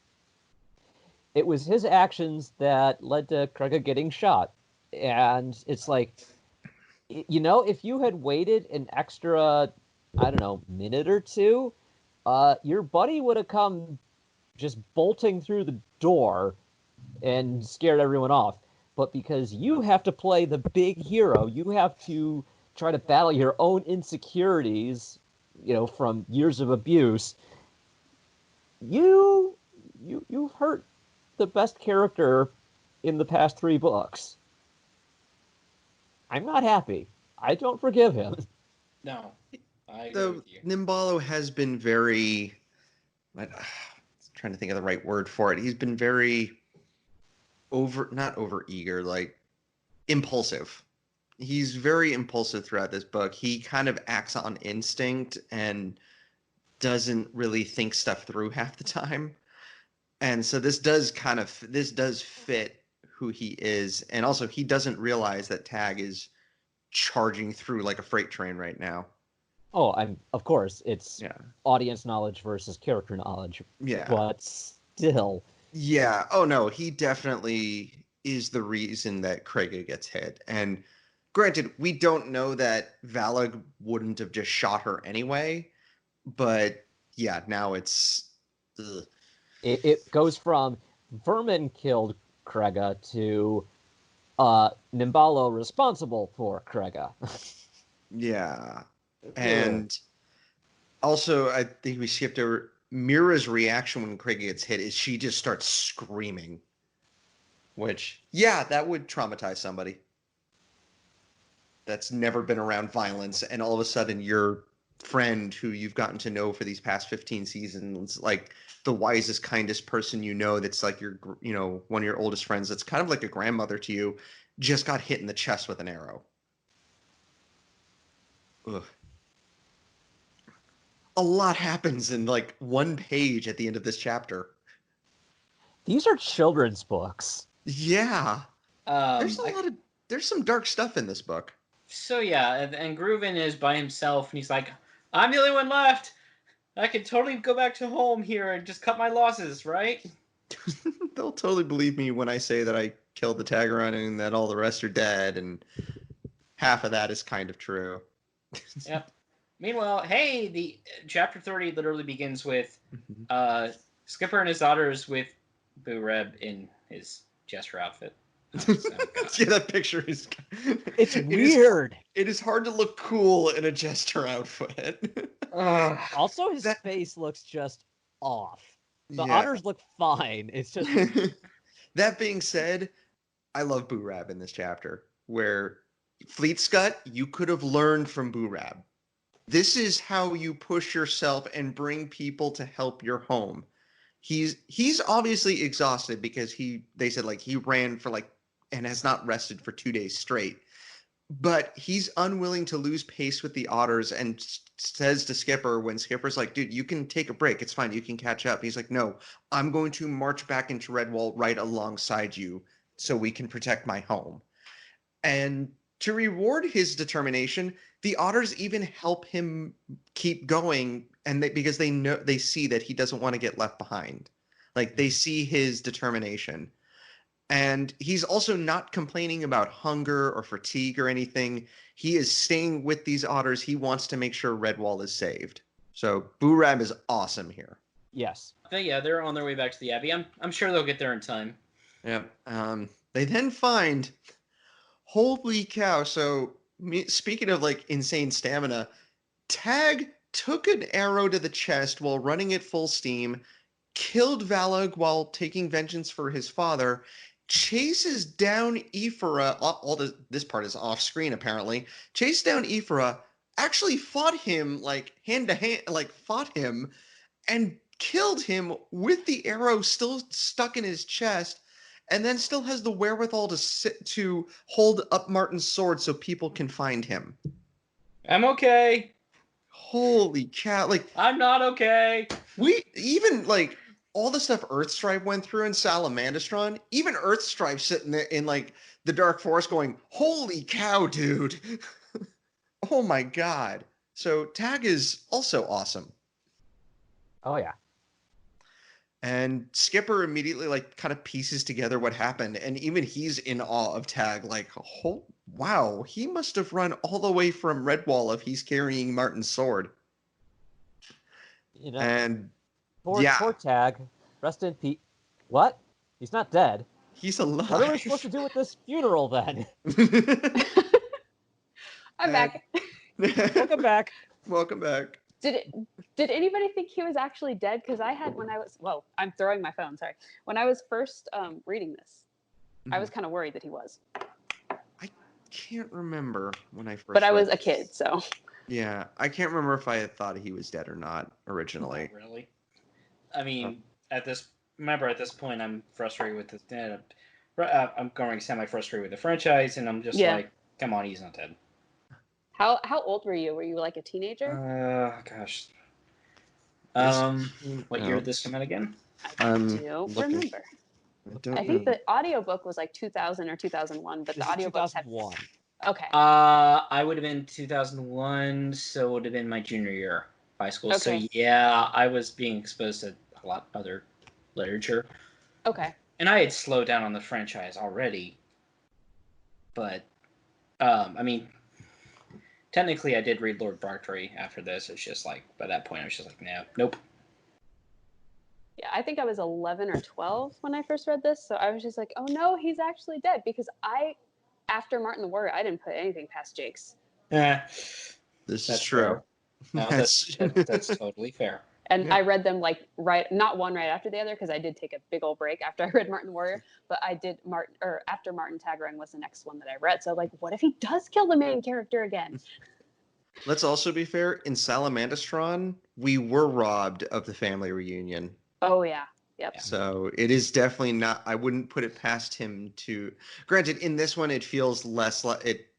it was his actions that led to Krega getting shot. And it's like, you know, if you had waited an extra, I don't know, minute or two, your buddy would have come just bolting through the door and scared everyone off. But because you have to play the big hero, you have to try to battle your own insecurities, you know, from years of abuse. You've hurt the best character in the past 3 books. I'm not happy. I don't forgive him. No, I agree The with you. Nimbalo has been very. I'm trying to think of the right word for it. He's been very not over eager, like impulsive. He's very impulsive throughout this book. He kind of acts on instinct and doesn't really think stuff through half the time. And so this does fit who he is. And also he doesn't realize that Tag is charging through like a freight train right now. Oh, of course, it's Yeah. audience knowledge versus character knowledge. Yeah. But still. Yeah. Oh no, he definitely is the reason that Krega gets hit. And granted, we don't know that Valag wouldn't have just shot her anyway, but yeah, now it's ugh. It goes from Vermin killed Krega to Nimbalo responsible for Krega. Yeah. And also I think we skipped over Mira's reaction when Krega gets hit is she just starts screaming. Which, yeah, that would traumatize somebody that's never been around violence, and all of a sudden your friend who you've gotten to know for these past 15 seasons, like the wisest, kindest person you know, that's like your, you know, one of your oldest friends, that's kind of like a grandmother to you, just got hit in the chest with an arrow. Ugh. A lot happens in like one page at the end of this chapter. These are children's books. Yeah. There's I- there's some dark stuff in this book. So yeah, and Grooven is by himself, and he's like, "I'm the only one left. I can totally go back to home here and just cut my losses, right?" They'll totally believe me when I say that I killed the Taggerung and that all the rest are dead, and half of that is kind of true. Yep. Meanwhile, hey, the chapter 30 literally begins with Skipper and his daughters with Boo Reb in his Jester outfit. Yeah, that picture is. It's it is- weird. It is hard to look cool in a jester outfit. Also, his That- face looks just off. The Yeah. otters look fine. It's just That being said, I love Boo Rab in this chapter, where Fleet Scut, you could have learned from Boo Rab. This is how you push yourself and bring people to help your home. He's obviously exhausted because they said like he ran for like and has not rested for 2 days straight. But he's unwilling to lose pace with the otters and says to Skipper when Skipper's like, dude, you can take a break. It's fine. You can catch up. He's like, no, I'm going to march back into Redwall right alongside you so we can protect my home. And to reward his determination, the otters even help him keep going, and because they see that he doesn't want to get left behind. Like they see his determination. And he's also not complaining about hunger or fatigue or anything. He is staying with these otters. He wants to make sure Redwall is saved. So Boo Rab is awesome here. yes. But yeah, they're on their way back to the Abbey. I'm sure they'll get there in time. Yeah. They then find, holy cow. So speaking of like insane stamina, Tag took an arrow to the chest while running at full steam, killed Valag while taking vengeance for his father, chases down Ephora. This part is off screen apparently. Chased down Ephora, actually fought him like hand to hand, like fought him, and killed him with the arrow still stuck in his chest, and then still has the wherewithal to hold up Martin's sword so people can find him. I'm okay. Holy cow! Like I'm not okay. we even like all the stuff Earthstripe went through in Salamandastron, even Earthstripe sitting there in like the Dark Forest going, holy cow, dude. Oh my god. So Tag is also awesome. Oh yeah. And Skipper immediately like kind of pieces together what happened, and even he's in awe of Tag, like, oh wow, he must have run all the way from Redwall if he's carrying Martin's sword. You know, And poor yeah, Tag. Rest in peace. What? He's not dead. he's alive. What are we supposed to do with this funeral then? I'm back. Welcome back. Welcome back. Did anybody think he was actually dead? Because I had when I was I'm throwing my phone. Sorry. When I was first reading this, I was kind of worried that he was. I can't remember when I first. But I was read a kid, so. Yeah, I can't remember if I had thought he was dead or not originally. Not really. I mean, at this point, I'm frustrated with this. I'm going semi-frustrated with the franchise, and I'm just like, come on, he's not dead. How old were you? Were you like a teenager? Gosh. This What year did this come out again? I don't remember. I think the audiobook was like 2000 or 2001, but the audiobooks had 2001. Okay. I would have been 2001, so it would have been my junior year of high school. Okay. So yeah, I was being exposed to a lot of other literature. Okay. And I had slowed down on the franchise already. But, I mean, technically I did read Lord Bartry after this. It's just like, by that point, I was just like, nope. Yeah, I think I was 11 or 12 when I first read this, so I was just like, oh no, he's actually dead, because after Martin the Warrior, I didn't put anything past Jake's. This is true. No, that's totally fair. And I read them like not one right after the other, because I did take a big old break after I read Martin the Warrior, but I did after Martin Taggerung was the next one that I read. So like, what if he does kill the main character again? Let's also be fair, in Salamandastron, we were robbed of the family reunion. Oh yeah. Yep. So it is definitely not, I wouldn't put it past him to, granted, in this one, it feels less like,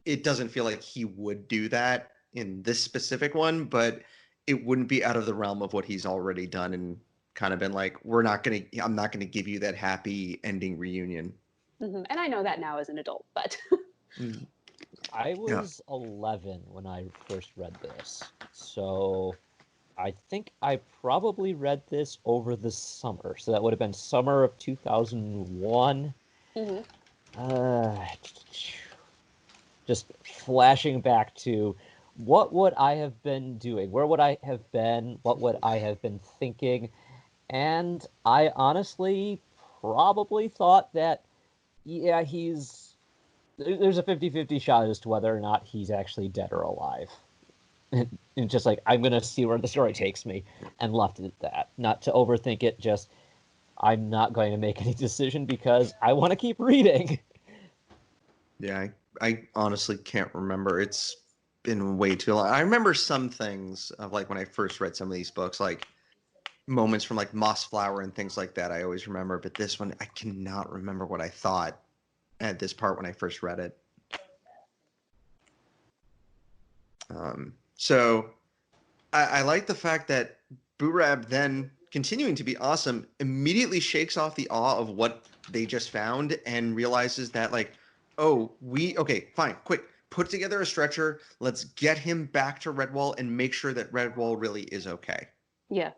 it doesn't feel like he would do that in this specific one, but it wouldn't be out of the realm of what he's already done and kind of been like, I'm not going to give you that happy ending reunion. Mm-hmm. And I know that now as an adult, but. I was 11 when I first read this, so I think I probably read this over the summer. So that would have been summer of 2001. Mm-hmm. Just flashing back to what would I have been doing? Where would I have been? What would I have been thinking? And I honestly probably thought that, yeah, there's a 50-50 shot as to whether or not he's actually dead or alive. And just like, I'm going to see where the story takes me, and left it at that. Not to overthink it, just, I'm not going to make any decision because I want to keep reading. Yeah, I honestly can't remember. It's been way too long. I remember some things of like when I first read some of these books, like moments from like Mossflower and things like that. I always remember, but this one I cannot remember what I thought at this part when I first read it. So I like the fact that Burab then, continuing to be awesome, immediately shakes off the awe of what they just found and realizes that, like, oh, okay, fine, quick, put together a stretcher. Let's get him back to Redwall and make sure that Redwall really is okay. Yeah.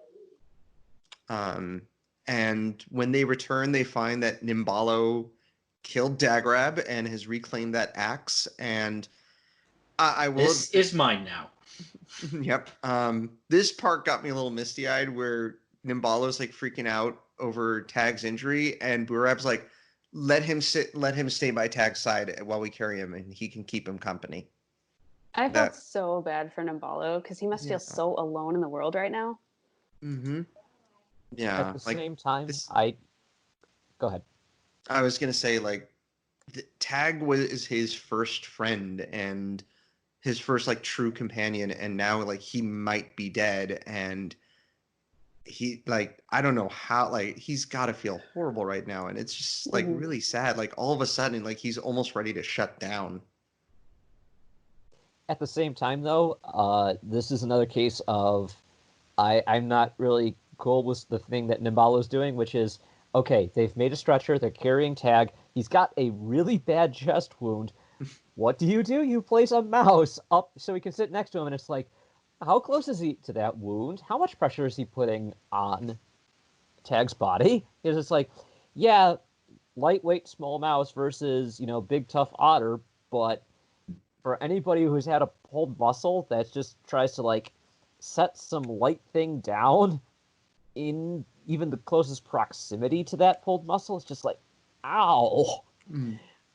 And when they return, they find that Nimbalo killed Dagrab and has reclaimed that axe. And I will. This is mine now. Yep. This part got me a little misty-eyed where Nimbalo's like freaking out over Tag's injury, and Burab's like, let him stay by Tag's side while we carry him, and he can keep him company. I felt so bad for Nimbalo because he must feel so alone in the world right now. Mm-hmm. Yeah. At the same time, go ahead. I was gonna say, like, Tag was his first friend and his first like true companion, and now like he might be dead, and he, like, I don't know how, like, he's got to feel horrible right now, and it's just like really sad. Like all of a sudden, like he's almost ready to shut down. At the same time, though, this is another case of I'm not really cool with the thing that Nimbalo's doing, which is, okay, they've made a stretcher, they're carrying Tag, he's got a really bad chest wound. What do? You place a mouse up so he can sit next to him, and it's like, how close is he to that wound? How much pressure is he putting on Tag's body? Because it's like, yeah, lightweight small mouse versus, big tough otter, but for anybody who's had a pulled muscle that just tries to like set some light thing down in even the closest proximity to that pulled muscle, it's just like, ow.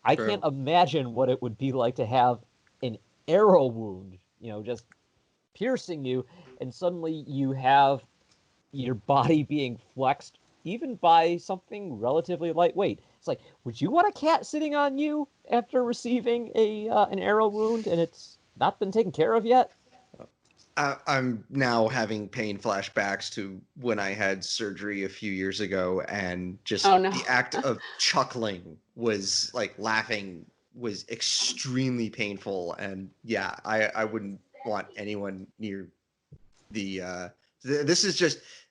I can't imagine what it would be like to have an arrow wound, just piercing you, and suddenly you have your body being flexed even by something relatively lightweight. It's like, would you want a cat sitting on you after receiving an arrow wound and it's not been taken care of yet? I'm now having pain flashbacks to when I had surgery a few years ago, and just the act of chuckling was like laughing was extremely painful. And yeah, I wouldn't want anyone near the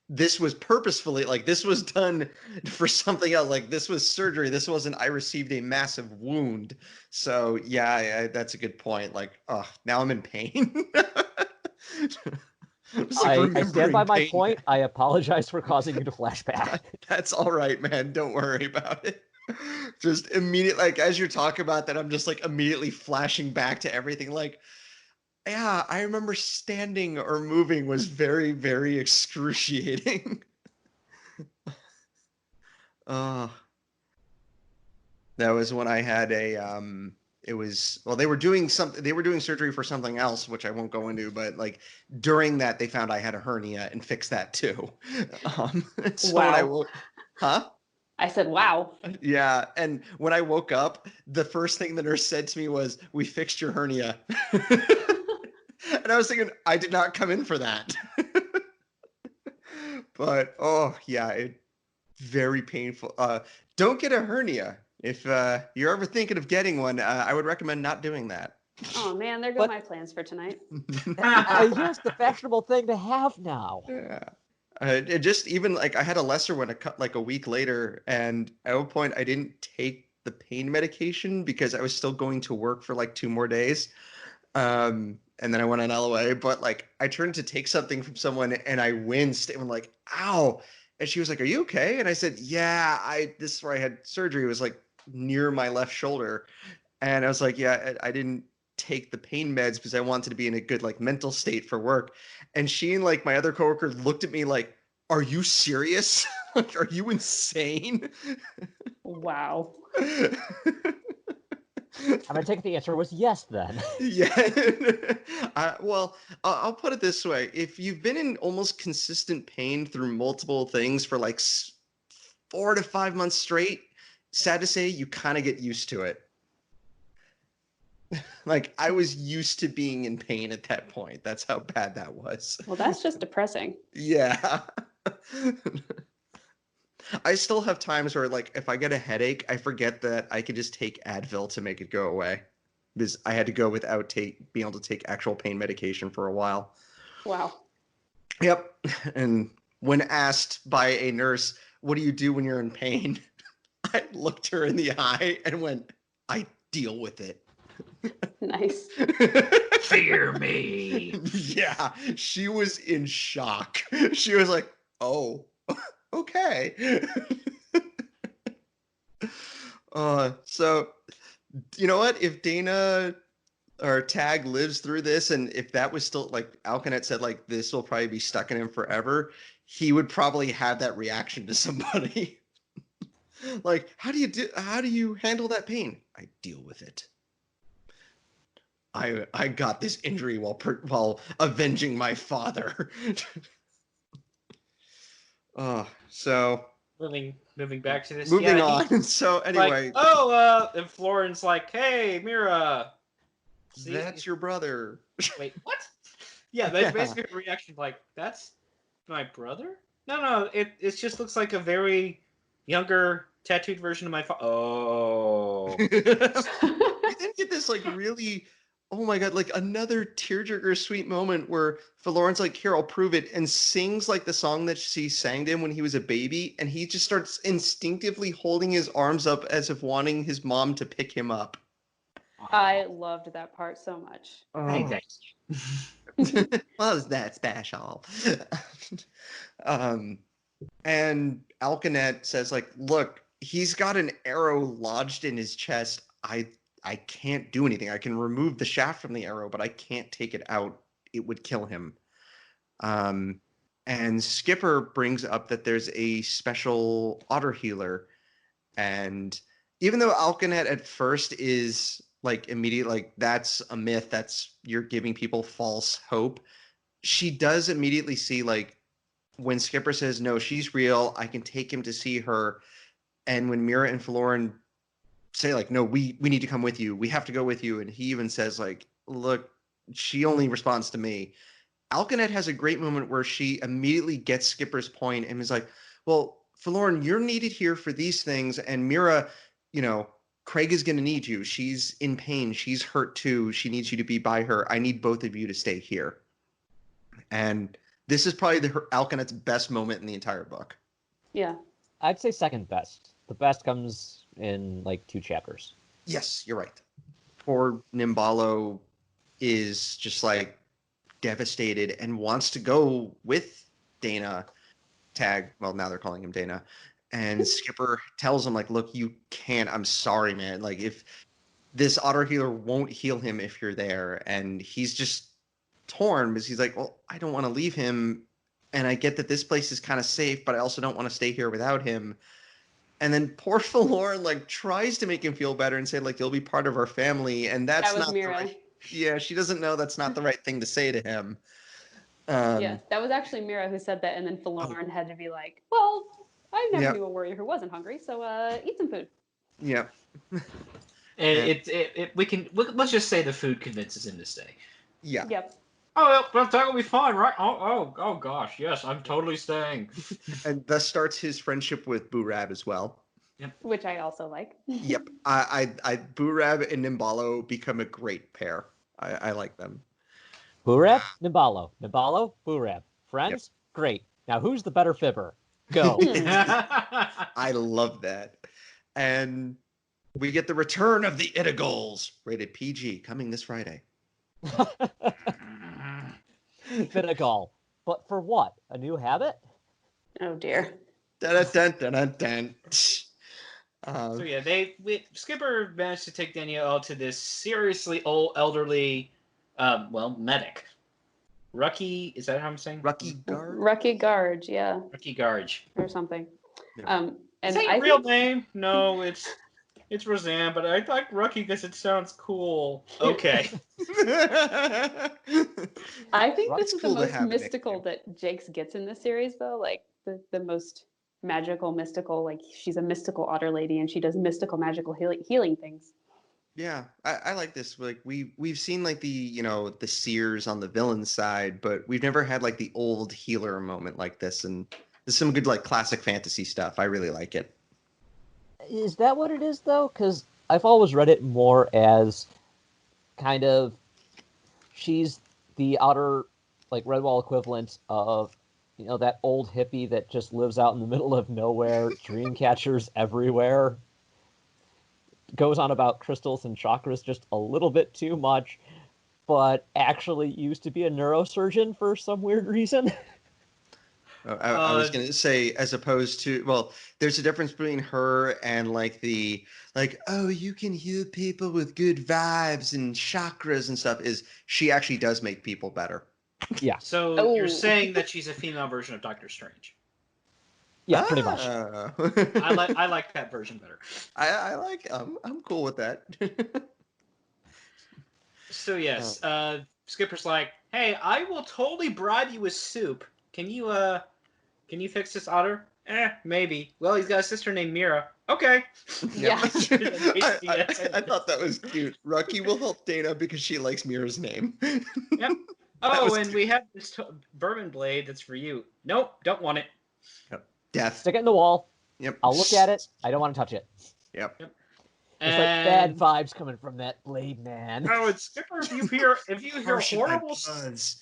this was purposefully, like, this was done for something else. Like, this was surgery. This wasn't, I received a massive wound. So yeah, that's a good point. Like, oh, now I'm in pain. I stand by my point. I apologize for causing you to flashback. That's all right, man. Don't worry about it. Just immediately, like, as you're talking about that, I'm just like immediately flashing back to everything. Like, yeah, I remember standing or moving was very, very excruciating. That was when I had they were doing surgery for something else, which I won't go into, but like during that they found I had a hernia and fixed that too. So wow. When I woke, huh? I said, wow. Yeah, and when I woke up, the first thing the nurse said to me was, "We fixed your hernia." And I was thinking, I did not come in for that. But oh yeah, very painful. Don't get a hernia. If you're ever thinking of getting one, I would recommend not doing that. Oh man, there go my plans for tonight. Here's the fashionable thing to have now. Yeah. It just, even like, I had a lesser one like a week later, and at one point I didn't take the pain medication because I was still going to work for like 2 more days. And then I went on LOA, but like I turned to take something from someone and I winced and I'm like, ow. And she was like, "Are you okay?" And I said, "Yeah, this is where I had surgery. It was like near my left shoulder." And I was like, "Yeah, I didn't take the pain meds because I wanted to be in a good like mental state for work." And she and like my other coworker looked at me like, are you serious? Like, are you insane? Wow. I'm gonna take the answer was yes then. Yeah. Well, I'll put it this way. If you've been in almost consistent pain through multiple things for like 4 to 5 months straight, sad to say, you kind of get used to it. Like, I was used to being in pain at that point. That's how bad that was. Well, that's just depressing. Yeah. I still have times where, like, if I get a headache, I forget that I can just take Advil to make it go away. Because I had to go without being able to take actual pain medication for a while. Wow. Yep. And when asked by a nurse, what do you do when you're in pain? I looked her in the eye and went, I deal with it. Nice. Fear me. Yeah, she was in shock. She was like, oh, okay. So, you know what? If Deyna or Tag lives through this, and if that was still, like, Alkanet said, like, this will probably be stuck in him forever, he would probably have that reaction to somebody. Like, how do you handle that pain? I deal with it. I got this injury while avenging my father. So Moving back to this. moving yeah, on. So anyway, and Florin's like, hey, Mira. See? that's your brother. Wait, what? Yeah, that's basically her reaction. Like, that's my brother? No, it just looks like a very younger, tattooed version of my father. Oh. You then get this, like, really, oh my god, like, another tearjerker sweet moment where Lauren's like, here, I'll prove it, and sings like the song that she sang to him when he was a baby, and he just starts instinctively holding his arms up as if wanting his mom to pick him up. I loved that part so much. Hey, thanks. Well, is that special? And Alkanet says, like, look, he's got an arrow lodged in his chest. I can't do anything. I can remove the shaft from the arrow, but I can't take it out. It would kill him. And Skipper brings up that there's a special otter healer. And even though Alkanet at first is like immediate, like, that's a myth, you're giving people false hope, she does immediately see, like, when Skipper says, no, she's real, I can take him to see her. And when Mira and Florin say, like, no, we need to come with you, we have to go with you, and he even says, like, look, she only responds to me. Alkanet has a great moment where she immediately gets Skipper's point and is like, well, Florin, you're needed here for these things, and Mira, Craig is going to need you. She's in pain. She's hurt too. She needs you to be by her. I need both of you to stay here. And this is probably Alkanet's best moment in the entire book. Yeah. I'd say second best. The best comes in like 2 chapters. Yes, you're right. Poor Nimbalo is just like devastated and wants to go with Deyna. Tag, well, now they're calling him Deyna. And Skipper tells him, like, look, you can't. I'm sorry, man. Like, if this otter healer won't heal him if you're there. And he's just torn because he's like, well, I don't want to leave him. And I get that this place is kind of safe, but I also don't want to stay here without him. And then poor Florin, like, tries to make him feel better and say, like, you'll be part of our family. And that's That was not Mira. Yeah, she doesn't know that's not the right thing to say to him. Yeah, that was actually Mira who said that, and then Florin had to be like, well, I never Yep. knew a warrior who wasn't hungry, so eat some food. Yeah. Let's just say the food convinces him to stay. Yeah. Yep. Oh, well, that will be fine, right? Oh gosh, yes, I'm totally staying. And thus starts his friendship with Burab as well. Yep. Which I also like. Yep. Burab and Nimbalo become a great pair. I like them. Burab, Nimbalo. Nimbalo, Burab. Friends? Great. Now who's the better fibber? Go. I love that. And we get the return of the Idigals, rated PG, coming this Friday. Finnegal. But for what? A new habit? Oh dear. Dun, dun, dun, dun, dun. So yeah, Skipper managed to take Danielle to this seriously old, elderly, medic. Rucky, is that how I'm saying? Rucky Guard. Rucky Garge, yeah, Rucky Garge. or something. Yeah. And Is that your I real think, name? No, it's Roseanne, but I thought Rucky because it sounds cool. Okay. I think Well, this it's is the cool to most have a mystical nickname. that Jake's gets in this series, though. Like the most magical, mystical. Like she's a mystical otter lady, and she does mystical, magical healing things. Yeah, I like this. Like we've seen like the the seers on the villain side, but we've never had like the old healer moment like this. And there's some good like classic fantasy stuff. I really like it. Is that what it is, though? Because I've always read it more as kind of she's the outer, like, Redwall equivalent of, that old hippie that just lives out in the middle of nowhere, dream catchers everywhere, goes on about crystals and chakras just a little bit too much, but actually used to be a neurosurgeon for some weird reason. I was gonna say, as opposed to, well, there's a difference between her and like oh, you can heal people with good vibes and chakras and stuff. Is she actually does make people better? Yeah. So you're Oh. saying that she's a female version of Doctor Strange. Yeah, pretty much. I like that version better. I like. I'm cool with that. So yes, Skipper's like, "Hey, I will totally bribe you with soup. Can you fix this otter? Maybe. Well, he's got a sister named Mira. Okay. Yeah. I thought that was cute. Rucky will help Deyna because she likes Mira's name. Yep. Oh, and we have this vermin blade that's for you. Nope, don't want it. Yep. Death. Stick it in the wall. Yep. I'll look at it. I don't want to touch it. Yep. It's like bad vibes coming from that blade, man. Oh, and Skipper, if you hear Harsh in my horrible, buzz.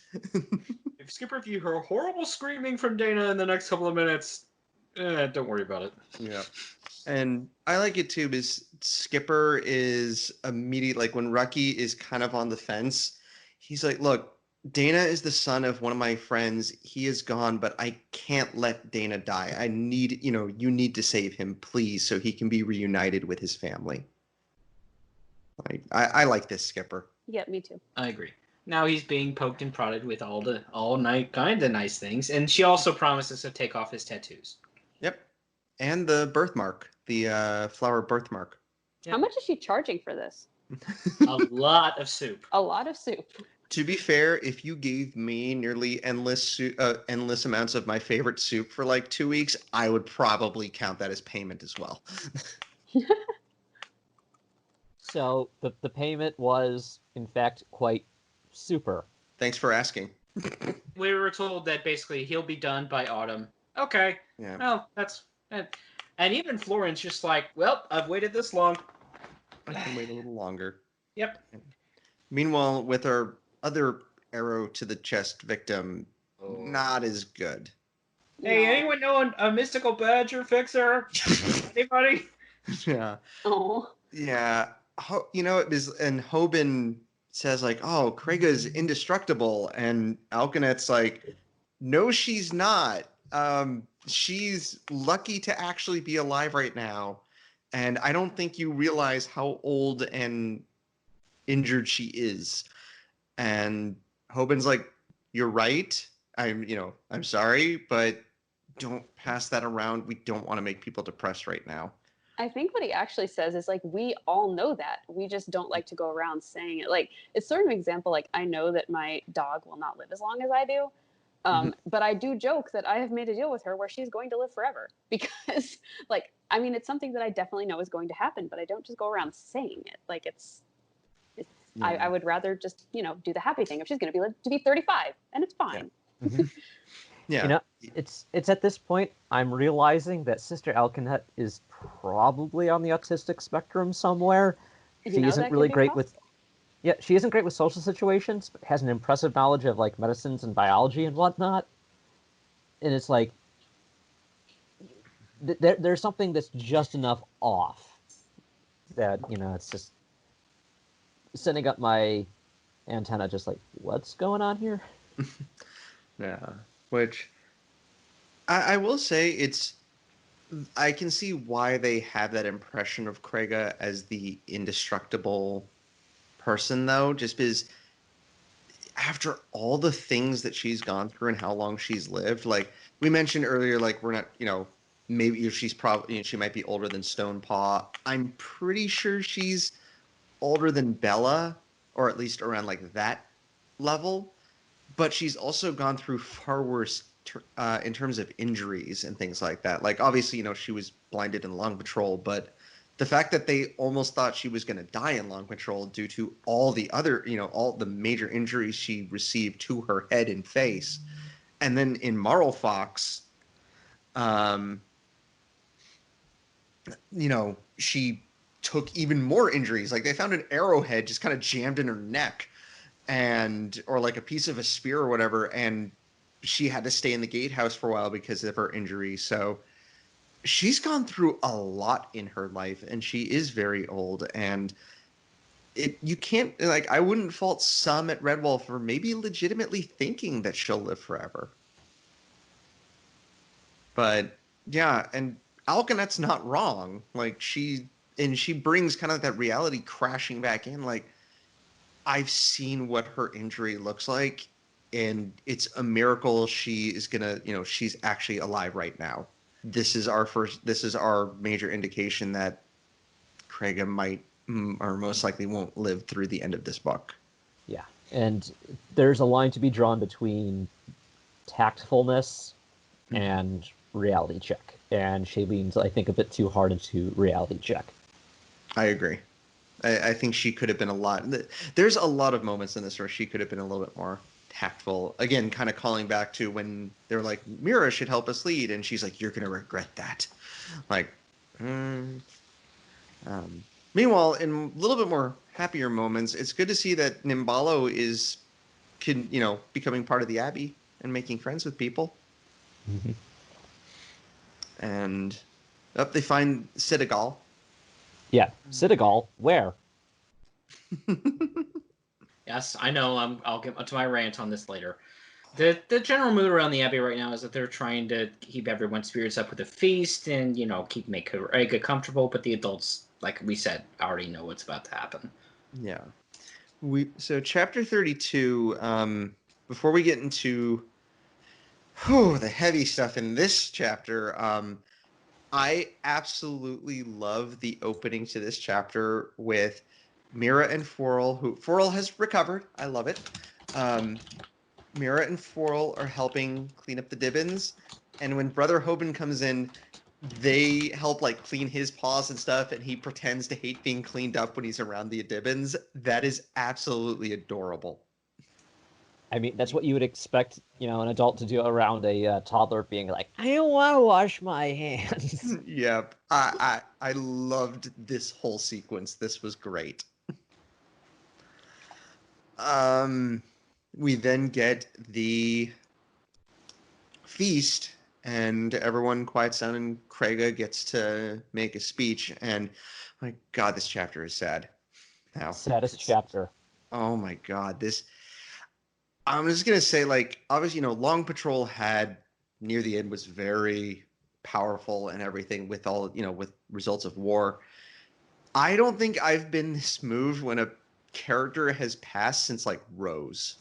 if you hear horrible screaming from Deyna in the next couple of minutes, don't worry about it. Yeah. And I like it too because Skipper is immediate, like when Rucky is kind of on the fence, he's like, look, Deyna is the son of one of my friends. He is gone, but I can't let Deyna die. I need, you need to save him, please, so he can be reunited with his family. I like this Skipper. Yeah, me too. I agree. Now he's being poked and prodded with all night kind of nice things, and she also promises to take off his tattoos. Yep. And the birthmark, the flower birthmark. Yep. How much is she charging for this? A lot of soup. A lot of soup. To be fair, if you gave me nearly endless amounts of my favorite soup for like 2 weeks, I would probably count that as payment as well. So the payment was, in fact, quite super. Thanks for asking. We were told that basically he'll be done by autumn. Okay. Yeah. Well, that's... And even Florence just like, well, I've waited this long. I can wait a little longer. Yep. Meanwhile, with our other arrow to the chest victim, not as good. Hey, No. anyone know a mystical badger fixer? Anybody? Yeah. Oh. Yeah. It was, and Hoban says like, oh, Krega's indestructible. And Alkanet's like, no, she's not. She's lucky to actually be alive right now. And I don't think you realize how old and injured she is. And Hoban's like, you're right. I'm sorry, but don't pass that around. We don't want to make people depressed right now. I think what he actually says is like, we all know that. We just don't like to go around saying it. Like, it's sort of an example, like, I know that my dog will not live as long as I do. But I do joke that I have made a deal with her where she's going to live forever because, like, I mean, it's something that I definitely know is going to happen, but I don't just go around saying it. Like, yeah. I would rather just, do the happy thing. If she's going to live to be 35, and it's fine. Yeah. Mm-hmm. Yeah. It's at this point I'm realizing that Sister Alkanet is probably on the autistic spectrum somewhere. She isn't really great with she isn't great with social situations, but has an impressive knowledge of like medicines and biology and whatnot. And it's like there's something that's just enough off that it's just sending up my antenna, just like, what's going on here? Yeah, which I will say I can see why they have that impression of Krega as the indestructible person, though, just because after all the things that she's gone through and how long she's lived, like we mentioned earlier, like we're not, maybe she's probably, she might be older than Stonepaw. I'm pretty sure she's older than Bella, or at least around like that level. But she's also gone through far worse in terms of injuries and things like that. Like obviously, she was blinded in Long Patrol, but the fact that they almost thought she was going to die in Long Patrol due to all the other, all the major injuries she received to her head and face, and then in Marl Fox, she took even more injuries. Like they found an arrowhead just kind of jammed in her neck, or like a piece of a spear or whatever, and she had to stay in the gatehouse for a while because of her injury. So she's gone through a lot in her life, and she is very old. And you can't, like, I wouldn't fault some at Redwall for maybe legitimately thinking that she'll live forever. But yeah, and Alkanet's not wrong. Like she brings kind of that reality crashing back in. Like, I've seen what her injury looks like, and it's a miracle she is gonna, she's actually alive right now. This is our major indication that Craiga might, or most likely won't live through the end of this book. Yeah, and there's a line to be drawn between tactfulness and reality check, and she leans, I think, a bit too hard into reality check. I agree. I think she could have been a lot. There's a lot of moments in this where she could have been a little bit more tactful. Again, kind of calling back to when they're like, Mira should help us lead, and she's like, "You're gonna regret that." Like, meanwhile, in a little bit more happier moments, it's good to see that Nimbalo is, becoming part of the Abbey and making friends with people. Mm-hmm. And they find Citagal. Yeah, Citagal, where? Yes, I know. I'll get to my rant on this later. The general mood around the Abbey right now is that they're trying to keep everyone's spirits up with a feast and make Craiga comfortable. But the adults, like we said, already know what's about to happen. Yeah, so chapter 32. Before we get into the heavy stuff in this chapter, I absolutely love the opening to this chapter with Mira and Forel, who Forel has recovered. I love it. Mira and Forel are helping clean up the Dibbins, and when Brother Hoban comes in, they help like clean his paws and stuff, and he pretends to hate being cleaned up when he's around the Dibbins. That is absolutely adorable. I mean, that's what you would expect, an adult to do around a toddler being like, I don't want to wash my hands. Yep. I loved this whole sequence. This was great. We then get the feast, and everyone quiets down, and Craiga gets to make a speech. And my God, this chapter is sad. Now, Saddest chapter. Oh my God, I'm just gonna say, like, obviously, Long Patrol had near the end was very powerful and everything with all, with results of war. I don't think I've been this moved when a character has passed since like Rose.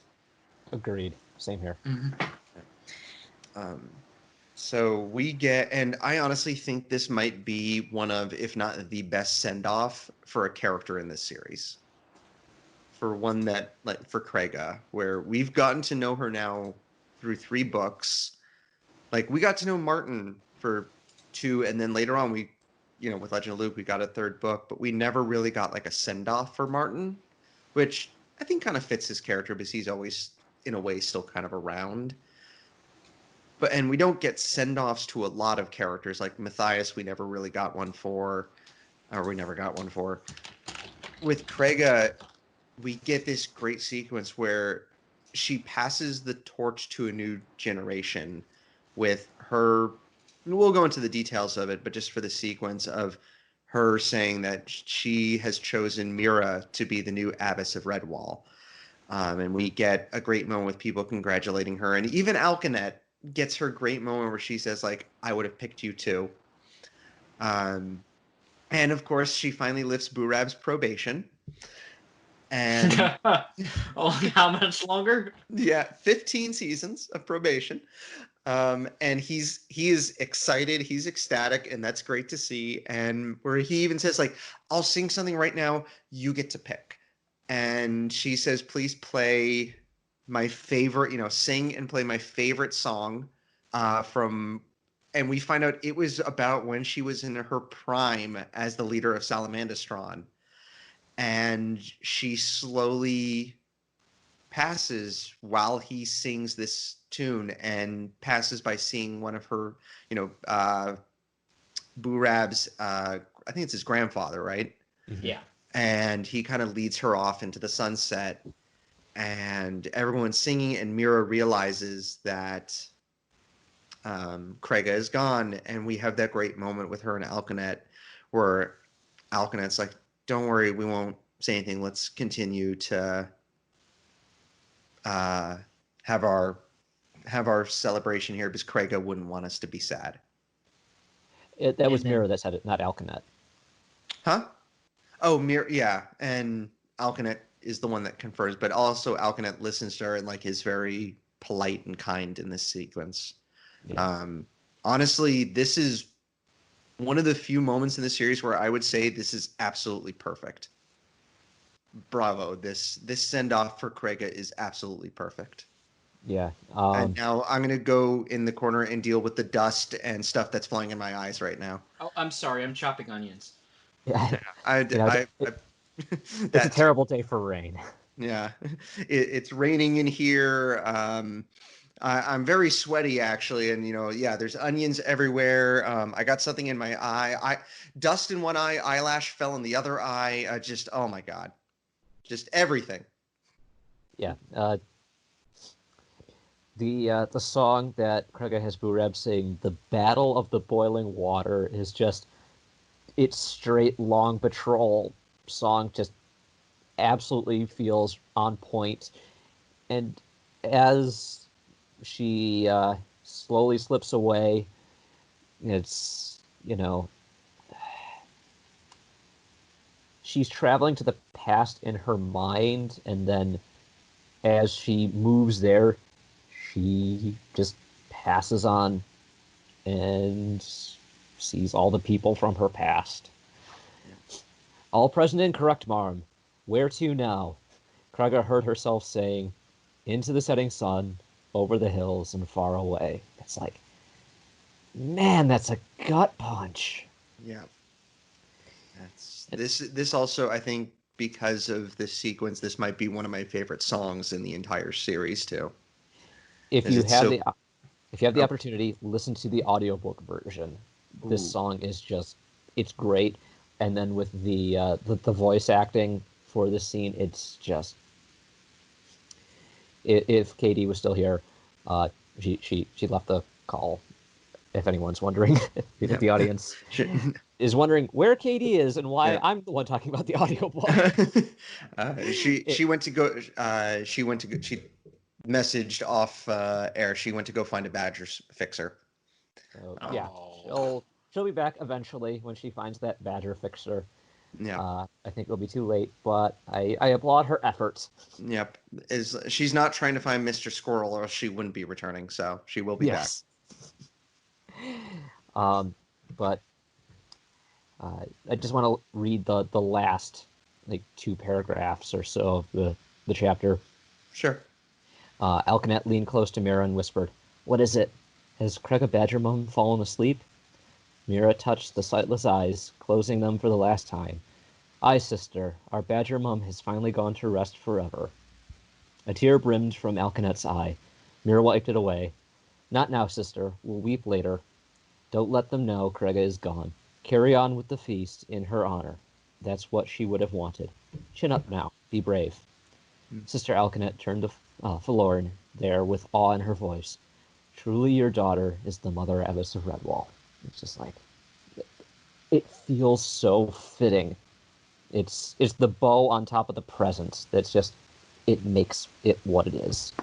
Agreed. Same here. Mm-hmm. So we get, and I honestly think this might be one of, if not the best send-off for a character in this series. For one that, like, for Craiga, where we've gotten to know her now through 3 books. Like, we got to know Martin for 2, and then later on we, with Legend of Luke, we got a 3rd book, but we never really got like a send-off for Martin, which I think kind of fits his character because he's always, in a way, still kind of around. And we don't get send-offs to a lot of characters. Like Matthias, we never really got one for, or we never got one for. With Craiga, we get this great sequence where she passes the torch to a new generation with her. We'll go into the details of it, but just for the sequence of her saying that she has chosen Mira to be the new abbess of Redwall. And we get a great moment with people congratulating her. And even Alkanet gets her great moment where she says, like, I would have picked you too. And of course, she finally lifts Burab's probation. And Oh, how much longer? yeah, 15 seasons of probation. And he is excited, he's ecstatic, and that's great to see. And where he even says, like, I'll sing something right now, you get to pick. And she says, please play my favorite, sing and play my favorite song from, and we find out it was about when she was in her prime as the leader of Salamandastron. And she slowly passes while he sings this tune, and passes by seeing one of her, Burab's, I think it's his grandfather, right? Yeah. And he kind of leads her off into the sunset, and everyone's singing, and Mira realizes that Krega is gone, and we have that great moment with her and Alkanet, where Alkanet's like, don't worry, we won't say anything, let's continue to have our celebration here, because Krega wouldn't want us to be sad. That was Mira that said it, not Alkanet. Huh? Oh, Mira, yeah, and Alkanet is the one that confers, but also Alkanet listens to her and like is very polite and kind in this sequence. Yeah. Honestly, this is one of the few moments in the series where I would say this is absolutely perfect. Bravo! This send off for Krega is absolutely perfect. Yeah. And now I'm gonna go in the corner and deal with the dust and stuff that's flying in my eyes right now. Oh, I'm sorry. I'm chopping onions. Yeah. It's a terrible day for rain. Yeah, it's raining in here. I'm very sweaty actually, and there's onions everywhere. I got something in my eye. Dust in one eye, eyelash fell in the other eye. Just oh my god, just everything. Yeah. The song that Krega has Bureb sing, "The Battle of the Boiling Water," is just it's straight Long Patrol song. Just absolutely feels on point. And as she slowly slips away, it's she's traveling to the past in her mind, and then as she moves there, she just passes on and sees all the people from her past. Yeah. All present and correct, Marm. Where to now? Krega heard herself saying, into the setting sun, over the hills and far away. It's like, man, that's a gut punch. Yeah. This also, I think, because of this sequence, this might be one of my favorite songs in the entire series too. If you have the opportunity, listen to the audiobook version. Ooh. This song is just, it's great. And then with the voice acting for this scene, it's just, if Katie was still here, she left the call. If anyone's wondering, if the audience is wondering where Katie is and why I'm the one talking about the audiobook. She went to go. She messaged off air. She went to go find a badger fixer. So, yeah, she'll be back eventually when she finds that badger fixer. Yeah, I think it'll be too late, but I applaud her efforts. Yep, she's not trying to find Mr. Squirrel, or she wouldn't be returning. So she will be back. But I just want to read the last 2 paragraphs or so of the chapter. Sure. Alkanet leaned close to Mira and whispered, "What is it? Has Krega Badgermum fallen asleep?" Mira touched the sightless eyes, closing them for the last time. "Aye, sister, our Badgermum has finally gone to rest forever." A tear brimmed from Alkanet's eye. Mira wiped it away. "Not now, sister. We'll weep later. Don't let them know Krega is gone. Carry on with the feast in her honor. That's what she would have wanted. Chin up now. Be brave." Sister Alkanet turned to Falorn there with awe in her voice. "Truly your daughter is the Mother Abbess of Redwall." It's just like, it feels so fitting. It's the bow on top of the present that's just, it makes it what it is.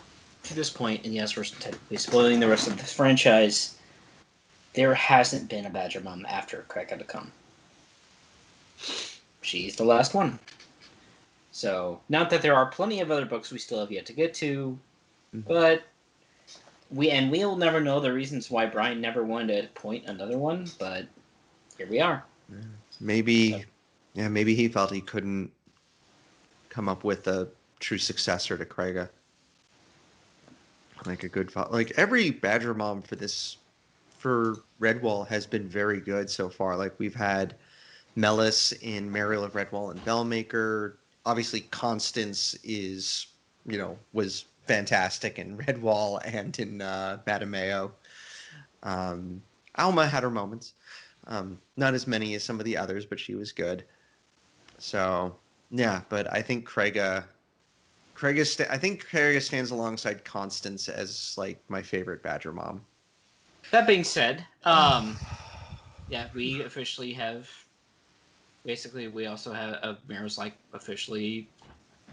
To this point, and yes, we're technically spoiling the rest of this franchise, there hasn't been a Badgermum after Krega to come. She's the last one. So, not that there are plenty of other books we still have yet to get to, but we'll never know the reasons why Brian never wanted to point another one, but here we are. Maybe, maybe he felt he couldn't come up with a true successor to Craiga. Like a good like every Badger Mom for Redwall has been very good so far. Like we've had Mellis in Mariel of Redwall and Bellmaker. Obviously, Constance was fantastic in Redwall and in Madameo. Alma had her moments. Not as many as some of the others, but she was good. So, yeah, but I think Craiga stands alongside Constance as like my favorite Badger Mom. That being said, yeah, we officially have. Basically, we also have Mirror's like officially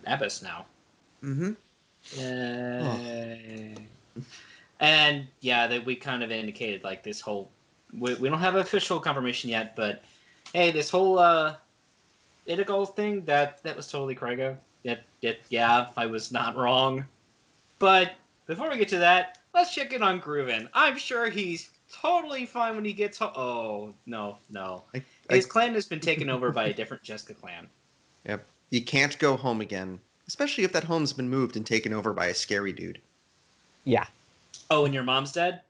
Abbess now. Mm-hmm. And yeah, that we kind of indicated like this whole. We don't have official confirmation yet, but hey, this whole Idigol thing that was totally Craiga. Yeah, I was not wrong. But before we get to that, let's check in on Grooven. I'm sure he's totally fine when he gets home. Oh, no. His clan has been taken over by a different Jessica clan. Yep. You can't go home again, especially if that home's been moved and taken over by a scary dude. Yeah. Oh, and your mom's dead?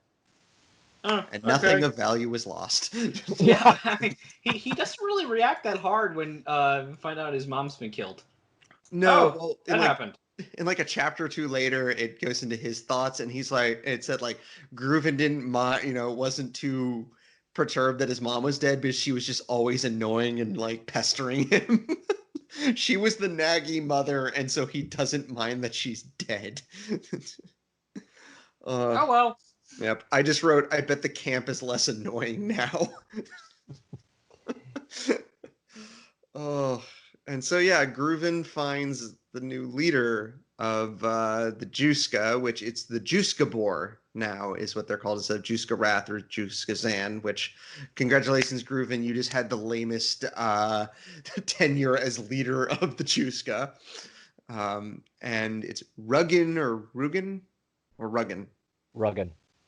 Oh, and nothing of value was lost. Yeah, I mean, he doesn't really react that hard when we find out his mom's been killed. No, well, that happened. In like a chapter or two later, it goes into his thoughts, and he's like, it said like Grooven didn't mind, wasn't too perturbed that his mom was dead, because she was just always annoying and like pestering him. She was the naggy mother, and so he doesn't mind that she's dead. Oh well. Yep. I just wrote, I bet the camp is less annoying now. And so yeah, Grooven finds the new leader of the Juska, which it's the Juskabor now is what they're called, instead of Juska Wrath or Juska Zan, which congratulations, Grooven, you just had the lamest tenure as leader of the Juska. And it's Ruggin.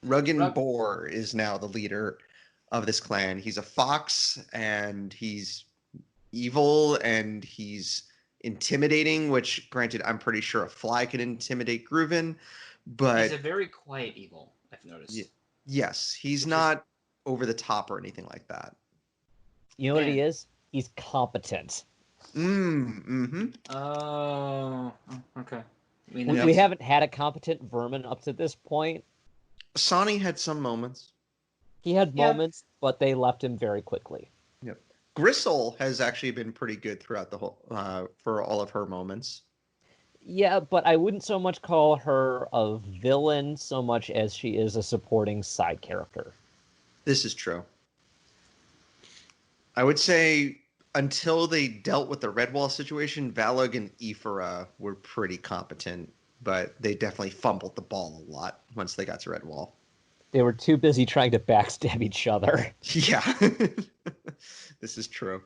Ruggin Boar is now the leader of this clan. He's a fox, and he's evil, and he's intimidating, which, granted, I'm pretty sure a fly can intimidate Grooven, but... He's a very quiet evil, I've noticed. Yes, he's not over the top or anything like that. You know what he is? He's competent. Oh, okay. We haven't had a competent vermin up to this point. Sonny had some moments. He had moments, but they left him very quickly. Yep. Gristle has actually been pretty good throughout the whole, for all of her moments. Yeah, but I wouldn't so much call her a villain so much as she is a supporting side character. This is true. I would say until they dealt with the Redwall situation, Valag and Ephora were pretty competent, but they definitely fumbled the ball a lot once they got to Redwall. They were too busy trying to backstab each other. Yeah. This is true.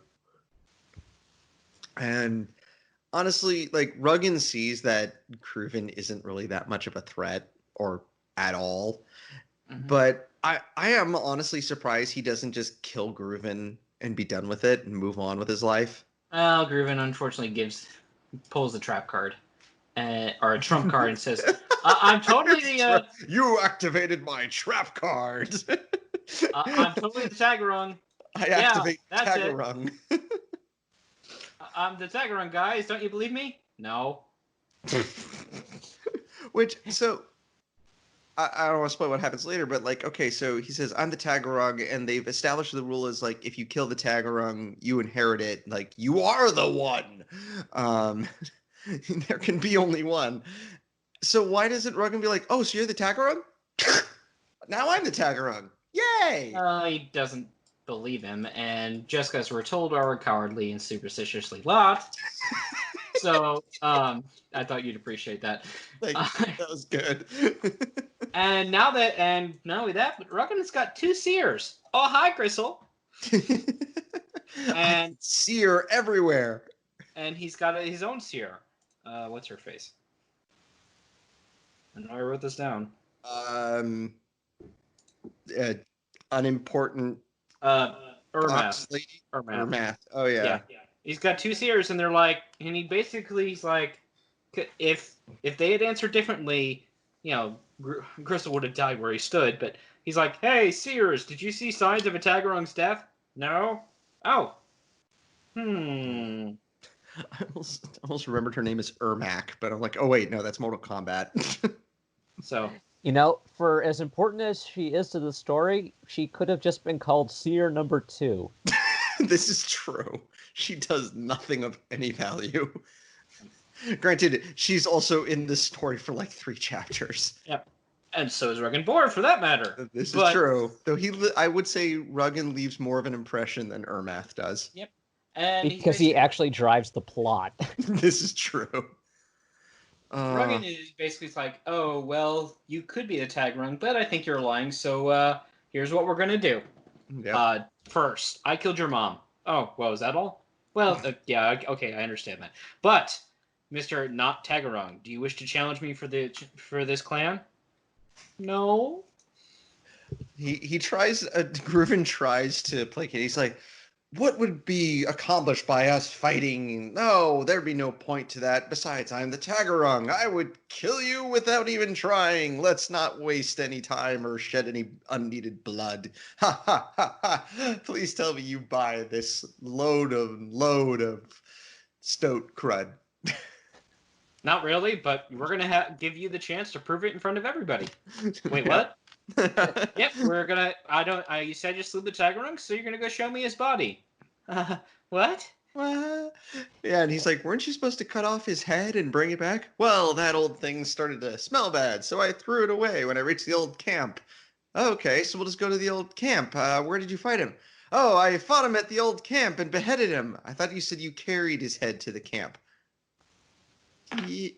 And honestly, like, Ruggin sees that Grooven isn't really that much of a threat, or at all. Mm-hmm. But I am honestly surprised he doesn't just kill Grooven and be done with it and move on with his life. Well, Grooven unfortunately pulls the trap card. Or a trump card and says, I'm totally the... You activated my trap card! I'm totally the Taggerung. I activate Taggerung. I'm the Taggerung, guys. Don't you believe me? No. Which, so... I don't want to spoil what happens later, but like, okay, so he says, I'm the Taggerung, and they've established the rule is like, if you kill the Taggerung, you inherit it. Like, you are the one! There can be only one. So why doesn't Ruggin be like, oh, so you're the Taggerung? Now I'm the Taggerung. Yay! He doesn't believe him, and Jessica, as we're told, are a cowardly and superstitiously lot. So, I thought you'd appreciate that. Thank you. That was good. And not only that, but Ruggin's got 2 seers. Oh, hi, Gristle. And seer everywhere. and he's got his own seer. What's her face? I know I wrote this down. Unimportant Ermath. lady. Ermath. Ermath. Oh yeah. He's got two seers, and they're like, and he's like, if they had answered differently, Gristle would have died where he stood. But he's like, hey, seers, did you see signs of a Taggerung's death? No. Oh. I almost remembered her name is Ermac, but I'm like, oh wait, no, that's Mortal Kombat. So. For as important as she is to the story, she could have just been called Seer number 2. This is true. She does nothing of any value. Granted, she's also in this story for like 3 chapters. Yep. And so is Ruggin Boar, for that matter. This is true. Though I would say Ruggin leaves more of an impression than Ermath does. Yep. And because he actually drives the plot. This is true. Ruggin is basically like, oh, well, you could be the Taggerung, but I think you're lying, so here's what we're going to do. Yep. First, I killed your mom. Oh, well, is that all? Well, yeah, okay, I understand that. But, Mr. Not Taggerung, do you wish to challenge me for this clan? No. He tries. Grooven tries to placate. He's like, what would be accomplished by us fighting? No, there'd be no point to that. Besides, I'm the Taggerung. I would kill you without even trying. Let's not waste any time or shed any unneeded blood. Ha ha ha ha. Please tell me you buy this load of stoat crud. Not really, but we're gonna give you the chance to prove it in front of everybody. Wait, what? Yep, we're gonna. You said you slew the Taggerung, so you're gonna go show me his body. What? What? Yeah, and he's like, weren't you supposed to cut off his head and bring it back? Well, that old thing started to smell bad, so I threw it away when I reached the old camp. Okay, so we'll just go to the old camp. Where did you fight him? Oh, I fought him at the old camp and beheaded him. I thought you said you carried his head to the camp. Yes.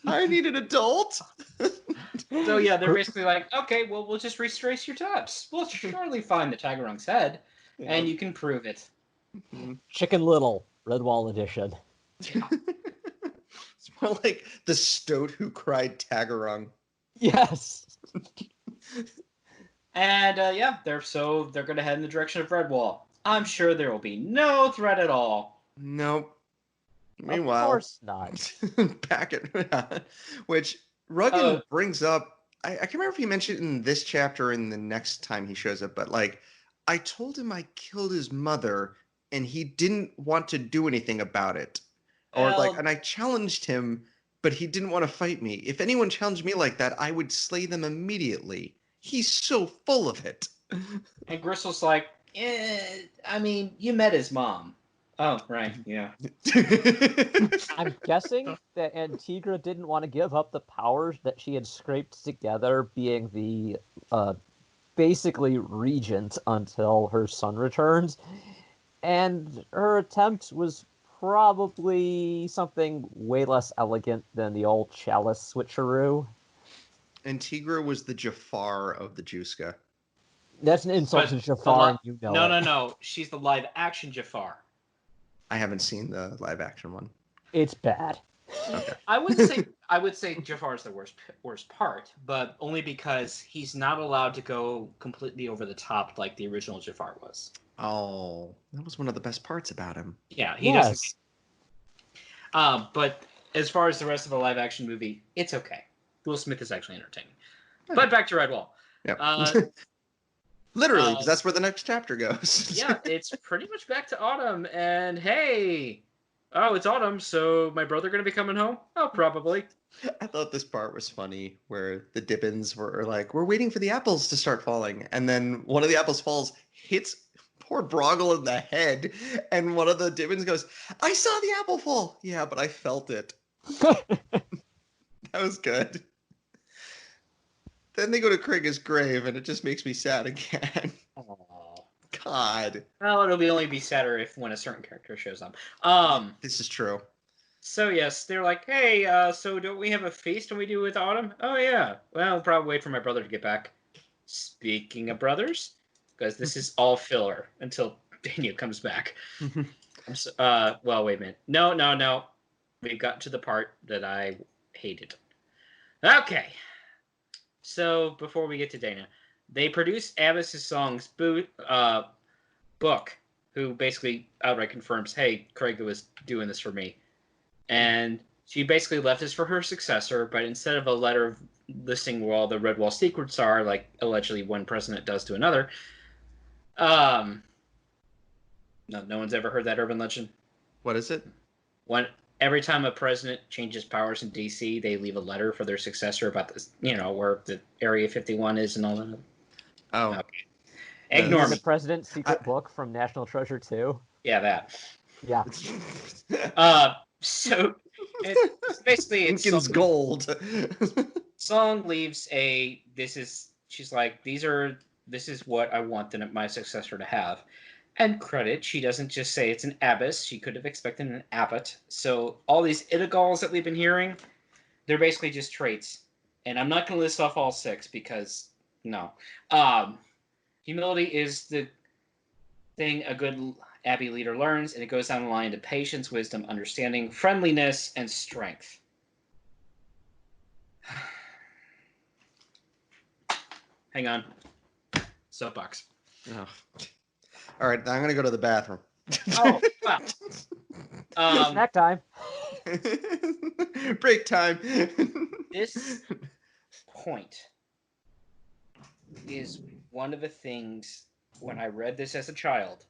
I need an adult. So yeah, they're basically like, okay, well, we'll just retrace your steps. We'll surely find the Taggerung's head, and you can prove it. Chicken Little, Redwall edition. It's more like the stoat who cried Taggerung. Yes. And they're gonna head in the direction of Redwall. I'm sure there will be no threat at all. Nope. Meanwhile, of course not. back at which Ruggin brings up. I can't remember if he mentioned it in this chapter or in the next time he shows up, but like, I told him I killed his mother, and he didn't want to do anything about it, and I challenged him, but he didn't want to fight me. If anyone challenged me like that, I would slay them immediately. He's so full of it. And Gristle's like, I mean, you met his mom. Oh, right, yeah. I'm guessing that Antigua didn't want to give up the powers that she had scraped together, being the basically regent until her son returns. And her attempt was probably something way less elegant than the old chalice switcheroo. Antigua was the Jafar of the Juska. That's an insult to Jafar, and you know it. No. She's the live-action Jafar. I haven't seen the live-action one. It's bad. Okay. I would say Jafar is the worst part, but only because he's not allowed to go completely over the top like the original Jafar was. Oh, that was one of the best parts about him. Yeah, he doesn't. But as far as the rest of the live-action movie, it's okay. Will Smith is actually entertaining. Okay. But back to Redwall. Yeah. Literally, because that's where the next chapter goes. Yeah, it's pretty much back to autumn, and hey, it's autumn, so my brother gonna be coming home? Oh, probably. I thought this part was funny, where the Dibbins were like, we're waiting for the apples to start falling, and then one of the apples falls, hits poor Broggle in the head, and one of the Dibbins goes, I saw the apple fall! Yeah, but I felt it. That was good. Then they go to Kriega's grave, and it just makes me sad again. Aww. God. Well, it'll only be sadder when a certain character shows up. This is true. So yes, they're like, hey, so don't we have a feast when we do with Autumn? Oh yeah. Well, I'll probably wait for my brother to get back. Speaking of brothers, because this is all filler until Deyna comes back. Well, wait a minute. No. We've got to the part that I hated. Okay. So before we get to Deyna, they produced Abbas's songs book, who basically outright confirms, hey, Craig was doing this for me. And she basically left this for her successor, but instead of a letter listing where all the Red Wall secrets are, like allegedly one president does to another, no one's ever heard that urban legend. What is it? Every time a president changes powers in DC, they leave a letter for their successor about this, where the Area 51 is and all that. Oh. Okay. Ignore me. The President's Secret Book from National Treasure 2. Yeah, that. Yeah. So it's basically Lincoln's gold. Song leaves she's like, this is what I want my successor to have. And credit, she doesn't just say it's an abbess. She could have expected an abbot. So all these itagals that we've been hearing, they're basically just traits. And I'm not going to list off all 6 because, no. Humility is the thing a good abbey leader learns, and it goes down the line to patience, wisdom, understanding, friendliness, and strength. Hang on. Soapbox. Oh. All right, I'm gonna go to the bathroom. Oh, wow. Snack time. Break time. This point is one of the things when I read this as a child.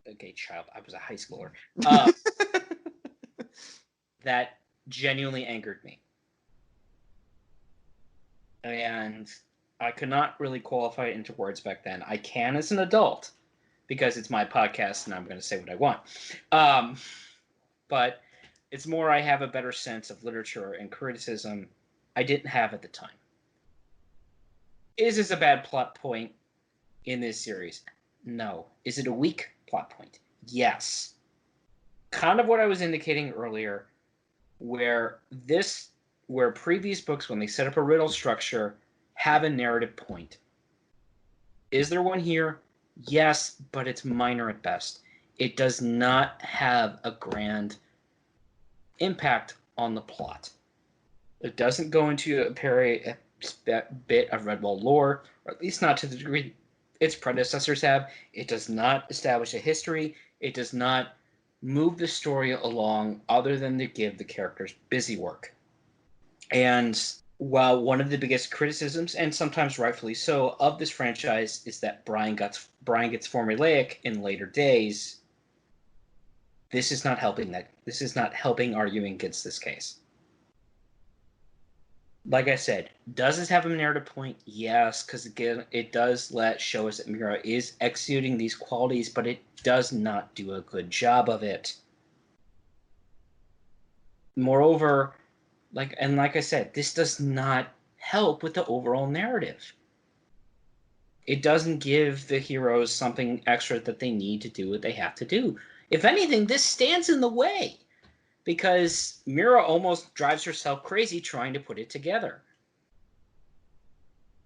Okay, I was a high schooler. That genuinely angered me. And I could not really qualify it into words back then. I can as an adult, because it's my podcast and I'm going to say what I want. But it's more I have a better sense of literature and criticism I didn't have at the time. Is this a bad plot point in this series? No. Is it a weak plot point? Yes. Kind of what I was indicating earlier, where previous books, when they set up a riddle structure, have a narrative point. Is there one here? Yes, but it's minor at best. It does not have a grand impact on the plot. It doesn't go into a bit of Redwall lore, or at least not to the degree its predecessors have. It does not establish a history. It does not move the story along other than to give the characters busy work. And while one of the biggest criticisms, and sometimes rightfully so, of this franchise is that Brian gets formulaic in later days, this is not helping that. This is not helping arguing against this case. Like I said, does this have a narrative point? Yes, because again, it does show us that Mira is exuding these qualities, but it does not do a good job of it. Moreover, like I said, this does not help with the overall narrative. It doesn't give the heroes something extra that they need to do what they have to do. If anything, this stands in the way, because Mira almost drives herself crazy trying to put it together.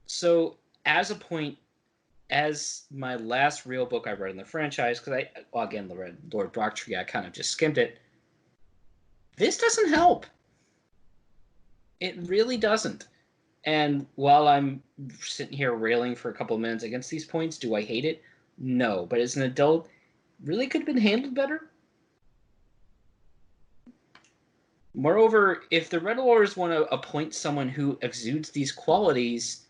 So, as my last real book I read in the franchise, because I read Lord Brocktree, I kind of just skimmed it. This doesn't help. It really doesn't. And while I'm sitting here railing for a couple of minutes against these points, do I hate it? No. But as an adult, really could have been handled better. Moreover, if the Red Wars want to appoint someone who exudes these qualities,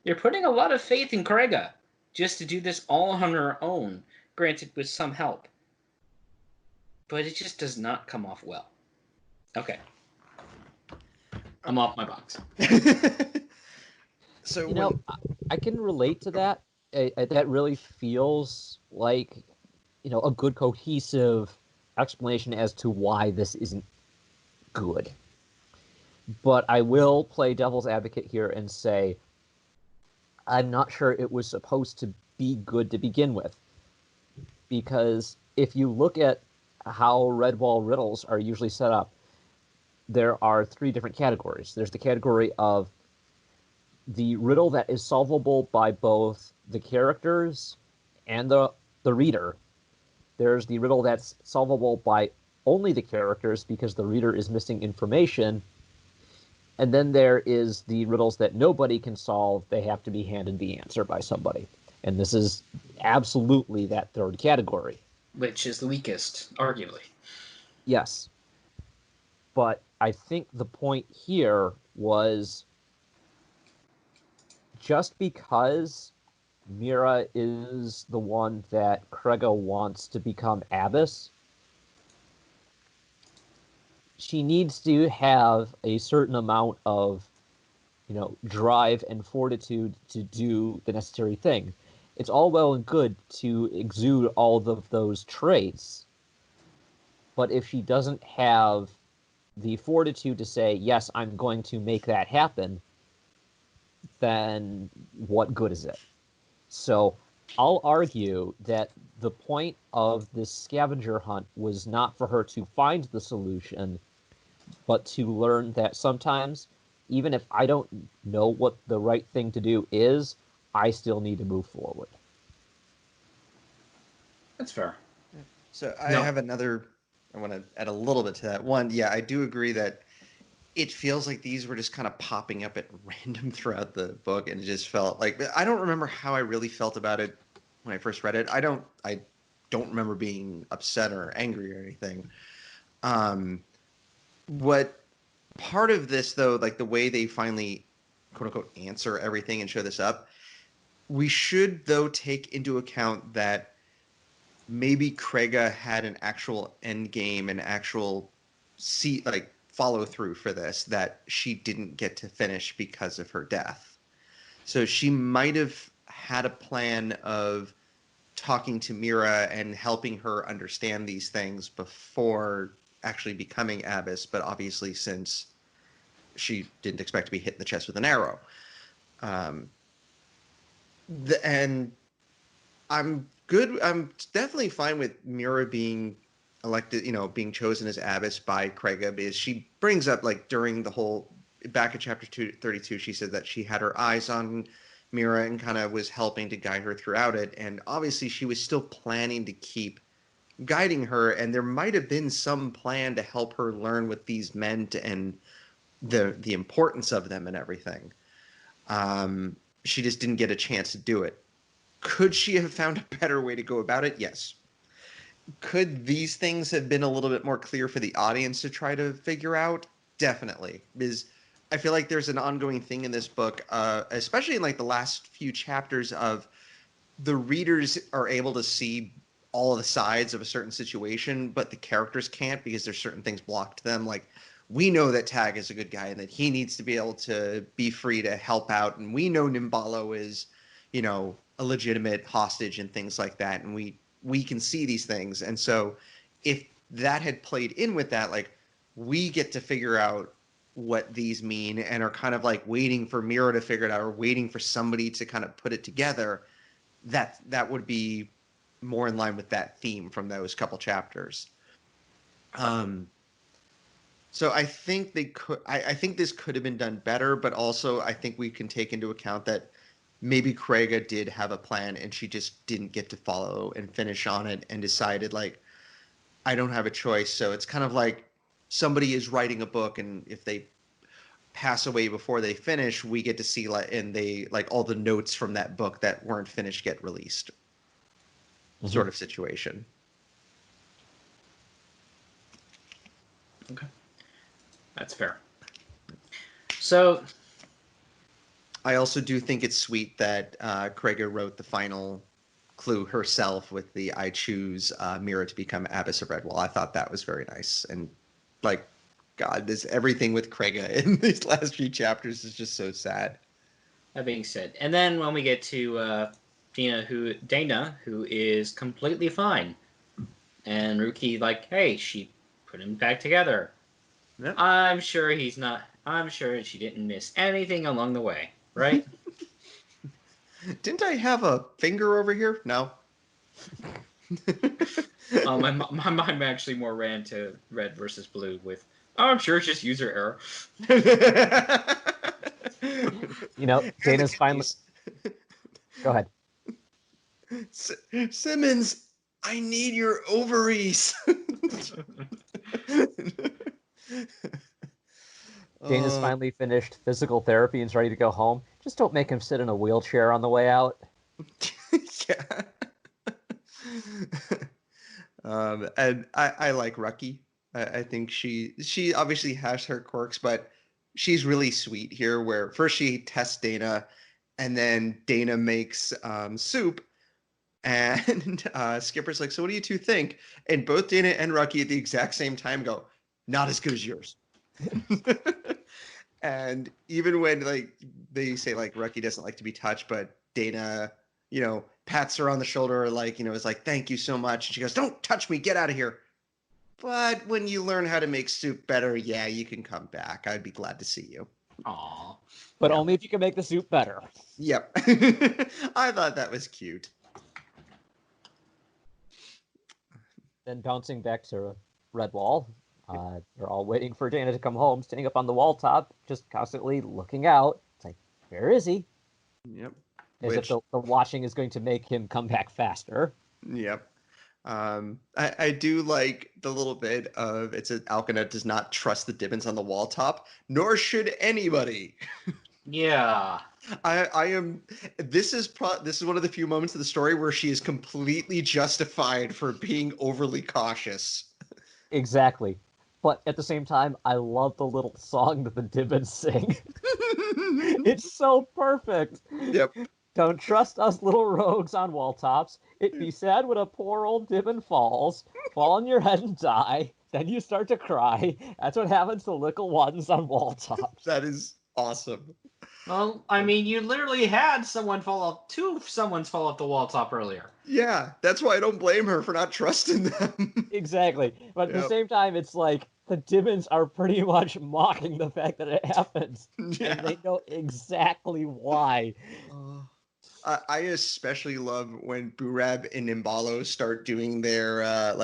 they're putting a lot of faith in Corega just to do this all on her own, granted with some help. But it just does not come off well. Okay. I'm off my box. So I can relate to that. That really feels like, a good cohesive explanation as to why this isn't good. But I will play devil's advocate here and say I'm not sure it was supposed to be good to begin with. Because if you look at how Redwall riddles are usually set up, there are 3 different categories. There's the category of the riddle that is solvable by both the characters and the reader. There's the riddle that's solvable by only the characters because the reader is missing information. And then there is the riddles that nobody can solve. They have to be handed the answer by somebody. And this is absolutely that third category. Which is the weakest, arguably. Yes. But I think the point here was just because Mira is the one that Krega wants to become Abbess, she needs to have a certain amount of, drive and fortitude to do the necessary thing. It's all well and good to exude all of those traits, but if she doesn't have the fortitude to say, yes, I'm going to make that happen, then what good is it? So I'll argue that the point of this scavenger hunt was not for her to find the solution, but to learn that sometimes, even if I don't know what the right thing to do is, I still need to move forward. That's fair. So I have another, I want to add a little bit to that. One, yeah, I do agree that it feels like these were just kind of popping up at random throughout the book, and it just felt like, I don't remember how I really felt about it when I first read it. I don't remember being upset or angry or anything. What part of this, though, like the way they finally, quote unquote, answer everything and show this up, we should, though, take into account that maybe Krega had an actual end game, an actual follow through for this that she didn't get to finish because of her death. So she might have had a plan of talking to Mira and helping her understand these things before actually becoming Abbess, but obviously since she didn't expect to be hit in the chest with an arrow. And I'm good. I'm definitely fine with Mira being elected, being chosen as Abbess by Krega, because she brings up, like, during the whole, back at chapter 32, she said that she had her eyes on Mira and kind of was helping to guide her throughout it. And obviously she was still planning to keep guiding her, and there might have been some plan to help her learn what these meant and the importance of them and everything. She just didn't get a chance to do it. Could she have found a better way to go about it? Yes. Could these things have been a little bit more clear for the audience to try to figure out? Definitely. Because I feel like there's an ongoing thing in this book, especially in like the last few chapters, of the readers are able to see all of the sides of a certain situation, but the characters can't because there's certain things blocked to them. Like, we know that Tag is a good guy and that he needs to be able to be free to help out. And we know Nimbalo is, a legitimate hostage and things like that. And we can see these things. And so if that had played in with that, like, we get to figure out what these mean and are kind of like waiting for Mira to figure it out or waiting for somebody to kind of put it together, that would be more in line with that theme from those couple chapters. So I think they could. I think this could have been done better, but also I think we can take into account that maybe Krega did have a plan and she just didn't get to follow and finish on it and decided, like, I don't have a choice. So it's kind of like somebody is writing a book, and if they pass away before they finish, we get to see, like all the notes from that book that weren't finished get released. Sort of situation. Okay. That's fair. So I also do think it's sweet that Krega wrote the final clue herself with the "I choose Mira to become Abbess of Redwall." I thought that was very nice, and like, God, this everything with Krega in these last few chapters is just so sad. That being said, and then when we get to Deyna, who is completely fine, and Ruki, like, hey, she put him back together. Yep. I'm sure he's not. I'm sure she didn't miss anything along the way, right? Didn't I have a finger over here? No. My mind actually more ran to Red versus Blue with, oh, I'm sure it's just user error. Deyna's finally... Go ahead. Simmons, I need your ovaries. Dana's finally finished physical therapy and is ready to go home. Just don't make him sit in a wheelchair on the way out. Yeah. And I like Rucky. I think she obviously has her quirks, but she's really sweet here. Where first she tests Deyna, and then Deyna makes soup, and Skipper's like, "So what do you two think?" And both Deyna and Rucky at the exact same time go, "Not as good as yours." And even when like they say like Rucky doesn't like to be touched, but Deyna, pats her on the shoulder, like, is like, "Thank you so much." And she goes, "Don't touch me, get out of here." But when you learn how to make soup better, yeah, you can come back. I'd be glad to see you. Aw. But Yeah. only if you can make the soup better. Yep. I thought that was cute. Then bouncing back to Redwall, they're all waiting for Deyna to come home, standing up on the wall top, just constantly looking out. It's like, where is he? Yep. As if the watching is going to make him come back faster. Yep. I do like the little bit of it says Alkanet does not trust the Dibbons on the wall top, nor should anybody. Yeah. I am. This is one of the few moments of the story where she is completely justified for being overly cautious. Exactly. But at the same time, I love the little song that the Dibbons sing. It's so perfect. Yep. Don't trust us little rogues on wall tops. It'd be sad when a poor old Dibbon falls, fall on your head and die. Then you start to cry. That's what happens to little ones on wall tops. That is awesome. Well, I mean, you literally had someone's fall off the wall top earlier. Yeah, that's why I don't blame her for not trusting them. Exactly. But at the Yep. same time, it's like the Dibbons are pretty much mocking the fact that it happens. Yeah. And they know exactly why. I especially love when Burab and Nimbalo start doing their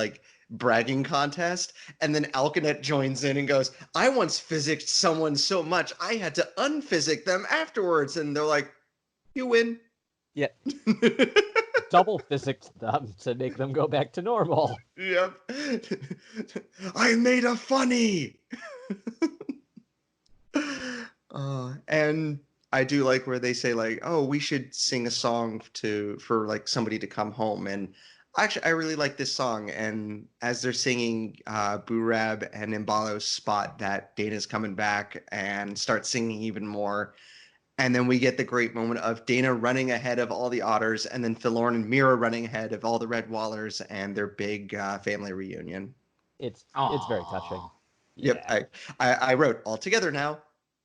bragging contest, and then Alkanet joins in and goes, "I once physicked someone so much I had to unphysic them afterwards," and they're like, "You win." Yeah. Double physics them to make them go back to normal. Yep. I made a funny. And I do like where they say like, "Oh, we should sing a song for like somebody to come home." And actually, I really like this song. And as they're singing, Burab and Imbalo spot that Dana's coming back and start singing even more. And then we get the great moment of Deyna running ahead of all the otters, and then Philorn and Mira running ahead of all the Red Wallers and their big family reunion. It's very touching. Yep, Yeah. I wrote all together now.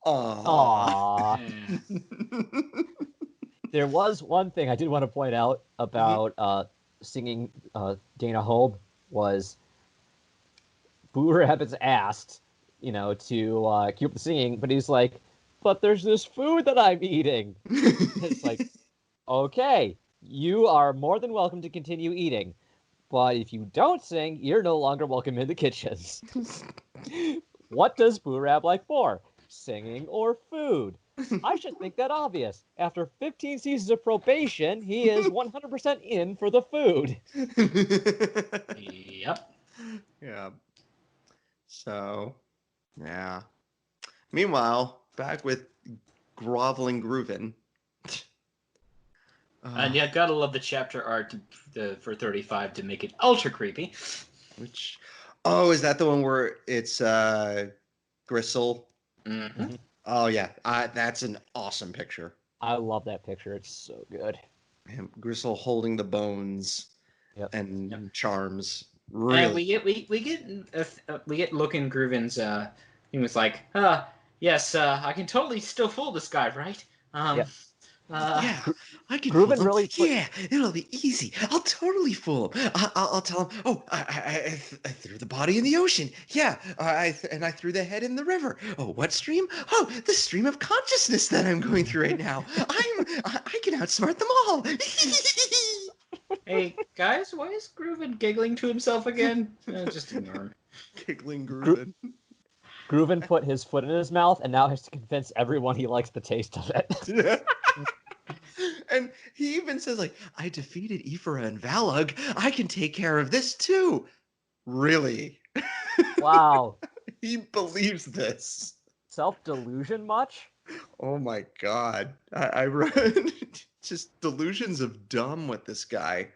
Aww. Aww. There was one thing I did want to point out about singing Deyna home was Burab is asked, to keep the singing, but he's like, "But there's this food that I'm eating." It's like, okay, you are more than welcome to continue eating, but if you don't sing, you're no longer welcome in the kitchens. What does Burab like more, singing or food? I should think that obvious. After 15 seasons of probation, he is 100% in for the food. Yep. Yeah. So, yeah. Meanwhile, back with groveling Grooven. And yeah, gotta love the chapter art for 35 to make it ultra creepy. Is that the one where it's Gristle? Mm-hmm. Oh yeah, that's an awesome picture. I love that picture. It's so good. Gristle holding the bones and charms. Really, and we get look in Grooven's. He was like, yes, I can totally still fool this guy, right? yeah, I can Grooven fool him. really Yeah, it'll be easy. I'll totally fool him. I'll tell him. Oh, I threw the body in the ocean. Yeah, I threw the head in the river. Oh, what stream? Oh, the stream of consciousness that I'm going through right now. I can outsmart them all. Hey guys, why is Grooven giggling to himself again? Just ignore him. Giggling Grooven. Grooven put his foot in his mouth and now has to convince everyone he likes the taste of it. And he even says, like, I defeated Ifra and Valug. I can take care of this too. Really? Wow. He believes this. Self-delusion much? Oh my god. I run just delusions of dumb with this guy.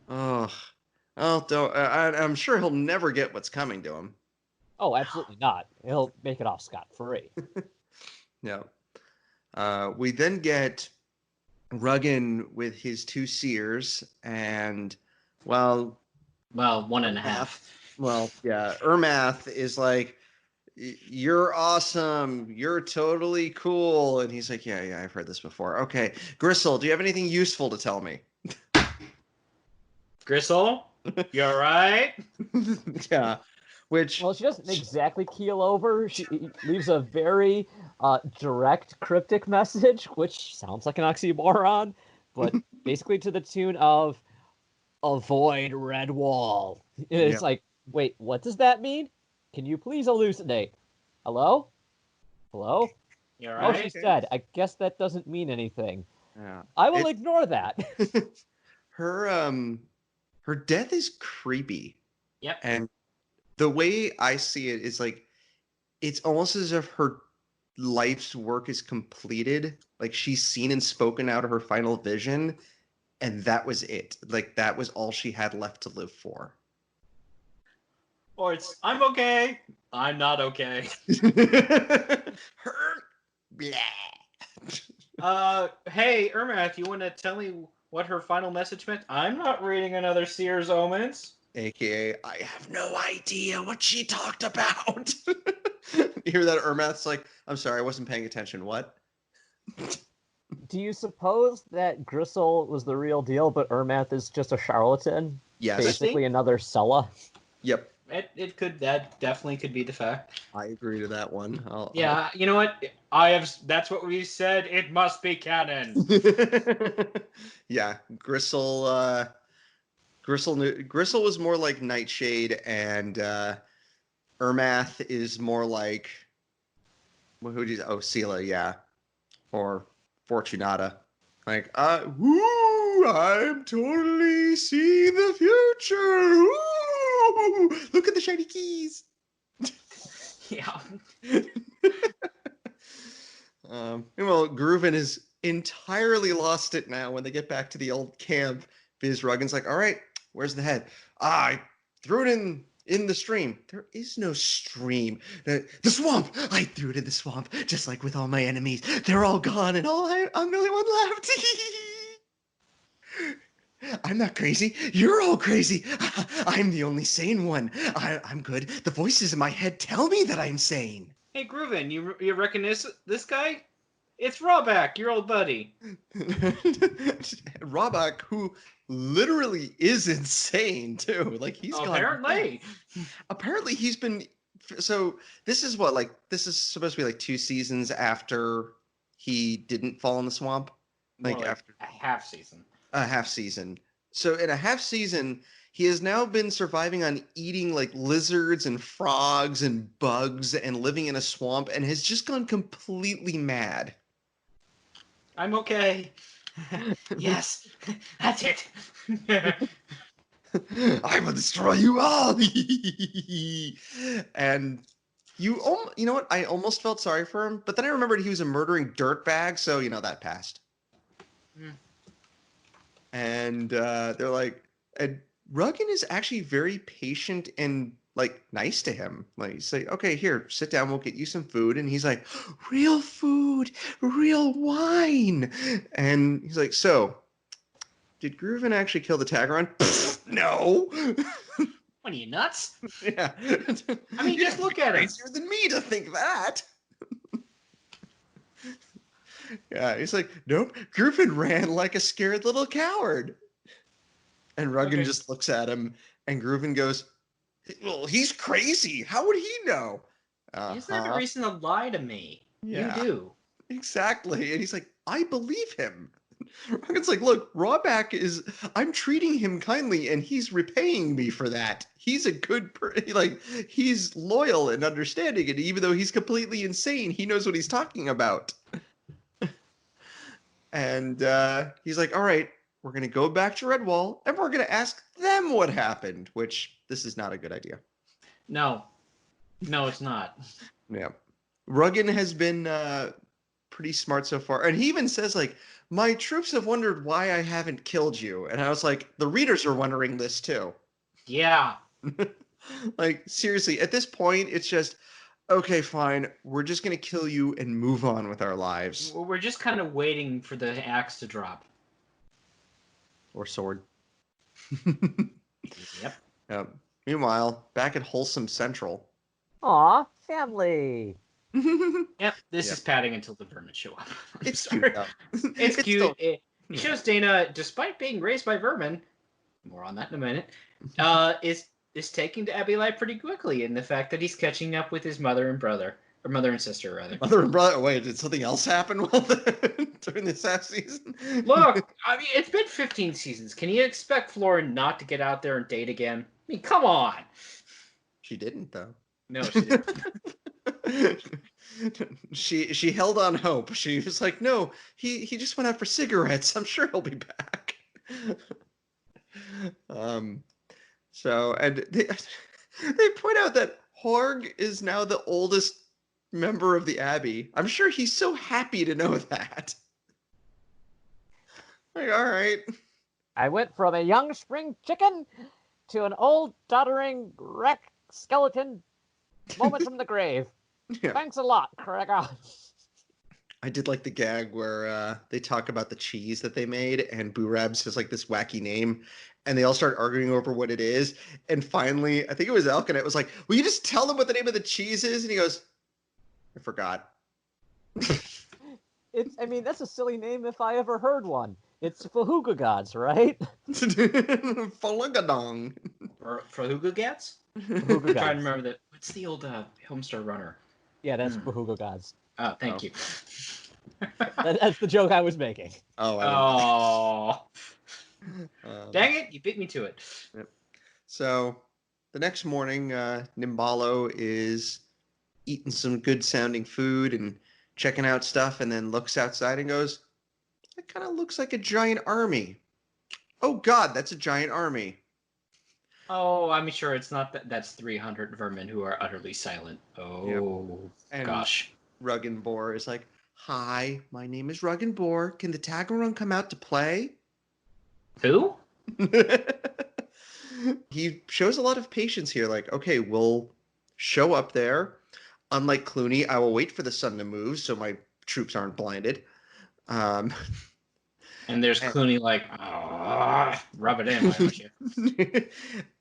Oh, I'm sure he'll never get what's coming to him. Oh, absolutely not. He'll make it off scot-free. Yeah. We then get Ruggin with his 2 seers, and well, One and a half. well, yeah, Ermath is like, you're awesome. You're totally cool. And he's like, yeah, I've heard this before. Okay. Gristle, do you have anything useful to tell me? Gristle, you all right? Yeah. Which, Well, she doesn't exactly keel over. She leaves a very direct, cryptic message, which sounds like an oxymoron, but basically to the tune of "Avoid red wall." And it's Yeah. like, wait, what does that mean? Can you please elucidate? Hello? Hello? You all Oh, right? she's dead. I guess that doesn't mean anything. yeah. I will ignore that. Her death is creepy. Yep. And the way I see it is like, it's almost as if her life's work is completed. Like, she's seen and spoken out of her final vision, and that was it. Like, that was all she had left to live for. Or it's, I'm okay. I'm not okay. Her, blah. Hey, Ermath, you want to tell me what her final message meant? I'm not reading another Seer's Omens. AKA, I have no idea what she talked about. You hear that? Ermath's like, I'm sorry, I wasn't paying attention. What? Do you suppose that Gristle was the real deal, but Ermath is just a charlatan? Yes. Basically another Sella? Yep. That definitely could be the fact. I agree to that one. Yeah, you know what? That's what we said. It must be canon. Yeah, Gristle was more like Nightshade, and Ermath is more like, who do you? Oh, Sela, yeah, or Fortunata. Like, woo! I'm totally seeing the future. Woo! Look at the shiny keys. Yeah. Well, Grooven is entirely lost it now when they get back to the old camp. Biz Ruggin's like, all right, where's the head? I threw it in the stream. There is no stream. The swamp. I threw it in the swamp, just like with all my enemies. They're all gone, and I'm the only one left. I'm not crazy. You're all crazy. I'm the only sane one. I'm good. The voices in my head tell me that I'm sane. Hey, Grooven, you reckon this guy? It's Rawback, your old buddy. Rawback, who literally is insane too. Like, he's Apparently. Apparently he's been. So this is supposed to be like 2 seasons after he didn't fall in the swamp. Like after a half season. A half season. So in a half season, he has now been surviving on eating like lizards and frogs and bugs and living in a swamp, and has just gone completely mad. I'm okay. Yes, that's it. I will destroy you all. And you know what? I almost felt sorry for him, but then I remembered he was a murdering dirtbag, so that passed. Mm. And they're like, and Ruggin is actually very patient and like nice to him. Like, he's like, okay, here, sit down, we'll get you some food. And he's like, real food, real wine. And he's like, so, did Grooven actually kill the Taggerung? No. What are you, nuts? Yeah. I mean, just look at him. Easier than me to think that. Yeah, he's like, nope, Grooven ran like a scared little coward. And Ruggin just looks at him, and Grooven goes, well, he's crazy. How would he know? He doesn't have a reason to lie to me. Yeah. You do. Exactly. And he's like, I believe him. Ruggin's like, look, I'm treating him kindly, and he's repaying me for that. He's a good he's loyal and understanding, and even though he's completely insane, he knows what he's talking about. And he's like, all right, we're going to go back to Redwall and we're going to ask them what happened, which this is not a good idea. No, it's not. Yeah. Ruggin has been pretty smart so far. And he even says, like, my troops have wondered why I haven't killed you. And I was like, the readers are wondering this too. Yeah. Like, seriously, at this point, it's just, okay, fine. We're just going to kill you and move on with our lives. We're just kind of waiting for the axe to drop. Or sword. Yep. Meanwhile, back at Wholesome Central. Aw, family. Yep. This is padding until the vermin show up. It's Sorry. cute, though. It's cute. Still... It shows Deyna, despite being raised by vermin, more on that in a minute, is taking to Abbey life pretty quickly, in the fact that he's catching up with his mother and brother, or mother and sister rather. Mother and brother. Wait, did something else happen during this half season? Look, I mean, it's been 15 seasons. Can you expect Flora not to get out there and date again? I mean, come on. She didn't, though. No, she didn't. she held on hope. She was like, no, he just went out for cigarettes. I'm sure he'll be back. So, and they point out that Horg is now the oldest member of the Abbey. I'm sure he's so happy to know that. Like, all right. I went from a young spring chicken to an old doddering wreck skeleton moment from the grave. Yeah. Thanks a lot, Craig. I did like the gag where they talk about the cheese that they made, and Boo Rabs has like this wacky name, and they all start arguing over what it is. And finally, I think it was Elkin. It was like, "Will you just tell them what the name of the cheese is?" And he goes, "I forgot." I mean, that's a silly name if I ever heard one. It's Fahuga Gods, right? Falugadong. Fahuga Gats? Fahuga I'm trying to Gods. remember that. What's the old Homestar Runner? Yeah, that's Fahuga Gods. Oh, thank you. That's the joke I was making. Oh, Dang it, you beat me to it. Yep. So the next morning, Nimbalo is eating some good sounding food and checking out stuff, and then looks outside and goes, "That kind of looks like a giant army. Oh God, that's a giant army." Oh, I'm sure it's not that. That's 300 vermin who are utterly silent. Oh, And gosh. Ruggan Boar is like, "Hi, my name is Ruggan Boar. Can the Taggerung come out to play?" Who? He shows a lot of patience here. Like, okay, we'll show up there. Unlike Clooney, I will wait for the sun to move so my troops aren't blinded. And there's Clooney like, rub it in, why don't you?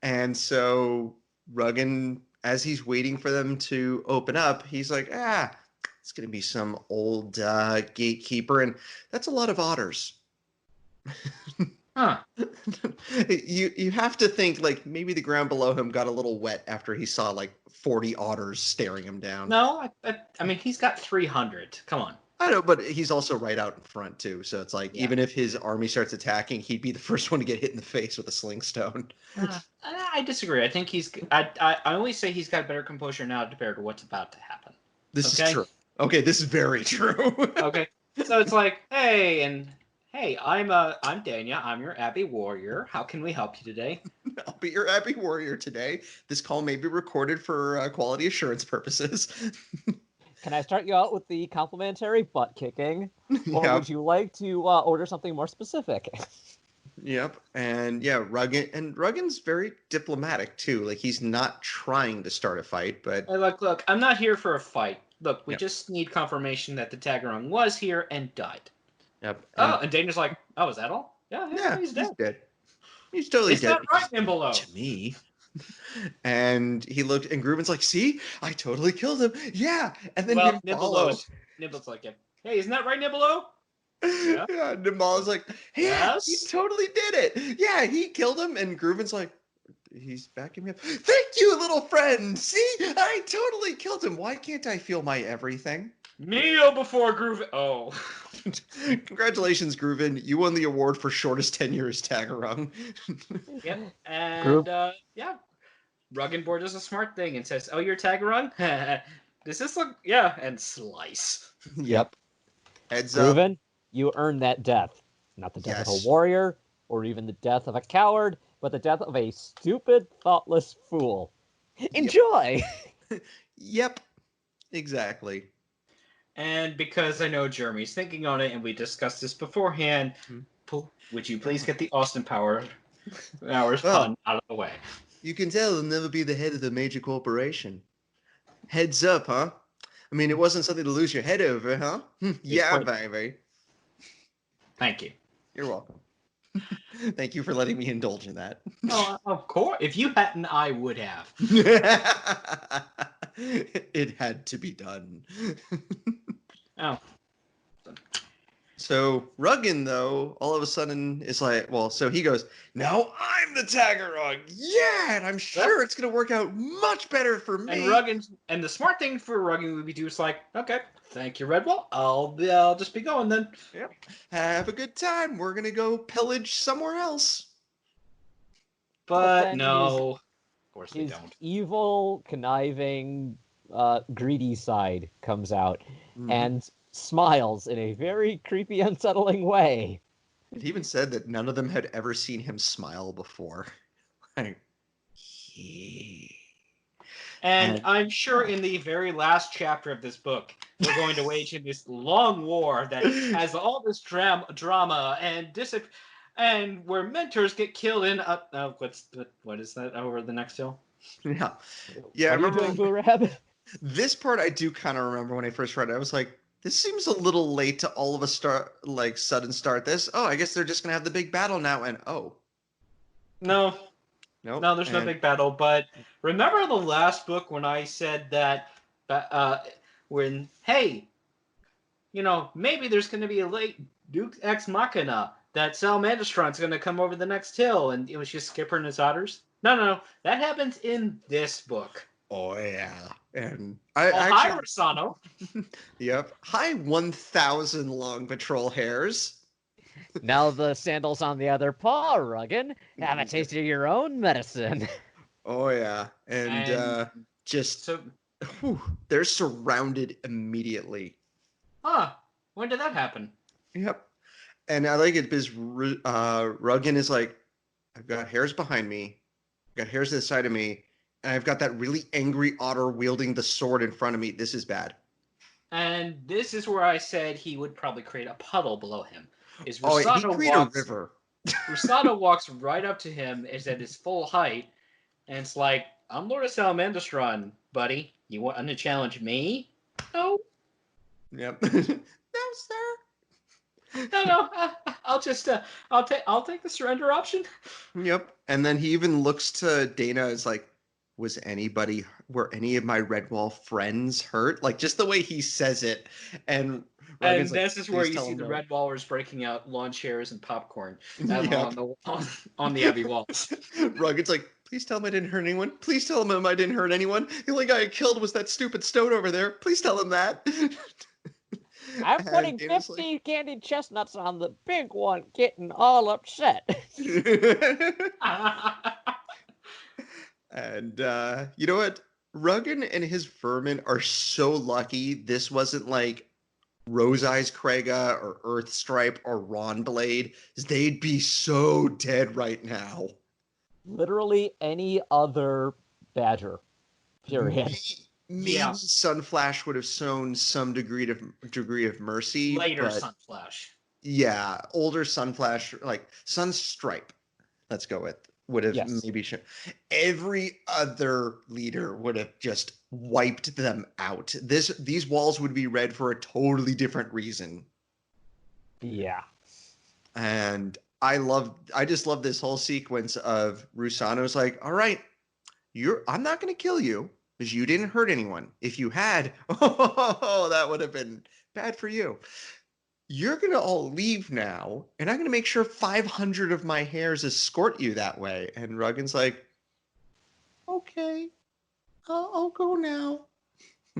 And so Ruggan, as he's waiting for them to open up, he's like, it's going to be some old gatekeeper. And that's a lot of otters. Huh. You have to think like maybe the ground below him got a little wet after he saw like 40 otters staring him down. No, I mean, he's got 300. Come on. I know, but he's also right out in front too. So it's like, Yeah. even if his army starts attacking, he'd be the first one to get hit in the face with a sling stone. I disagree. I think I always say he's got better composure now compared to what's about to happen. This Okay. is true. Okay, this is very true. Okay. So it's like, hey, I'm Deyna. I'm your Abbey warrior. How can we help you today? I'll be your Abbey warrior today. This call may be recorded for quality assurance purposes. Can I start you out with the complimentary butt kicking? Or Yep. would you like to order something more specific? Yep. And yeah, Ruggan's very diplomatic too. Like, he's not trying to start a fight, but Hey, look, I'm not here for a fight. Look, we Yep. just need confirmation that the Taggerung was here and died. yep. Oh, and Dana's like, oh, is that all? Yeah, he's dead. He's totally Is dead. that right, Nimbolo? To me. And he looked, and Greuven's like, "See, I totally killed him. Yeah." And then Well, Nimbalo. Nimbalo's like, hey, isn't that right, Nimbalo? Yeah. Yeah, Nimbalo's like, "Yeah, Yes? he totally did it. Yeah, he killed him." And Greuven's like, he's backing me up. "Thank you, little friend. See, I totally killed him. Why can't I feel my everything?" Kneel before Groove. Oh. Congratulations, Greuven. You won the award for shortest tenure as Taggerung. Yep. And, Groove. yeah. Ruggan Board does a smart thing and says, oh, you're Taggerung? Does this look... Yeah, and slice. Yep. Heads up. Greuven, you earn that death. Not the death of Yes. a warrior, or even the death of a coward, but the death of a stupid, thoughtless fool. Enjoy! Yep. Exactly. And because I know Jeremy's thinking on it, and we discussed this beforehand, would you please get the Austin Powers Well, pun out of the way? you can tell he'll never be the head of the major corporation. Heads up, huh? I mean, it wasn't something to lose your head over, huh? Yeah, quite- baby. Thank you. You're welcome. Thank you for letting me indulge in that. Oh, of course. If you hadn't, I would have. It had to be done. Oh. So Ruggin, though, all of a sudden is like, well, so he goes, now I'm the Taggerung. Yeah, and I'm sure it's going to work out much better for me. And Ruggin, and the smart thing for Ruggin would be to just like, okay, thank you, Redwall. I'll just be going then. Yep. Have a good time. We're going to go pillage somewhere else. But then no, of course they His don't. evil, conniving, greedy side comes out Mhm. and smiles in a very creepy, unsettling way. It even said that none of them had ever seen him smile before. Like, And I'm sure in the very last chapter of this book, we're going to wage in this long war that has all this drama and where mentors get killed in. What is that over the next hill? yeah. Yeah, I What are you remember doing, Boo Rab? this part I do kind of remember when I first read it. I was like, this seems a little late to all of a sudden start this. Oh, I guess they're just gonna have the big battle now. And oh, No, nope. no, there's no And- big battle. But remember the last book when I said that, hey, maybe there's going to be a late Duke Ex Machina that Salamandastron's going to come over the next hill, and it was just Skipper and his otters. No, that happens in this book. Oh yeah, and I Hi, actually, Rosano. yep. Hi, 1,000 long patrol hairs. Now the sandal's on the other paw, Ruggin. Have a taste of your own medicine. Oh yeah, and just So, whew, they're surrounded immediately. when did that happen? Yep. And I like it because Ruggin is like, I've got hairs behind me, I've got hairs to the side of me, and I've got that really angry otter wielding the sword in front of me. This is bad. And this is where I said he would probably create a puddle below him. Is Oh, he Rosano created a river. Rosano walks right up to him, is at his full height, and it's like, I'm Lord of Salamandastron, buddy. You want to challenge me? No, Yep. No, sir. no. I'll take the surrender option. Yep. And then he even looks to Deyna as like, were any of my Redwall friends hurt? Like just the way he says it. And And Ruggins like, this is where "Please you tell see him the no." Red Wallers breaking out lawn chairs and popcorn Yep. on the Abbey walls. Ruggins like, please tell him I didn't hurt anyone. Please tell him I didn't hurt anyone. The only guy I killed was that stupid stone over there. Please tell him that. I'm And putting Deyna's 50 candied chestnuts on the big one, getting all upset. And you know what? Ruggin and his vermin are so lucky this wasn't like Rose Eyes Krega or Earth Stripe or Ron Blade. They'd be so dead right now. Literally any other badger. Period. Maybe Yeah. Sunflash would have shown some degree of mercy. Later but Sunflash. yeah, older Sunflash, like Sunstripe, let's go with, would have Yes. maybe shown. Every other leader would have just wiped them out. These walls would be red for a totally different reason. Yeah. And I just love this whole sequence of Rusano's like, all right, I'm not going to kill you because you didn't hurt anyone. If you had, oh, that would have been bad for you. You're going to all leave now, and I'm going to make sure 500 of my hairs escort you that way. And Ruggin's like, okay, I'll go now.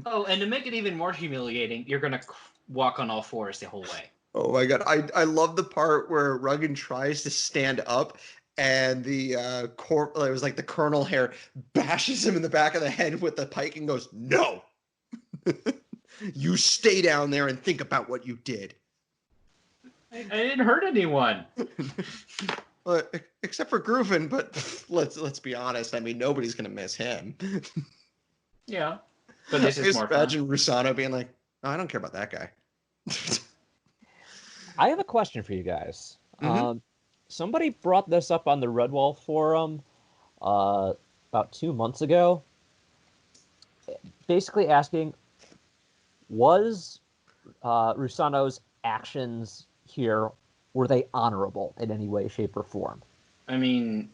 Oh, and to make it even more humiliating, you're gonna walk on all fours the whole way. Oh my god, I love the part where Ruggin tries to stand up, and the it was like the Colonel hair bashes him in the back of the head with the pike and goes, "No, you stay down there and think about what you did." I didn't hurt anyone. Well, except for Groovin, but let's be honest. I mean, nobody's gonna miss him. Yeah, but this I is just more fun. imagine Rusano being like, "Oh, I don't care about that guy." I have a question for you guys. Mhm. Somebody brought this up on the Redwall forum about 2 months ago, basically asking, was Rusano's actions here, were they honorable in any way, shape, or form? I mean,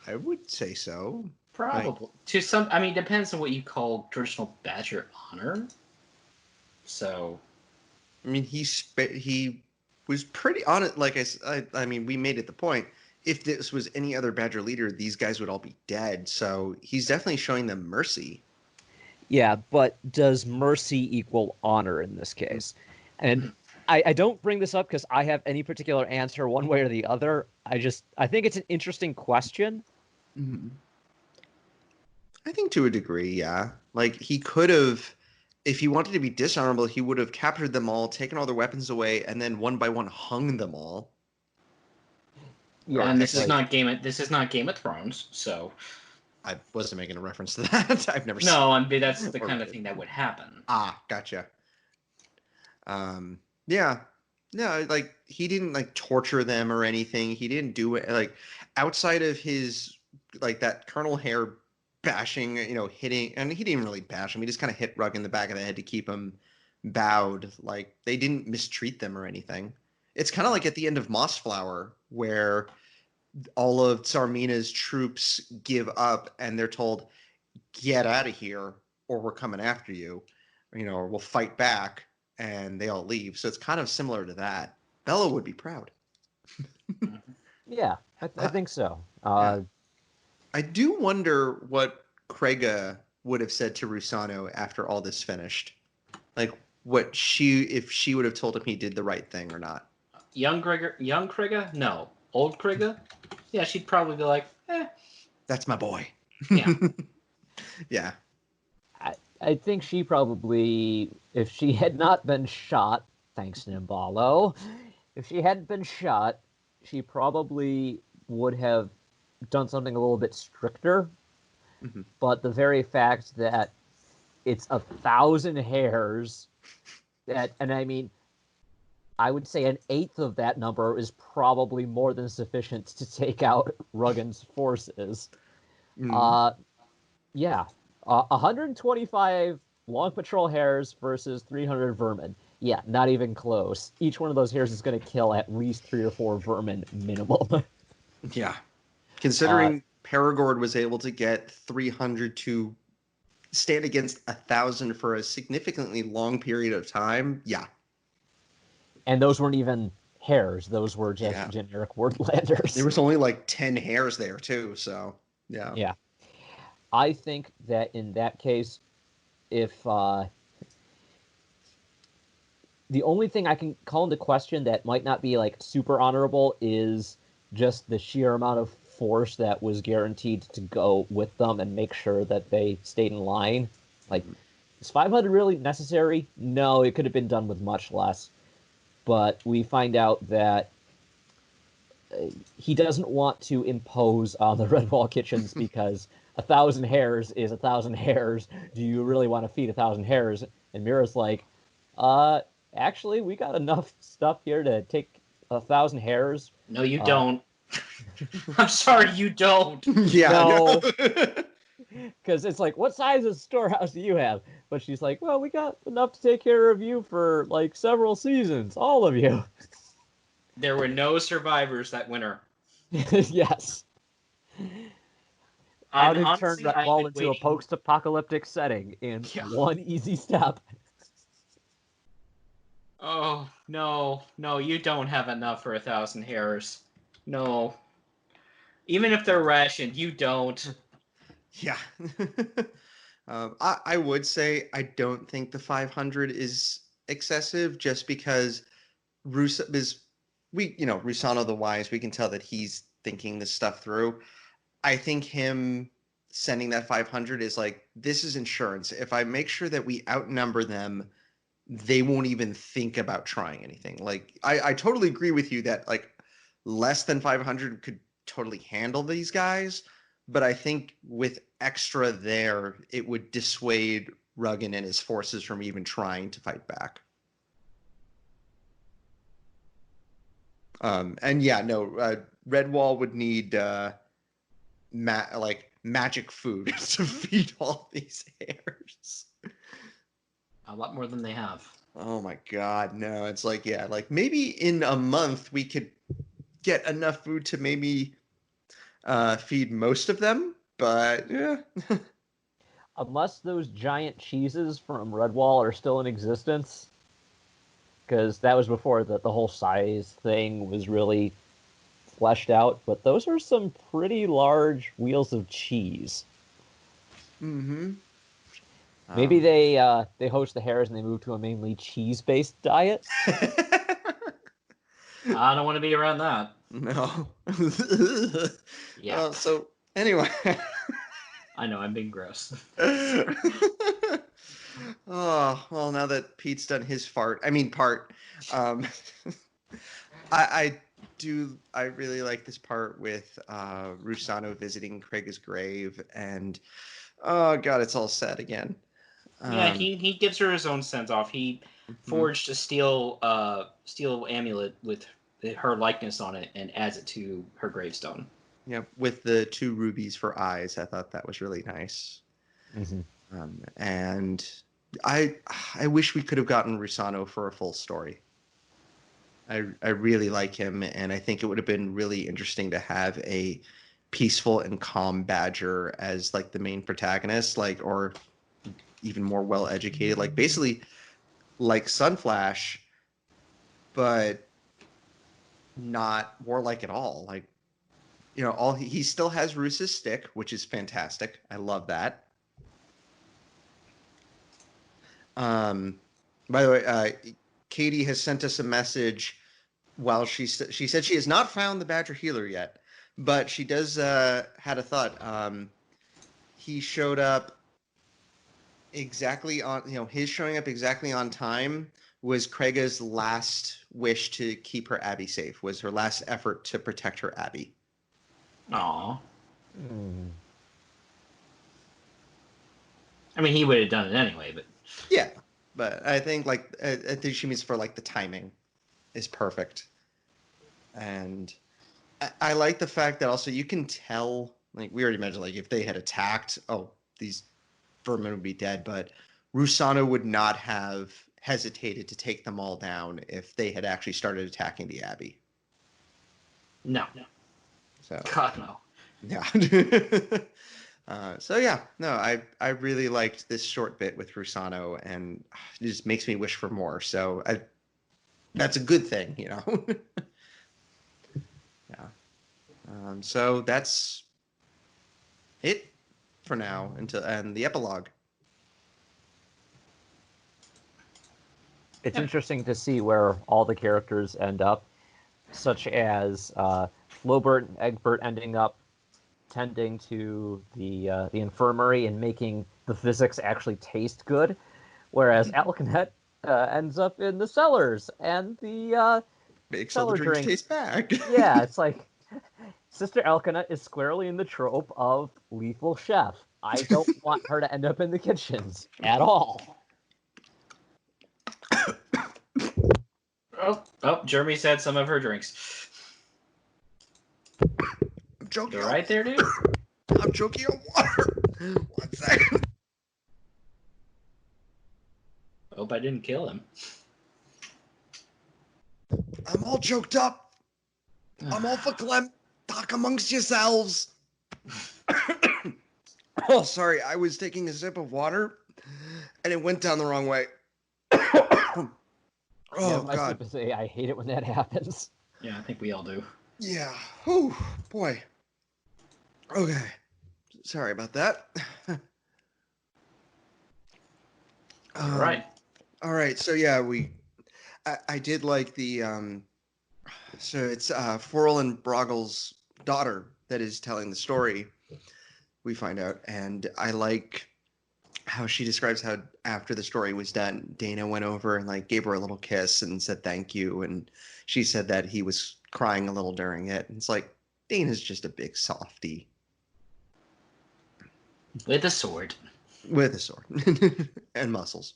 I would say so. probably to some. I mean, depends on what you call traditional Badger honor. So, I mean, he was pretty honest. Like I mean, we made it the point. If this was any other Badger leader, these guys would all be dead. So he's definitely showing them mercy. Yeah, but does mercy equal honor in this case? And I don't bring this up because I have any particular answer one way or the other. I think it's an interesting question. Mhm. I think to a degree, yeah. Like he could have, if he wanted to be dishonorable, he would have captured them all, taken all their weapons away, and then one by one hung them all. Yeah, and this is like, not Game of Thrones. So, I wasn't making a reference to that. I've never seen. no, I mean that's the or kind of read it. thing that would happen. Ah, gotcha. Yeah, no, like he didn't like torture them or anything. He didn't do it like outside of his like that Colonel Hair bashing, hitting, and he didn't really bash him. He just kind of hit Rug in the back of the head to keep him bowed. Like they didn't mistreat them or anything. It's kind of like at the end of Mossflower where all of Tsarmina's troops give up and they're told, "Get out of here, or we're coming after you," or we'll fight back, and they all leave. So it's kind of similar to that. Bella would be proud. yeah, I I, think so. yeah. I do wonder what Krega would have said to Rusano after all this finished. Like if she would have told him he did the right thing or not. Young Krieger? No. Old Krieger? Yeah, she'd probably be like, That's my boy. yeah. Yeah. I think she probably, if she had not been shot, thanks Nimbalo, if she hadn't been shot, she probably would have done something a little bit stricter. Mhm. But the very fact that it's 1,000 hairs, and I mean, I would say an eighth of that number is probably more than sufficient to take out Ruggan's forces. Mm. Yeah, 125 long patrol hairs versus 300 vermin. Yeah, not even close. Each one of those hairs is going to kill at least 3 or 4 vermin minimum. Yeah. Considering Paragord was able to get 300 to stand against 1,000 for a significantly long period of time, yeah. And those weren't even hairs; those were just generic wordlanders. There was only like 10 hairs there too, so yeah. Yeah, I think that in that case, if the only thing I can call into question that might not be like super honorable is just the sheer amount of force that was guaranteed to go with them and make sure that they stayed in line. Like, is 500 really necessary? No, it could have been done with much less. But we find out that he doesn't want to impose on the Redwall Kitchens because 1,000 hairs is 1,000 hairs. Do you really want to feed 1,000 hairs? And Mira's like, actually, we got enough stuff here to take 1,000 hairs. No, you don't. I'm sorry, you don't. Yeah. No. Because it's like, what size of storehouse do you have? But she's like, well, we got enough to take care of you for like several seasons, all of you. There were no survivors that winter. Yes. How to turn Redwall into a post-apocalyptic setting in one easy step. Oh, no, you don't have enough for 1,000 hairs. No. Even if they're rationed, you don't. Yeah. I would say I don't think the 500 is excessive just because Rusano the Wise, we can tell that he's thinking this stuff through. I think him sending that 500 is like, this is insurance. If I make sure that we outnumber them they won't even think about trying anything. Like, I totally agree with you that like less than 500 could totally handle these guys, but I think with extra there, it would dissuade Ruggin and his forces from even trying to fight back. And yeah, no, Redwall would need magic food to feed all these hares. A lot more than they have. Oh my God, no! It's like, yeah, like maybe in a month we could get enough food to maybe feed most of them, but yeah. Unless those giant cheeses from Redwall are still in existence, because that was before the whole size thing was really fleshed out. But those are some pretty large wheels of cheese. Mm-hmm. Maybe they host the hares and they move to a mainly cheese-based diet. I don't want to be around that. No. Yeah. So anyway. I know, I'm being gross. Oh, well, now that Pete's done his part, I really like this part with Rusano visiting Craig's grave, and oh God, it's all sad again. Yeah, he gives her his own send off. He forged a steel amulet with her likeness on it and adds it to her gravestone. Yeah, with the 2 rubies for eyes. I thought that was really nice. Mm-hmm. And I wish we could have gotten Rusano for a full story. I really like him, and I think it would have been really interesting to have a peaceful and calm Badger as like the main protagonist, like, or even more well educated, like basically like Sunflash, but not warlike at all. Like, you know, all he still has Roos's stick, which is fantastic. I love that. By the way, Katie has sent us a message. While she said she has not found the Badger healer yet, but she does had a thought. He showed up exactly on, his showing up exactly on time was Krega's last wish to keep her Abby safe. Was her last effort to protect her Abby. Aww. Mm. I mean, he would have done it anyway, but Yeah, but I think I think she means for like the timing is perfect. And I like the fact that also you can tell, like we already mentioned, like if they had attacked, oh, these vermin would be dead, but Rusano would not have hesitated to take them all down if they had actually started attacking the Abbey. no. So God, no. yeah. So yeah, no, I really liked this short bit with Rusano, and it just makes me wish for more. So that's a good thing, Yeah. So that's it for now and the epilogue. It's interesting to see where all the characters end up, such as Flobert and Egbert ending up tending to the infirmary and making the physics actually taste good, whereas Alcanet ends up in the cellars and the Makes all the cellar drinks drinks. taste bad. Yeah, it's like Sister Alcanet is squarely in the trope of lethal chef. I don't want her to end up in the kitchens at all. Oh, Jeremy's had some of her drinks. I'm joking. You right there, dude? I'm choking on water. 1 second. Hope I didn't kill him. I'm all choked up. I'm all for Clem. Talk amongst yourselves. Oh, sorry. I was taking a sip of water, and it went down the wrong way. Oh, I God. have to say, I hate it when that happens. Yeah, I think we all do. Yeah. Whew, boy. Okay. Sorry about that. All right. All right. So yeah, I did like the so it's Forel and Broggle's daughter that is telling the story. We find out, and I like how she describes how after the story was done, Dana went over and like gave her a little kiss and said thank you, and she said that he was crying a little during it. And it's like Dana's just a big softy With a sword. with a sword and muscles.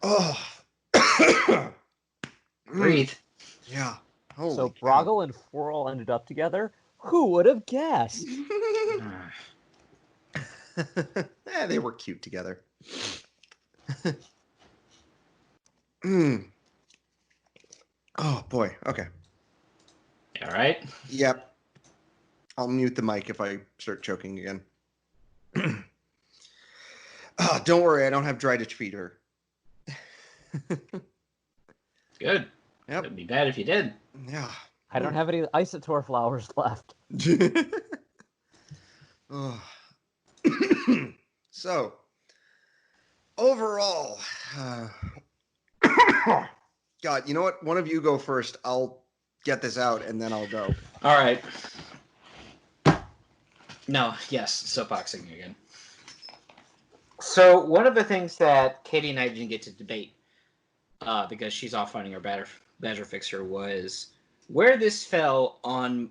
Oh, Breathe. Yeah. Holy So cow. Brago and Forel ended up together. Who would have guessed? They were cute together. Mm. Oh boy. Okay. All right. Yep. I'll mute the mic if I start choking again. Oh, don't worry, I don't have dry ditch feeder. Good. Yep. It'd be bad if you did. Yeah. I don't have any Isotor flowers left. Oh. So, overall, God, you know what? One of you go first. I'll get this out and then I'll go. All right. No, yes, soapboxing again. So one of the things that Katie and I didn't get to debate, because she's off finding her badger fixer, was where this fell on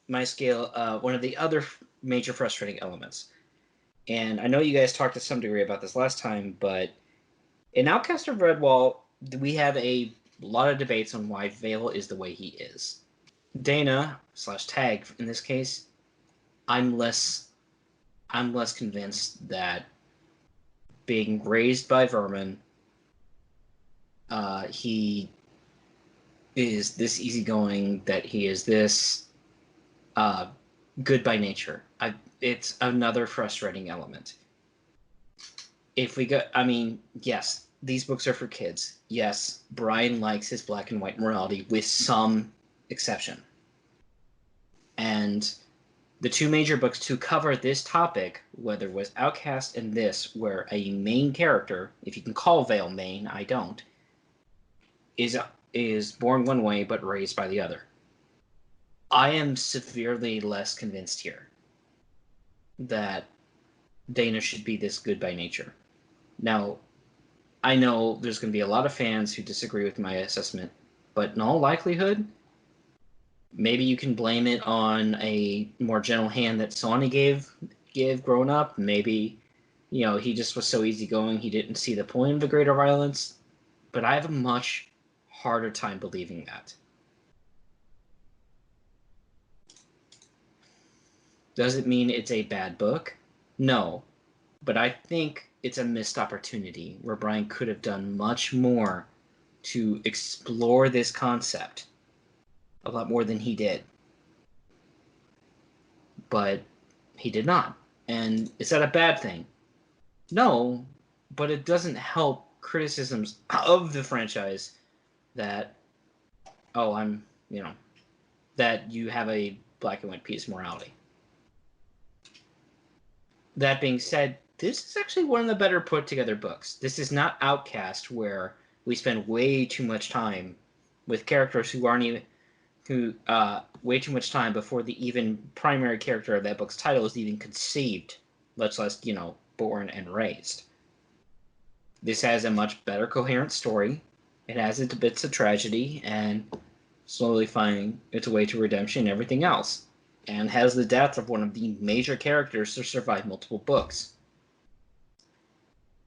my scale. One of the other major frustrating elements, and I know you guys talked to some degree about this last time, but in Outcast of Redwall, we have a lot of debates on why Vale is the way he is. Deyna / Tag in this case, I'm less convinced that being raised by vermin, he is this easygoing, that he is this good by nature. It's another frustrating element. If we go, I mean, yes, these books are for kids. Yes, Brian likes his black and white morality with some exception. And the two major books to cover this topic, whether it was Outcast and this, where a main character, if you can call Vale main, I don't, is born one way but raised by the other. I am severely less convinced here that Deyna should be this good by nature. Now, I know there's going to be a lot of fans who disagree with my assessment, but in all likelihood, maybe you can blame it on a more gentle hand that Sonny gave growing up. Maybe, he just was so easygoing he didn't see the point of the greater violence. But I have a much harder time believing that. Does it mean it's a bad book? No. But I think it's a missed opportunity where Brian could have done much more to explore this concept. A lot more than he did. But he did not. And is that a bad thing? No, but it doesn't help criticisms of the franchise that, that you have a black and white piece of morality. That being said, this is actually one of the better put together books. This is not Outcast, where we spend way too much time with characters who aren't even, way too much time before the even primary character of that book's title is even conceived, much less, born and raised. This has a much better coherent story. It has its bits of tragedy and slowly finding its way to redemption and everything else, and has the death of one of the major characters to survive multiple books.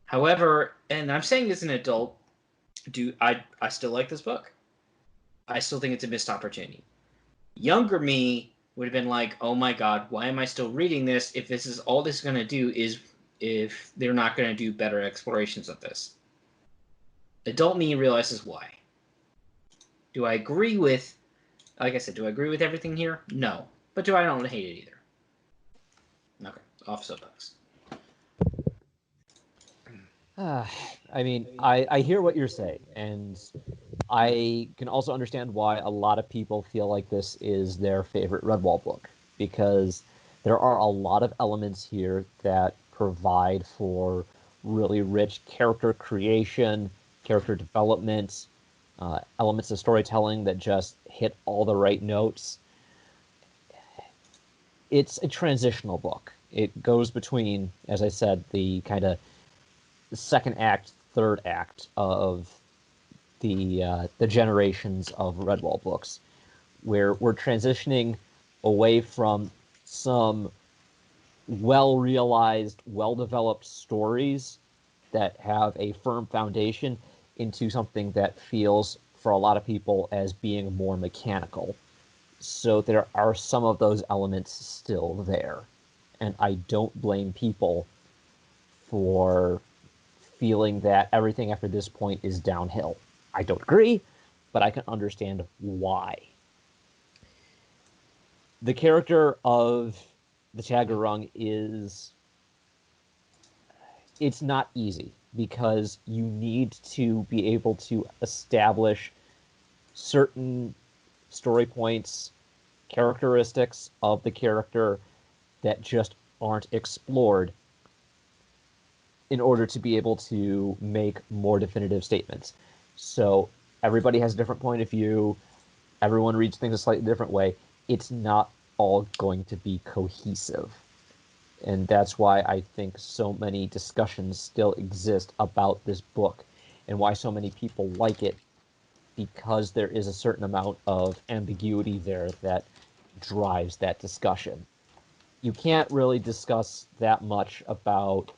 However, and I'm saying as an adult, I still like this book. I still think it's a missed opportunity. Younger me would have been like, oh my god, why am I still reading this if this is all this is going to do is if they're not going to do better explorations of this. Adult me realizes why. Do I agree with, like I said, do I agree with everything here? No. But I don't hate it either. Okay, off soapbox. I mean, I hear what you're saying, and I can also understand why a lot of people feel like this is their favorite Redwall book, because there are a lot of elements here that provide for really rich character creation, character development, elements of storytelling that just hit all the right notes. It's a transitional book. It goes between, as I said, the kind of second act, third act of the generations of Redwall books, where we're transitioning away from some well-realized, well-developed stories that have a firm foundation into something that feels, for a lot of people, as being more mechanical. So there are some of those elements still there. And I don't blame people for feeling that everything after this point is downhill. I don't agree, but I can understand why. The character of the Taggerung it's not easy because you need to be able to establish certain story points, characteristics of the character that just aren't explored in order to be able to make more definitive statements. So everybody has a different point of view. Everyone reads things a slightly different way. It's not all going to be cohesive. And that's why I think so many discussions still exist about this book and why so many people like it, because there is a certain amount of ambiguity there that drives that discussion. You can't really discuss that much about,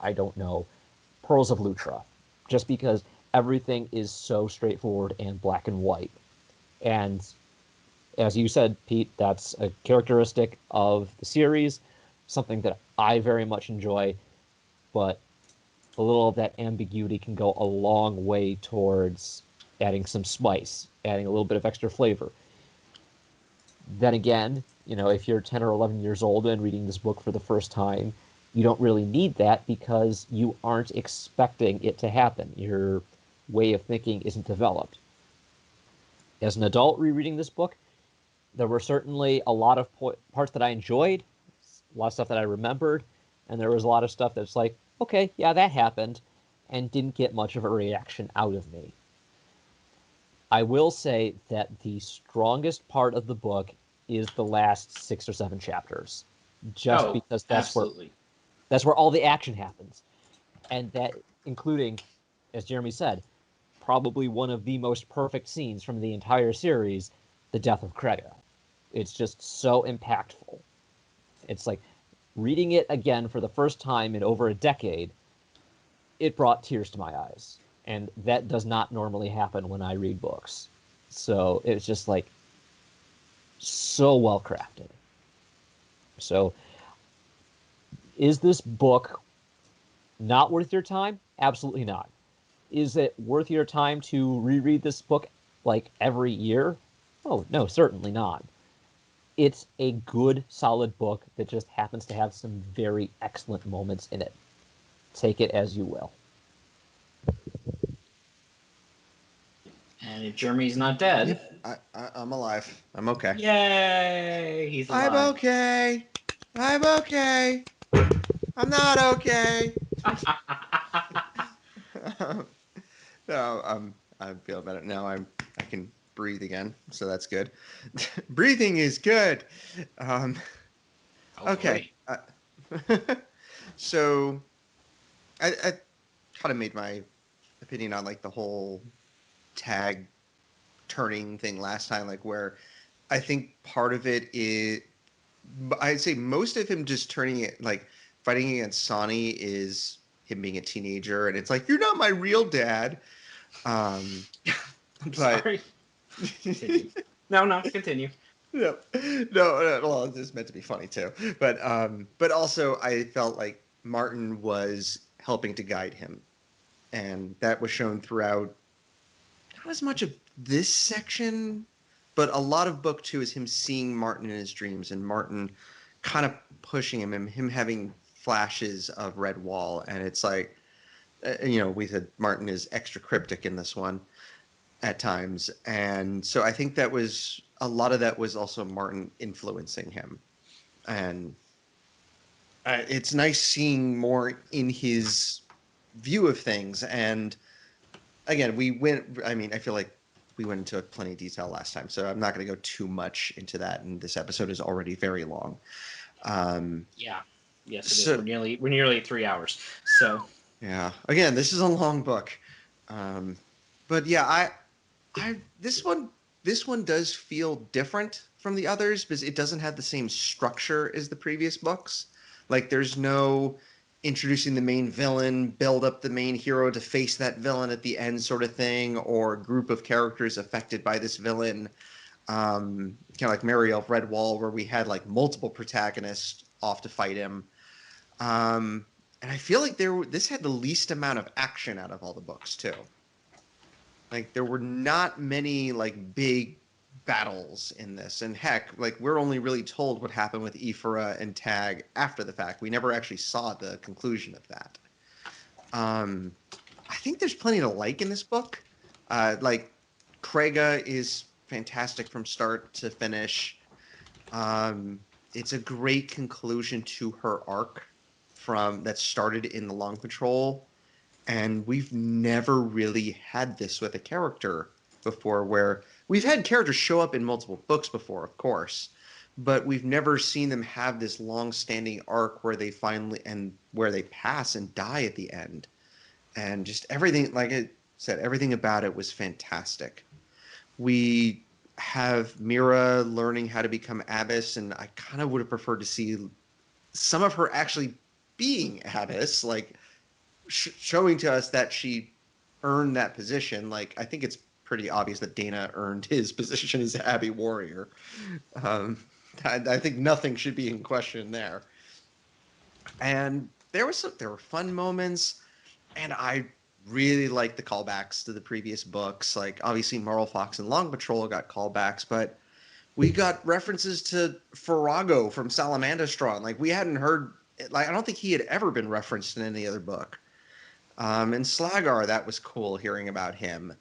I don't know, Pearls of Lutra, just because everything is so straightforward and black and white. And as you said, Pete, that's a characteristic of the series, something that I very much enjoy, but a little of that ambiguity can go a long way towards adding some spice, adding a little bit of extra flavor. Then again, if you're 10 or 11 years old and reading this book for the first time, you don't really need that because you aren't expecting it to happen. Your way of thinking isn't developed. As an adult rereading this book, there were certainly a lot of parts that I enjoyed, a lot of stuff that I remembered, and there was a lot of stuff that's like, okay, yeah, that happened, and didn't get much of a reaction out of me. I will say that the strongest part of the book is the last 6 or 7 chapters, just because that's where all the action happens, and that including, as Jeremy said, probably one of the most perfect scenes from the entire series, the death of Krega. It's just so impactful. It's like reading it again for the first time in over a decade, it brought tears to my eyes. And that does not normally happen when I read books. So it's just like so well crafted. So is this book not worth your time? Absolutely not. Is it worth your time to reread this book like every year? Oh, no, certainly not. It's a good, solid book that just happens to have some very excellent moments in it. Take it as you will. And if Jeremy's not dead... Yep, I'm alive. I'm okay. Yay! He's alive. I'm okay. I'm okay. I'm not okay. No, I'm feeling better now. I can breathe again, so that's good. Breathing is good. Okay. So I kind of made my opinion on like the whole tag turning thing last time, like where I think part of it is, I'd say most of him just turning it, like fighting against Sonny, is him being a teenager, and it's like, you're not my real dad. I'm but sorry. Continue. No, continue. No, well, it's meant to be funny too. But also I felt like Martin was helping to guide him, and that was shown throughout. Not as much of this section, but a lot of book 2 is him seeing Martin in his dreams, and Martin kind of pushing him, and him having flashes of Red Wall, and it's like, we said Martin is extra cryptic in this one at times, and so I think that was a lot of that was also Martin influencing him, and it's nice seeing more in his view of things. And again, I feel like we went into plenty of detail last time, so I'm not going to go too much into that, and this episode is already very long. Yeah. Yes, it is. So We're nearly at 3 hours. So yeah, again, this is a long book, but yeah, this one does feel different from the others because it doesn't have the same structure as the previous books. Like there's no introducing the main villain, build up the main hero to face that villain at the end sort of thing, or group of characters affected by this villain. Kind of like Mariel Redwall, where we had like multiple protagonists off to fight him. And I feel like this had the least amount of action out of all the books too. Like there were not many like big battles in this, and heck, like we're only really told what happened with Ifra and Tag after the fact. We never actually saw the conclusion of that. I think there's plenty to like in this book. Like Krega is fantastic from start to finish. It's a great conclusion to her arc from that started in the Long Patrol, and we've never really had this with a character before, where we've had characters show up in multiple books before, of course, but we've never seen them have this long-standing arc where they finally and where they pass and die at the end. And just everything, like I said, everything about it was fantastic. We have Mira learning how to become Abbess, and I kind of would have preferred to see some of her actually being Abbess, like showing to us that she earned that position. Like I think it's pretty obvious that Deyna earned his position as Abbey Warrior. I think nothing should be in question there. And there were fun moments, and I really like the callbacks to the previous books. Like obviously Marl Fox and Long Patrol got callbacks, but we got references to Farago from Salamandastron. Like we hadn't heard, like I don't think he had ever been referenced in any other book. And Slagar, that was cool hearing about him.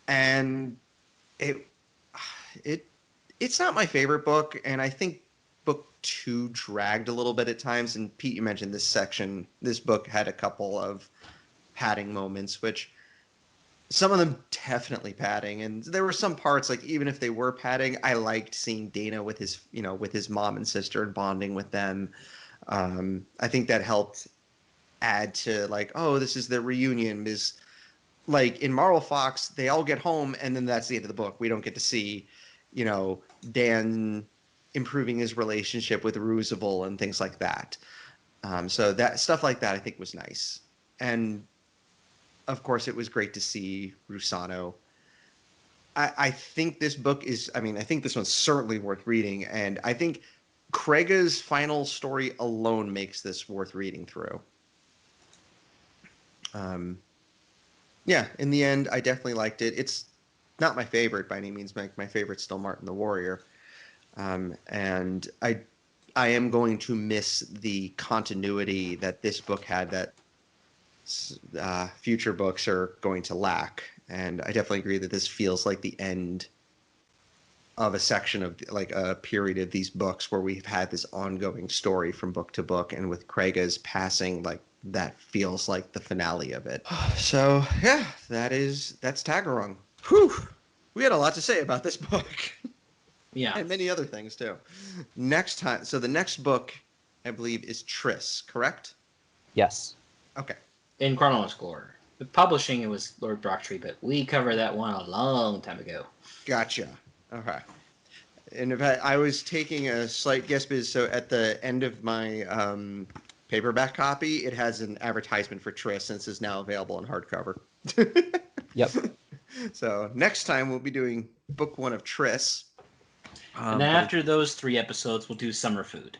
And it's not my favorite book, and I think book 2 dragged a little bit at times. And Pete, you mentioned this book had a couple of padding moments, which some of them definitely padding, and there were some parts, like even if they were padding, I liked seeing Deyna with his mom and sister and bonding with them. I think that helped add to like, oh, this is the reunion. Is like in Marl Fox, they all get home and then that's the end of the book. We don't get to see, Dan improving his relationship with Roosevelt and things like that. So that stuff like that I think was nice. And of course it was great to see Rusano. I think this book is, I think this one's certainly worth reading, and I think Krega's final story alone makes this worth reading through. Yeah, in the end, I definitely liked it. It's not my favorite by any means. My favorite's still Martin the Warrior. And I am going to miss the continuity that this book had that future books are going to lack. And I definitely agree that this feels like the end of a section of like a period of these books where we've had this ongoing story from book to book, and with Krega's passing, like that feels like the finale of it. So yeah, that's Taggerung. Whew, we had a lot to say about this book. Yeah, and many other things too. Next time, so the next book, I believe, is Triss, correct? Yes. Okay. In chronological order. With publishing, it was Lord Brocktree, but we covered that one a long time ago. Gotcha. Okay. And in fact, I was taking a slight guess because so at the end of my paperback copy, it has an advertisement for Triss, since it's now available in hardcover. Yep. So next time we'll be doing book 1 of Triss. And then after those 3 episodes, we'll do Summer Food.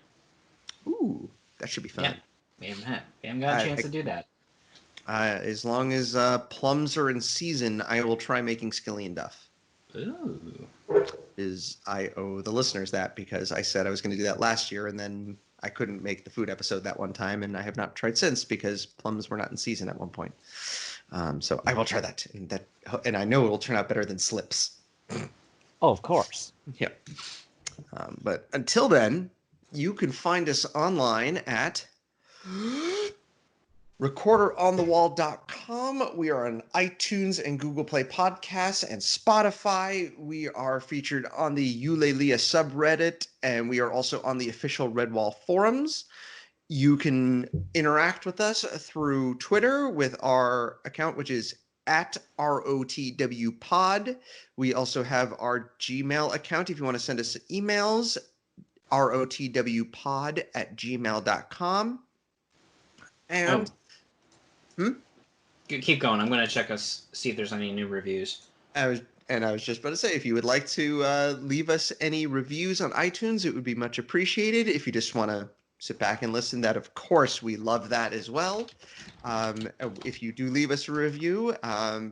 Ooh, that should be fun. Yeah, we haven't got a chance to do that. As long as plums are in season, I will try making skilly and duff. Ooh. I owe the listeners that, because I said I was going to do that last year, and then I couldn't make the food episode that one time, and I have not tried since because plums were not in season at one point. So I will try that, and I know it will turn out better than slips. Oh, of course. Yep. But until then, you can find us online at recorderonthewall.com. We are on iTunes and Google Play Podcasts and Spotify. We are featured on the Eulelia subreddit, and we are also on the official Redwall forums. You can interact with us through Twitter with our account, which is at ROTWpod. We also have our Gmail account if you want to send us emails, rotwpod@gmail.com. And Keep going. I'm gonna check us, see if there's any new reviews. I was just about to say, if you would like to leave us any reviews on iTunes, it would be much appreciated. If you just want to sit back and listen, that of course we love that as well. If you do leave us a review,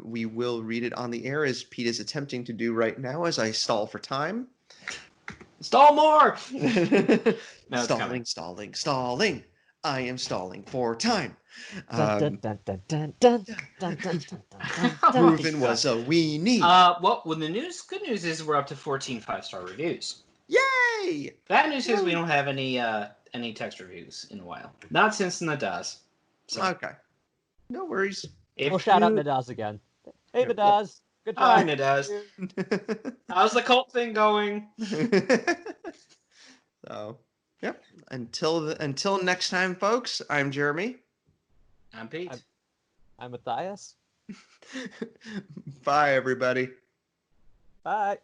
we will read it on the air, as Pete is attempting to do right now as I stall for time. Stall more. No, it's coming. Stalling. I am stalling for time. Proven was a weenie. Well, the good news is we're up to 14 5-star reviews. Yay! Bad news is we don't have any text reviews in a while. Not since Nadaz. So, Okay. No worries. We'll shout out Nadaz again. Hey, Nadaz. Good job. Hi, Nadaz. How's the cult thing going? So, yep. Until next time, folks, I'm Jeremy. I'm Pete. I'm Matthias. Bye, everybody. Bye.